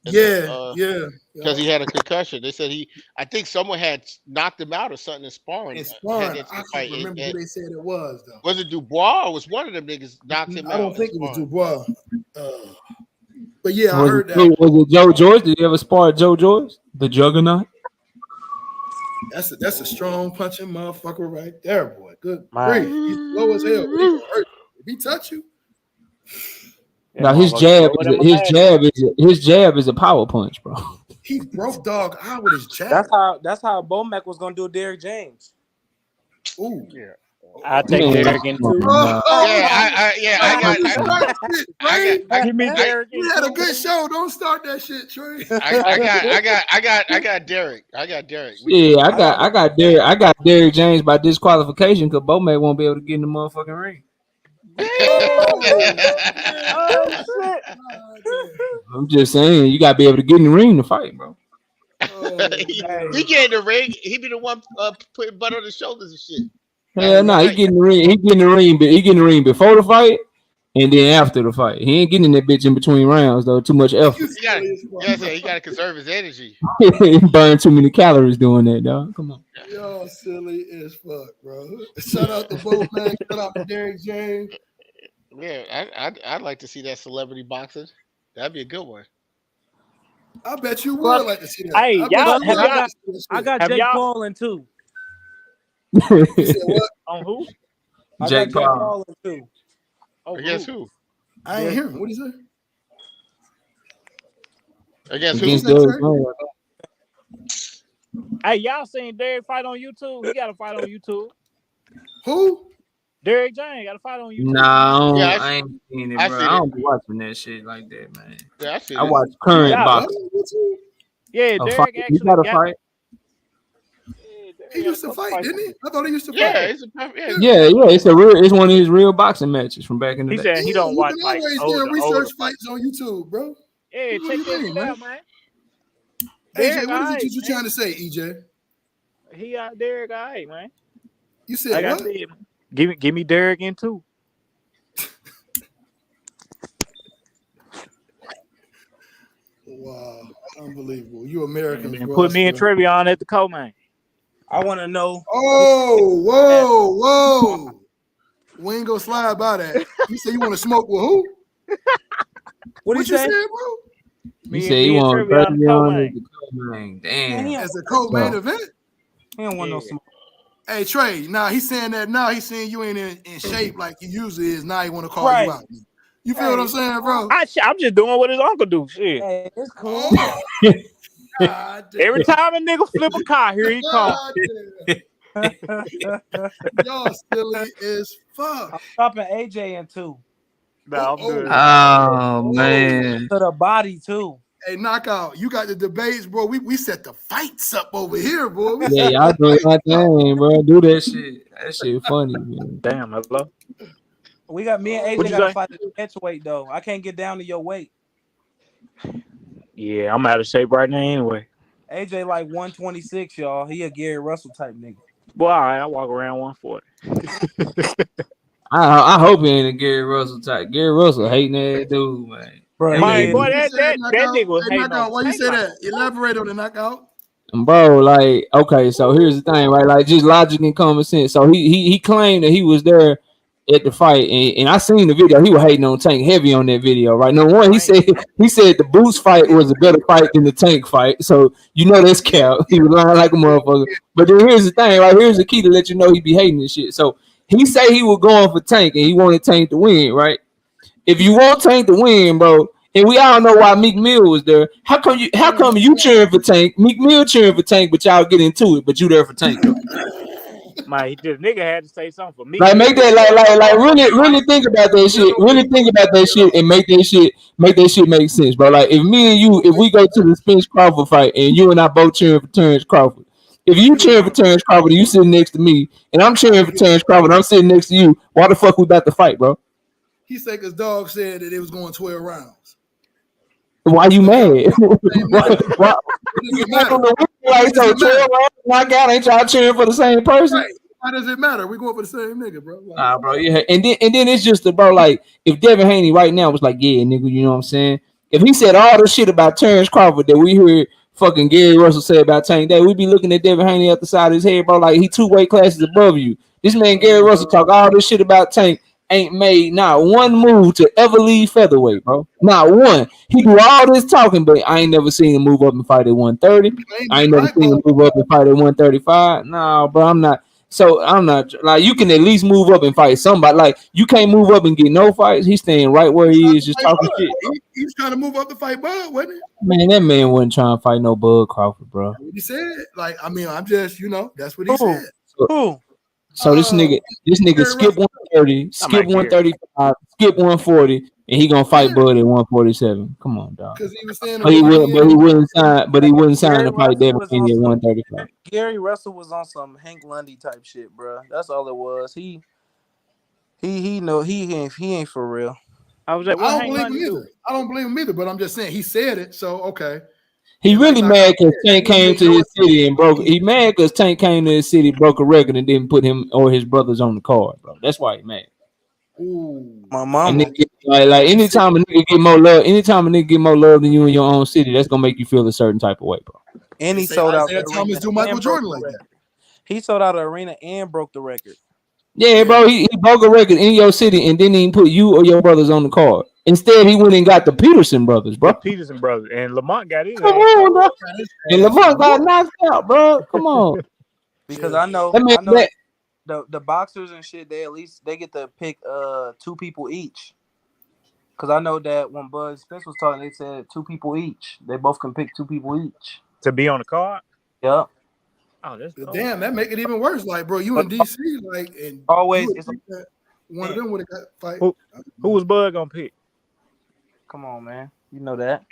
S1: Yeah.
S5: because he had a concussion. They said I think someone had knocked him out or something in sparring.
S1: In sparring,
S5: heading into the
S1: I
S5: fight.
S1: can't remember who they said it was though.
S5: Was it Dubois or was one of them niggas knocked him out?
S1: I don't think it was
S5: sparring?
S1: Dubois. But yeah, I heard that.
S8: Was it Joe George? Did you ever spar Joe George, the Juggernaut?
S1: That's a strong punching motherfucker right there, boy. Good
S3: Man.
S1: grief. He's low as hell. But he gonna hurt you. If he touch you,
S8: Now his jab is a power punch, bro.
S1: he broke dog out with his jab.
S2: That's how Bomac was gonna do Derrick James.
S1: Ooh.
S5: Yeah.
S3: I take Derrick in two. Give me Derrick in
S1: We had a
S3: two.
S1: good show. Don't start that shit, Trey.
S5: I got Derrick.
S8: Yeah, I got Derrick James by disqualification because Bomac won't be able to get in the motherfucking ring.
S3: Oh shit!
S8: I'm just saying, you gotta be able to get in the ring to fight, bro.
S5: He get in the ring. He be the one putting butt on his shoulders and shit.
S8: Hell no, he get in the ring. He get in the ring before the fight and then after the fight. He ain't getting in that bitch in between rounds though. Too much effort.
S5: He gotta conserve his energy.
S8: He burn too many calories doing that, dog. Come on.
S1: Y'all silly as fuck, bro. Shout out to both man. Shout out to Derrick James.
S5: Yeah, I'd like to see that celebrity boxing. That'd be a good one.
S1: I bet you would like to see that.
S3: Hey,
S2: I got Jake Paul in two.
S1: You said what?
S3: On who?
S2: I
S8: Jake
S2: got Jake
S8: Paul.
S2: Paul in two.
S3: Oh,
S5: Against who?
S1: I ain't hearing. What he say?
S5: Against
S8: Against
S5: who?
S8: Derrick James.
S3: Hey, y'all seen Derrick fight on YouTube? He got a fight on YouTube.
S1: Who?
S3: Derrick James got a fight on YouTube.
S8: No,
S5: Yeah,
S8: I ain't seen it,
S5: I
S8: bro.
S5: seen
S8: I
S5: it.
S8: don't be watching that shit like that, man.
S5: Yeah, I see.
S8: I watch current
S3: Yeah.
S8: boxing.
S3: Yeah,
S8: A
S3: Derrick
S8: fight.
S3: actually
S8: He got a
S3: got.
S8: fight.
S1: He used to fight, didn't he? I thought he used to fight.
S5: Yeah, it's a yeah.
S8: Yeah. It's one of his real boxing matches from back in the
S3: He
S8: day.
S3: said he don't
S1: You
S3: watch
S1: can
S3: like
S1: always
S3: older
S1: research
S3: fights.
S1: fights on YouTube, bro.
S3: Yeah,
S1: What
S3: check
S1: you
S3: that
S1: mean,
S3: shit
S1: man?
S3: out, man.
S1: AJ,
S3: Derek,
S1: what is it
S3: alright,
S1: you trying to say, EJ?
S3: he out Derek, alright, man.
S1: You said
S3: Like
S1: what?
S3: I said, give me Derek in too.
S1: Wow, unbelievable. You Americans,
S3: And
S1: bro.
S3: put me and Trevion at the co-main.
S2: I want to know.
S1: Oh, whoa. We ain't gonna slide by that. You say you want to smoke with who?
S2: What
S1: you
S2: say?
S1: said, bro?
S8: He said he want 30 on the co-main. Damn.
S1: As a co-main event?
S2: He don't want no smoke.
S1: Hey, Trey, now he's saying that now. He's saying you ain't in shape like you usually is. Now he want to call you out. You feel what I'm saying, bro?
S3: I'm just doing what his uncle do. Shit.
S2: Hey, it's cool.
S3: Every time a nigga flip a car, here he comes.
S1: Y'all silly as fuck.
S2: I'm dropping AJ in too.
S3: Nah, I'm good.
S8: Oh man.
S2: To the body too.
S1: Hey, knockout. You got the debates, bro. We set the fights up over here, bro.
S8: Yeah, y'all doing my thing, bro. Do that shit. That shit funny, man.
S3: Damn, hello.
S2: We got me and AJ got to fight at catch weight though. I can't get down to your weight.
S3: Yeah, I'm out of shape right now anyway.
S2: AJ like 126, y'all. He a Gary Russell type nigga.
S3: Boy, all right, I walk around 140.
S8: I hope he ain't a Gary Russell type. Gary Russell hating that dude, man.
S2: Bro,
S3: that nigga was hating on.
S1: Why you say that? Elaborate on the knockout.
S8: Bro, like, okay, so here's the thing, right? Like, just logic and common sense. So he claimed that he was there at the fight, and I seen the video. He was hating on Tank heavy on that video, right? No one, he said the Boots fight was a better fight than the Tank fight. So you know that's cap. He was lying like a motherfucker. But then here's the thing, right? Here's the key to let you know he be hating this shit. So he say he was going for Tank and he wanted Tank to win, right? If you want Tank to win, bro, and we all know why Meek Mill was there. How come you cheering for Tank? Meek Mill cheering for Tank, but y'all get into it, but you there for Tank.
S3: My the nigga had to say something for me.
S8: Like make that like really think about that shit. Really think about that shit and make that shit make sense, bro. Like if me and you, if we go to the Spence Crawford fight and you and I both cheering for Terrence Crawford. If you cheering for Terrence Crawford and you sitting next to me, and I'm cheering for Terrence Crawford, and I'm sitting next to you, why the fuck we about to fight, bro?
S1: He said his dog said that it was going 12 rounds.
S8: Why you mad? Why?
S1: Like
S8: so 12 rounds knockout, ain't y'all cheering for the same person?
S1: Right. Why does it matter? We going for the same nigga, bro.
S8: Like, bro, yeah. And then it's just bro, like if Devin Haney right now was like, yeah, nigga, you know what I'm saying? If he said all the shit about Terrence Crawford that we heard fucking Gary Russell say about Tank Day, we'd be looking at Devin Haney at the side of his head, bro, like he 2 weight classes above you. This man Gary Russell talk all this shit about Tank, ain't made not one move to ever leave featherweight, bro. Not one. He do all this talking, but I ain't never seen him move up and fight at 130. I ain't never seen him move up and fight at 135. Nah, bro, I'm not. So I'm not like you can at least move up and fight somebody. Like you can't move up and get no fights. He's staying right where he is, just talking shit.
S1: He was trying to move up to fight Bud, wasn't he?
S8: Man, that man wasn't trying to fight no Bud Crawford, bro.
S1: He said, like, I mean, I'm just, that's what he said.
S8: So this nigga skip 130, skip 135, skip 140, and he gonna fight Bud at 147. Come on, dog. Because he was saying, but he wouldn't sign to fight Devin Haney at 135.
S2: Gary Russell was on some Hank Lundy type shit, bro. That's all it was. He ain't for real.
S1: I don't believe him either, but I'm just saying he said it, so okay.
S8: He really mad because Tank came to his city and broke. He mad because Tank came to his city, broke a record, and didn't put him or his brothers on the card, bro. That's why he mad.
S1: Ooh,
S2: my mom.
S8: Like anytime a nigga get more love than you in your own city, that's gonna make you feel a certain type of way, bro.
S2: And he sold out.
S1: Thomas do Michael Jordan like that.
S2: He sold out an arena and broke the record.
S8: Yeah, bro. He broke a record in your city and didn't even put you or your brothers on the card. Instead, he went and got the Peterson brothers, bro.
S3: Peterson brothers, and Lamont got his.
S8: Come on, bro. And Lamont got knocked out, bro. Come on.
S2: Because I know the boxers and shit. They at least they get to pick 2 people each. Because I know that when Bud Spence was talking, they said 2 people each. They both can pick 2 people each
S3: to be on the card.
S2: Yep.
S3: Oh, that's dope.
S1: Damn, that make it even worse. Like, bro, you in DC, like, and
S2: always
S1: one of them would have got fight.
S3: Who was Bud gonna pick?
S2: Come on, man. You know that.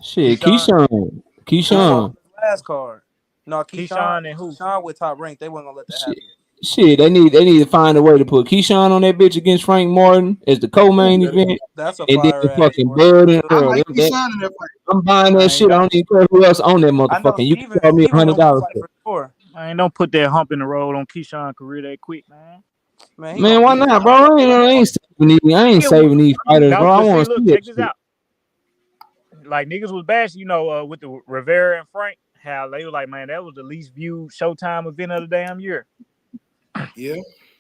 S8: Shit, Keyshawn.
S2: Last card. No,
S3: Keyshawn and who?
S2: Keyshawn with Top Rank. They weren't gonna let that happen.
S8: Shit, they need to find a way to put Keyshawn on that bitch against Frank Martin as the co-main event,
S2: That's a
S8: and then
S2: fire ass
S8: fucking
S2: story.
S8: Bud and
S1: I
S8: Earl.
S1: like Keyshawn in that fight.
S8: I'm buying
S3: I
S8: that
S3: ain't
S8: shit. I
S3: don't,
S8: don't even care who else on that
S2: I know
S8: motherfucker. You can
S2: Steven
S8: call me
S2: gonna
S8: $100
S2: fight
S8: for it.
S2: for sure.
S3: man, don't put that hump in the road on Keyshawn's career that quick, man.
S2: Man, he
S8: Man,
S2: gonna
S8: why
S2: beat his
S8: not,
S2: ass.
S8: bro? I ain't saving these fighters, bro. I
S3: But see,
S8: want to
S3: look,
S8: see that
S3: check this
S8: shit.
S3: out. Like niggas was bashing, with the Rivera and Frank, how they were like, man, that was the least viewed Showtime event of the damn year.
S1: Yeah,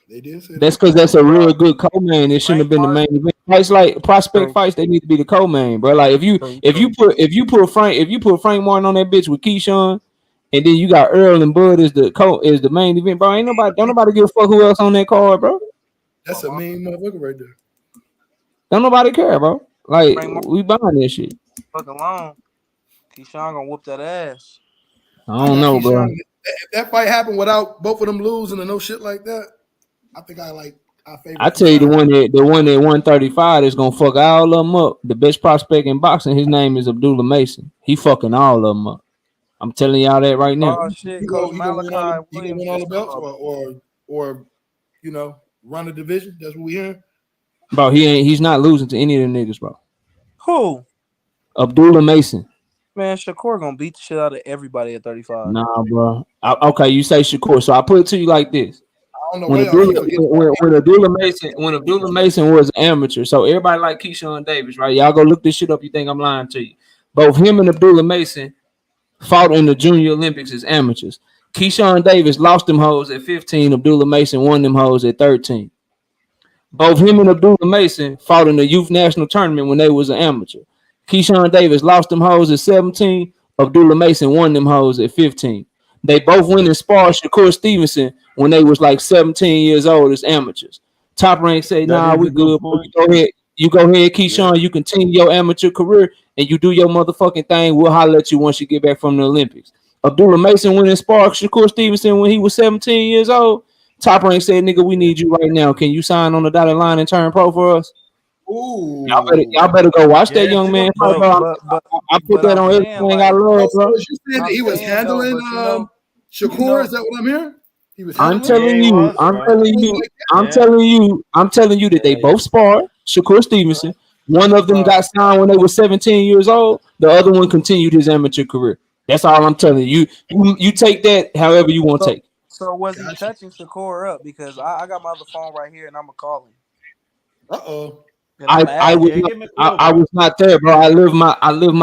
S1: they did say
S8: That's
S1: that.
S8: because that's a
S2: Bro,
S8: real good co-main. It shouldn't have
S2: Frank
S8: been the main
S2: Martin.
S8: event. Fights like prospect
S2: True.
S8: fights, they need to be the co-main, bro. Like if you put Frank Martin on that bitch with Keyshawn, and then you got Earl and Bud as the main event, bro. Don't nobody give a fuck who else on that card, bro.
S1: That's a mean motherfucker right there.
S8: Don't nobody care, bro. Like
S2: Frank Martin
S8: we buying this shit.
S2: fucking long. Keyshawn gonna whoop that ass.
S8: I don't know, bro.
S1: If that fight happened without both of them losing and no shit like that, I think I favor.
S8: I tell you the one at 135 that's gonna fuck all of them up. The best prospect in boxing, his name is Abdullah Mason. He fucking all of them up. I'm telling y'all that right now.
S2: Oh shit, Coach Malachi
S1: He gonna
S2: Williams
S1: win all the
S2: just
S1: belts or run the division. That's what we hearing.
S8: Bro, he's not losing to any of them niggas, bro.
S2: Who?
S8: Abdullah Mason.
S2: Man, Shakur gonna beat the shit out of everybody at 35.
S8: Nah, bro. Okay, you say Shakur. So I put it to you like this.
S1: I don't know
S8: When Abdullah Mason was an amateur, so everybody like Keyshawn Davis, right? Y'all go look this shit up. You think I'm lying to you? Both him and Abdullah Mason fought in the Junior Olympics as amateurs. Keyshawn Davis lost them hoes at 15. Abdullah Mason won them hoes at 13. Both him and Abdullah Mason fought in the youth national tournament when they was an amateur. Keyshawn Davis lost them hoes at 17. Abdullah Mason won them hoes at 15. They both went and sparred Shakur Stevenson when they was like 17 years old as amateurs. Top Rank say, nah, we good. You go ahead, Keyshawn. You continue your amateur career and you do your motherfucking thing. We'll holler at you once you get back from the Olympics. Abdullah Mason went and sparred Shakur Stevenson when he was 17 years old. Top Rank said, nigga, we need you right now. Can you sign on the dotted line and turn pro for us?
S1: Ooh.
S8: Y'all better go watch that young man. I put that on everything I love, bro.
S1: So you saying that he was handling Shakur? Is that what I'm hearing? He was.
S8: I'm telling you that they both sparred Shakur Stevenson. One of them got signed when they were 17 years old. The other one continued his amateur career. That's all I'm telling you. You take that however you want to take.
S2: So was he touching Shakur up? Because I got my other phone right here and I'm gonna call him.
S8: I was not there, bro. I live my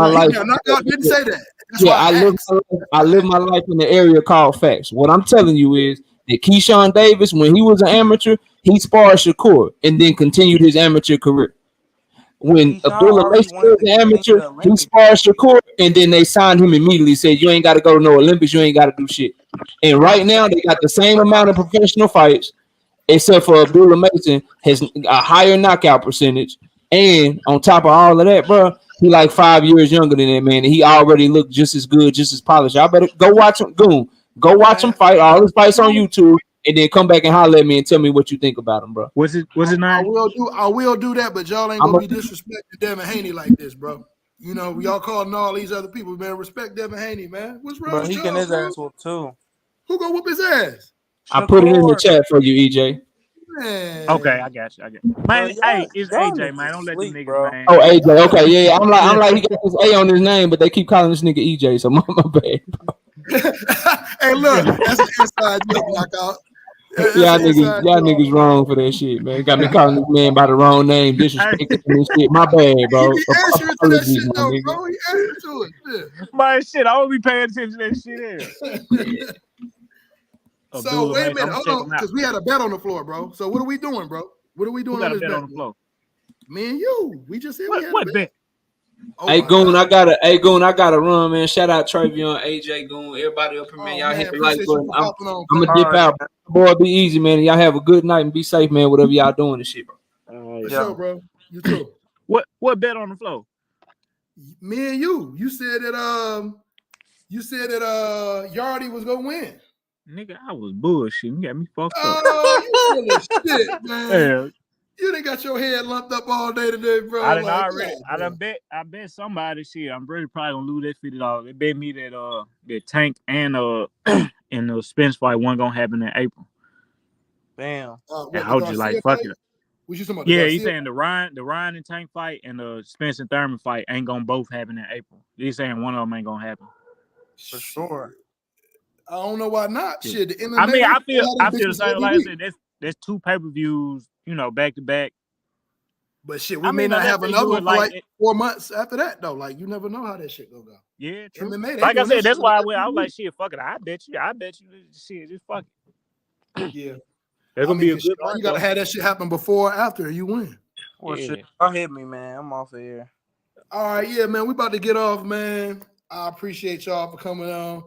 S8: life.
S1: Didn't say that. That's
S8: I live my life in the area called facts. What I'm telling you is that Keyshawn Davis, when he was an amateur, he sparred Shakur and then continued his amateur career. When Abdullah Mason was an amateur, he sparred Shakur and then they signed him immediately. Said you ain't got to go to no Olympics, you ain't got to do shit. And right now they got the same amount of professional fights, except for Abdullah Mason has a higher knockout percentage. And on top of all of that, bro, he like 5 years younger than that man. And he already looked just as good, just as polished. Y'all better go watch him, Goon. Go watch him fight. All his fights on YouTube, and then come back and holler at me and tell me what you think about him, bro.
S3: What's his name?
S1: I will do that, but y'all ain't gonna be disrespecting Devin Haney like this, bro. You know, y'all calling all these other people, man. Respect Devin Haney, man. What's wrong with y'all? He can his ass whoop too. Who gonna whoop his ass?
S8: I put it in the chat for you, EJ.
S1: Man.
S3: Okay, I got you. Man, hey, it's AJ, man. Don't let them niggas, bro. Man.
S8: Oh, AJ. Okay, yeah. I'm like, he got this A on his name, but they keep calling this nigga EJ, so my bad, bro.
S1: Hey, look, that's an inside joke, knockout.
S8: Y'all niggas wrong for that shit, man. Got me calling this man by the wrong name, disrespecting this shit. My bad, bro.
S1: He answered to that shit, though, bro. He answered to it. Shit.
S3: My shit, I won't be paying attention to that shit here.
S1: So wait a minute, hold on, because we had a bet on the floor, bro. So what are we doing, bro? What are we doing on this bet? On the floor? Me and you. We just said we had a bet.
S8: Oh, hey Goon, I gotta run, man. Shout out Travion, AJ, Goon, everybody up here, man. Y'all hit the like button. I'm gonna dip out. Boy, be easy, man. Y'all have a good night and be safe, man. Whatever y'all doing and shit, bro.
S1: For sure, bro. You too.
S3: What bet on the floor?
S1: Me and you. You said that Yardy was gonna win.
S3: Nigga, I was bullshitting. You got me fucked up.
S1: Oh, you full of shit, man. Yeah. You done got your head lumped up all day today, bro. I bet somebody shit. I'm really probably gonna lose that $50. They bet me that Tank and the Spence fight wasn't gonna happen in April.
S2: Damn.
S3: And
S1: What,
S3: I
S1: the
S3: was just like,
S1: Garcia
S3: fuck
S1: fight?
S3: it.
S1: What you talking about?
S3: Yeah,
S1: The
S3: he's
S1: Garcia?
S3: saying the Ryan and Tank fight and the Spence and Thurman fight ain't gonna both happen in April. He's saying one of them ain't gonna happen.
S2: For sure.
S1: I don't know why not.
S3: Yeah.
S1: Shit, the MMA.
S3: I mean, I feel the
S1: bitches
S3: same.
S1: every
S3: Like I
S1: week.
S3: said, there's 2 pay-per-views, back to back.
S1: But shit, we
S3: I
S1: may
S3: mean,
S1: not
S3: unless
S1: have
S3: they
S1: another
S3: do
S1: one
S3: it
S1: for
S3: like
S1: like 4 months after that, though. Like, you never know how that shit gonna go.
S3: yeah, true.
S1: MMA, they
S3: Like I
S1: doing
S3: said,
S1: this
S3: that's
S1: shit
S3: why I
S1: every
S3: went. I was
S1: week.
S3: like, shit, fuck it. I bet you shit, just fuck it.
S1: Yeah.
S3: That's gonna be a good
S1: all you
S3: month,
S1: gotta
S3: though.
S1: have that shit happen before or after you win.
S2: Well,
S3: Yeah.
S2: shit. Don't hit me, man. I'm off of here.
S1: All right, yeah, man. We about to get off, man. I appreciate y'all for coming on.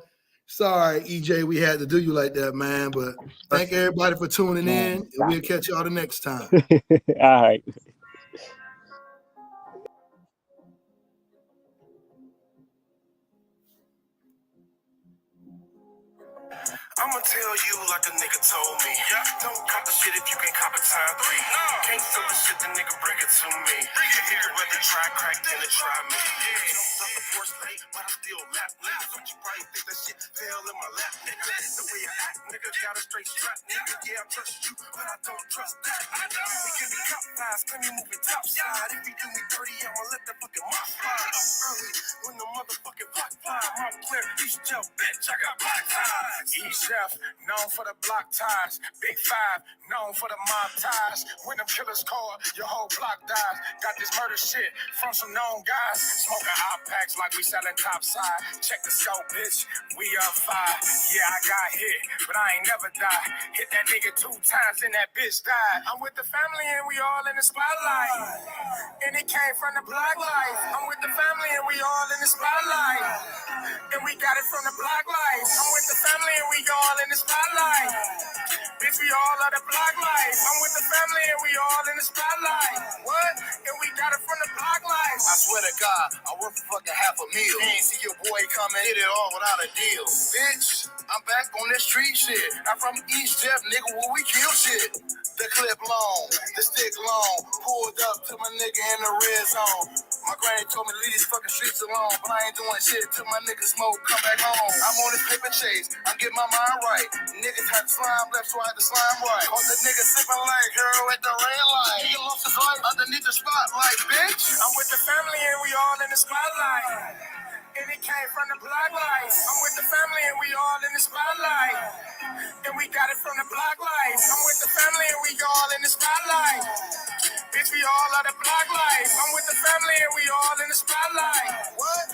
S1: Sorry, EJ, we had to do you like that, man. But thank everybody for tuning in, and we'll catch y'all the next time.
S3: All right.
S9: I'ma tell you like a nigga told me. Don't cop the shit if you can't cop it time 3. Can't sell the shit, the nigga bring it to me. A nigga rather try crack than to try me. Jumped up the force late, but I still lap. Don't you probably think that shit fell in my lap, nigga? The way I act, nigga, got a straight strap, nigga. Yeah, I trust you, but I don't trust that. We can be cop flies, can you move it top side? If you do me dirty, I'ma let that fucking mop fly. Up early, when the motherfucking block fly. Mom clear, East Jeff, bitch, I got black ties. East Jeff, known for the block ties. Big 5, known for the mob ties. When them killers call, your whole block dies. Got this murder shit from some known guys. Smoking out packs like we selling topside. Check the scope, bitch, we up 5. Yeah, I got hit, but I ain't never died. Hit that nigga 2 times and that bitch died. I'm with the family and we all in the spotlight. And it came from the block life. I'm with the family and we all in the spotlight. And we got it from the block life. I'm with the family and we all in the spotlight. Bitch, we all are the block life. I'm with the family and we all in the spotlight. What? And we got it from the block life. I swear to God, I work for fucking $500,000. You ain't see your boy coming, hit it all without a deal. Bitch, I'm back on this street shit. I'm from East Jeff, nigga, where we kill shit. The clip long, the stick long. Pulled up to my nigga in the red zone. My granny told me to leave these fucking streets alone, but I ain't doing shit till my nigga smoke come back home. I'm on this paper chase, I'm getting my mind right. Niggas had to slime left, so I had to slime right. Caught the nigga sipping like girl at the red light. Nigga lost his life underneath the spotlight, bitch. I'm with the family and we all in the spotlight. And it came from the block life. I'm with the family and we all in the spotlight. And we got it from the block life. I'm with the family and we all in the spotlight. Bitch, we all are the block life. I'm with the family and we all in the spotlight. What?